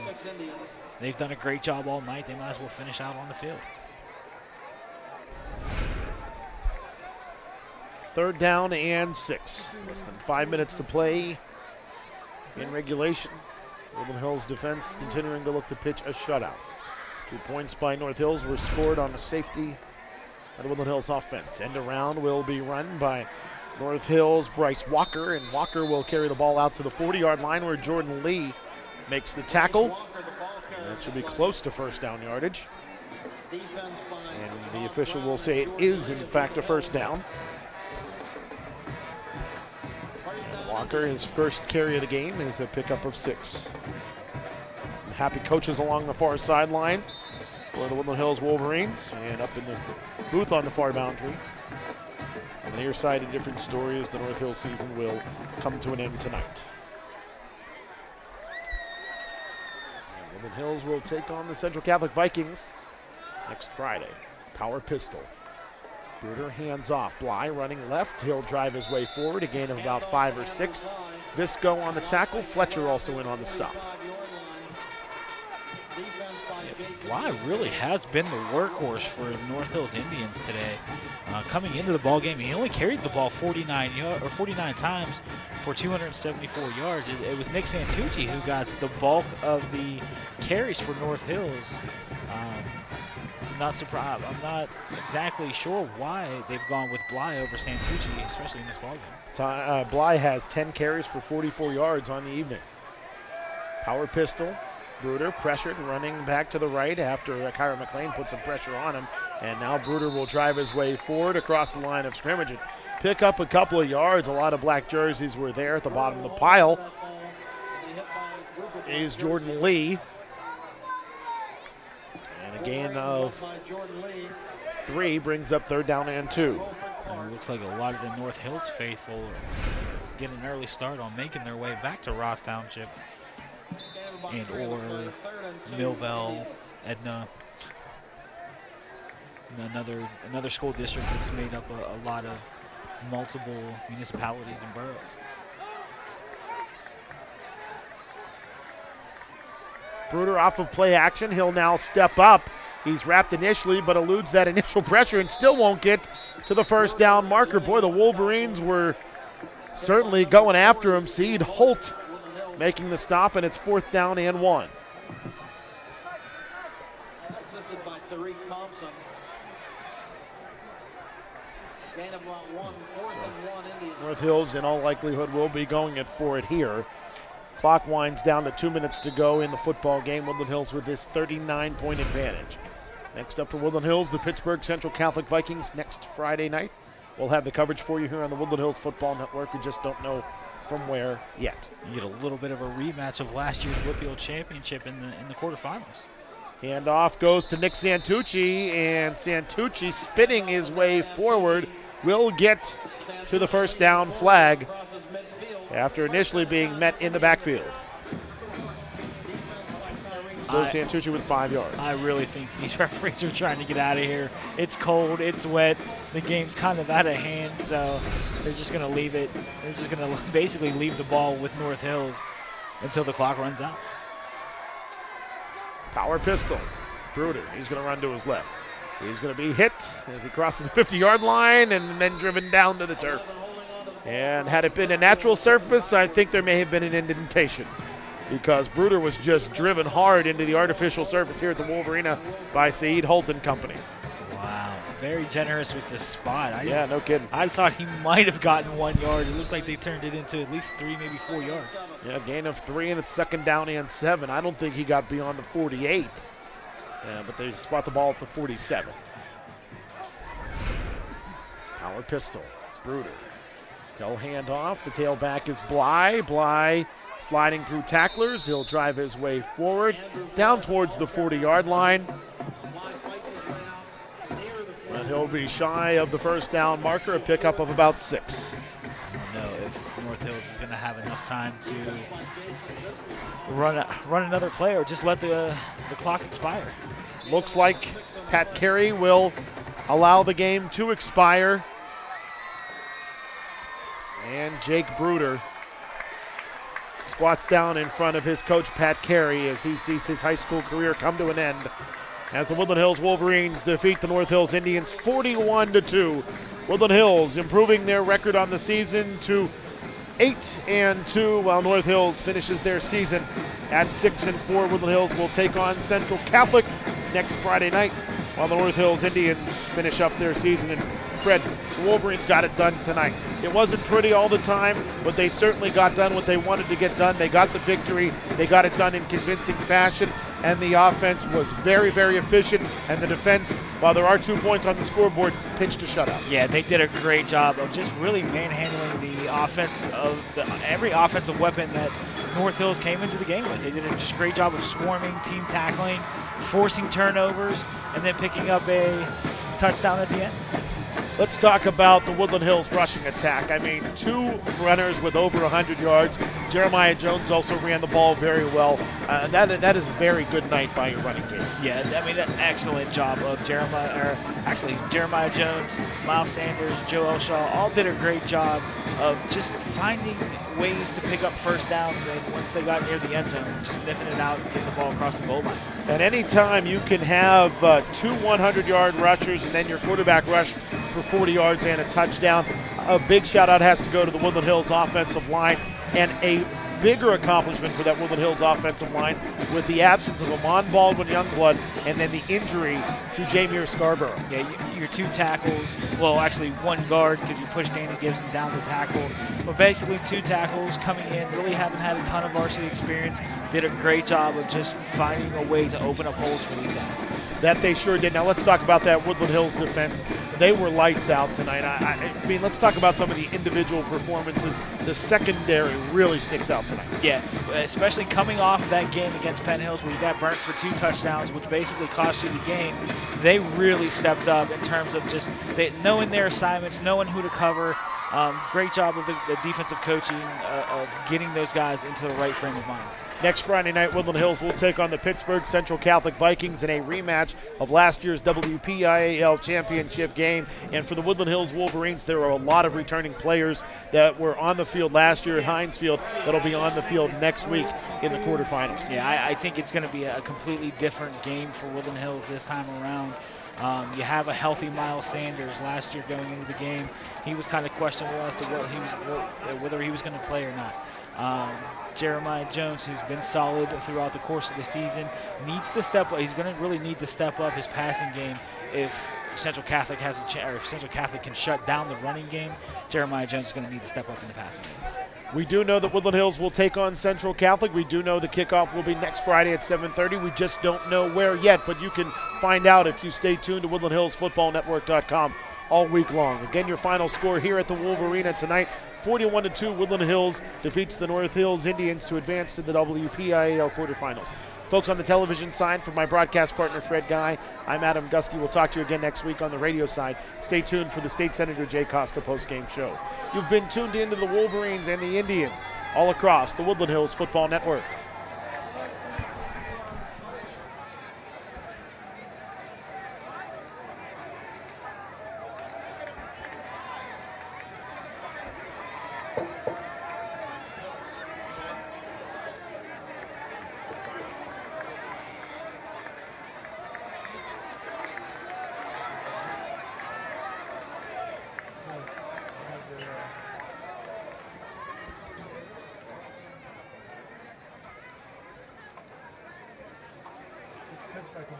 they've done a great job all night. They might as well finish out on the field. 3rd down and 6. Less than 5 minutes to play in regulation. Woodland Hills defense continuing to look to pitch a shutout. 2 points by North Hills were scored on a safety by the Woodland Hills offense. End around will be run by North Hills' Bryce Walker, and Walker will carry the ball out to the 40-yard line where Jordan Lee makes the tackle. And that should be close to 1st down yardage. And the official will say it is, in fact, a 1st down. Walker, his first carry of the game, is a pickup of 6. Some happy coaches along the far sideline for the Woodland Hills Wolverines, and up in the booth on the far boundary. On the near side, a different story as the North Hills season will come to an end tonight. And Woodland Hills will take on the Central Catholic Vikings next Friday. Power pistol. Bruder hands off. Bly running left. He'll drive his way forward. A gain of about 5 or 6. Visco on the tackle. Fletcher also in on the stop. Bly really has been the workhorse for North Hills Indians today. Coming into the ball game, he only carried the ball 49 times for 274 yards. It was Nick Santucci who got the bulk of the carries for North Hills. not surprised. I'm not exactly sure why they've gone with Bly over Santucci, especially in this ballgame. Bly has 10 carries for 44 yards on the evening. Power pistol. Bruder pressured, running back to the right after Kyra McLean put some pressure on him. And now Bruder will drive his way forward across the line of scrimmage and pick up a couple of yards. A lot of black jerseys were there at the bottom of the pile. Is Jordan Lee. And a gain of 3 brings up 3rd down and 2. And it looks like a lot of the North Hills faithful are getting an early start on making their way back to Ross Township and or Millville, Edna. Another school district that's made up a lot of multiple municipalities and boroughs. Bruder off of play action. He'll now step up. He's wrapped initially, but eludes that initial pressure and still won't get to the 1st down marker. Boy, the Wolverines were certainly going after him. Seed Holt making the stop, and it's 4th down and 1. Assisted by Tariq Thompson. Gain of about 1, 4th and 1 Indians. North Hills, in all likelihood, will be going for it here. Clock winds down to 2 minutes to go in the football game. Woodland Hills with this 39-point advantage. Next up for Woodland Hills, the Pittsburgh Central Catholic Vikings next Friday night. We'll have the coverage for you here on the Woodland Hills Football Network. We just don't know from where yet. You get a little bit of a rematch of last year's WPIAL championship in the quarterfinals. Handoff goes to Nick Santucci, and Santucci spinning his way forward will get to the 1st down flag after initially being met in the backfield. So Santucci with 5 yards. I really think these referees are trying to get out of here. It's cold, it's wet, the game's kind of out of hand, so they're just going to leave it. They're just going to basically leave the ball with North Hills until the clock runs out. Power pistol. Bruder, he's going to run to his left. He's going to be hit as he crosses the 50-yard line and then driven down to the turf. And had it been a natural surface, I think there may have been an indentation, because Bruder was just driven hard into the artificial surface here at the Wolvarena by Saeed Holt and company. Wow, very generous with this spot. Yeah, no kidding. I thought he might have gotten 1 yard. It looks like they turned it into at least 3, maybe 4 yards. Yeah, gain of 3, and it's 2nd down and 7. I don't think he got beyond the 48, but they spot the ball at the 47. Power pistol, Bruder. He'll hand off. The tailback is Bly. Bly sliding through tacklers. He'll drive his way forward down towards the 40-yard line. And he'll be shy of the 1st down marker, a pickup of about 6. I don't know if North Hills is going to have enough time to run another play or just let the clock expire. Looks like Pat Carey will allow the game to expire. And Jake Bruder squats down in front of his coach, Pat Carey, as he sees his high school career come to an end as the Woodland Hills Wolverines defeat the North Hills Indians 41-2. Woodland Hills improving their record on the season to 8-2, while North Hills finishes their season at 6-4. Woodland Hills will take on Central Catholic next Friday night, while the North Hills Indians finish up their season. And Fred, the Wolverines got it done tonight. It wasn't pretty all the time, but they certainly got done what they wanted to get done. They got the victory. They got it done in convincing fashion, and the offense was very, very efficient, and the defense, while there are 2 points on the scoreboard, pitched a shutout. Yeah, they did a great job of just really manhandling the offense of every offensive weapon that North Hills came into the game with. They did a just great job of swarming, team tackling, forcing turnovers, and then picking up a touchdown at the end. Let's talk about the Woodland Hills rushing attack. I mean, 2 runners with over 100 yards. Jeremiah Jones also ran the ball very well. That is a very good night by your running game. Yeah, I mean, an excellent job of Jeremiah Jones, Miles Sanders, Joe Elshaw, all did a great job of just finding ways to pick up 1st downs, and then once they got near the end zone, just sniffing it out and getting the ball across the goal line. And anytime you can have 2 100-yard rushers and then your quarterback rush for 40 yards and a touchdown, a big shout out has to go to the Woodland Hills offensive line and a bigger accomplishment for that Woodland Hills offensive line with the absence of Amon Baldwin Youngblood and then the injury to Jameer Scarborough. Yeah, your 2 tackles, well, actually 1 guard because you pushed Danny Gibson down the tackle. But basically 2 tackles coming in, really haven't had a ton of varsity experience. Did a great job of just finding a way to open up holes for these guys. That they sure did. Now let's talk about that Woodland Hills defense. They were lights out tonight. I mean, let's talk about some of the individual performances. The secondary really sticks out tonight. Yeah, especially coming off that game against Penn Hills where you got burnt for 2 touchdowns, which basically cost you the game. They really stepped up in terms of just knowing their assignments, knowing who to cover. Great job of the defensive coaching of getting those guys into the right frame of mind. Next Friday night, Woodland Hills will take on the Pittsburgh Central Catholic Vikings in a rematch of last year's WPIAL championship game. And for the Woodland Hills Wolverines, there are a lot of returning players that were on the field last year at Heinz Field that'll be on the field next week in the quarterfinals. Yeah, I think it's going to be a completely different game for Woodland Hills this time around. You have a healthy Miles Sanders. Last year going into the game, he was kind of questionable as to whether he was going to play or not. Jeremiah Jones, who's been solid throughout the course of the season, needs to step up. He's going to really need to step up his passing game if Central Catholic has a chance, or if Central Catholic can shut down the running game. Jeremiah Jones is going to need to step up in the passing game. We do know that Woodland Hills will take on Central Catholic. We do know the kickoff will be next Friday at 7:30. We just don't know where yet, but you can find out if you stay tuned to woodlandhillsfootballnetwork.com all week long. Again, your final score here at the Wolvarena tonight, 41-2. Woodland Hills defeats the North Hills Indians to advance to the WPIAL quarterfinals. Folks, on the television side, for my broadcast partner Fred Guy, I'm Adam Gusky. We'll talk to you again next week on the radio side. Stay tuned for the State Senator Jay Costa postgame show. You've been tuned in to the Wolverines and the Indians all across the Woodland Hills Football Network. Second.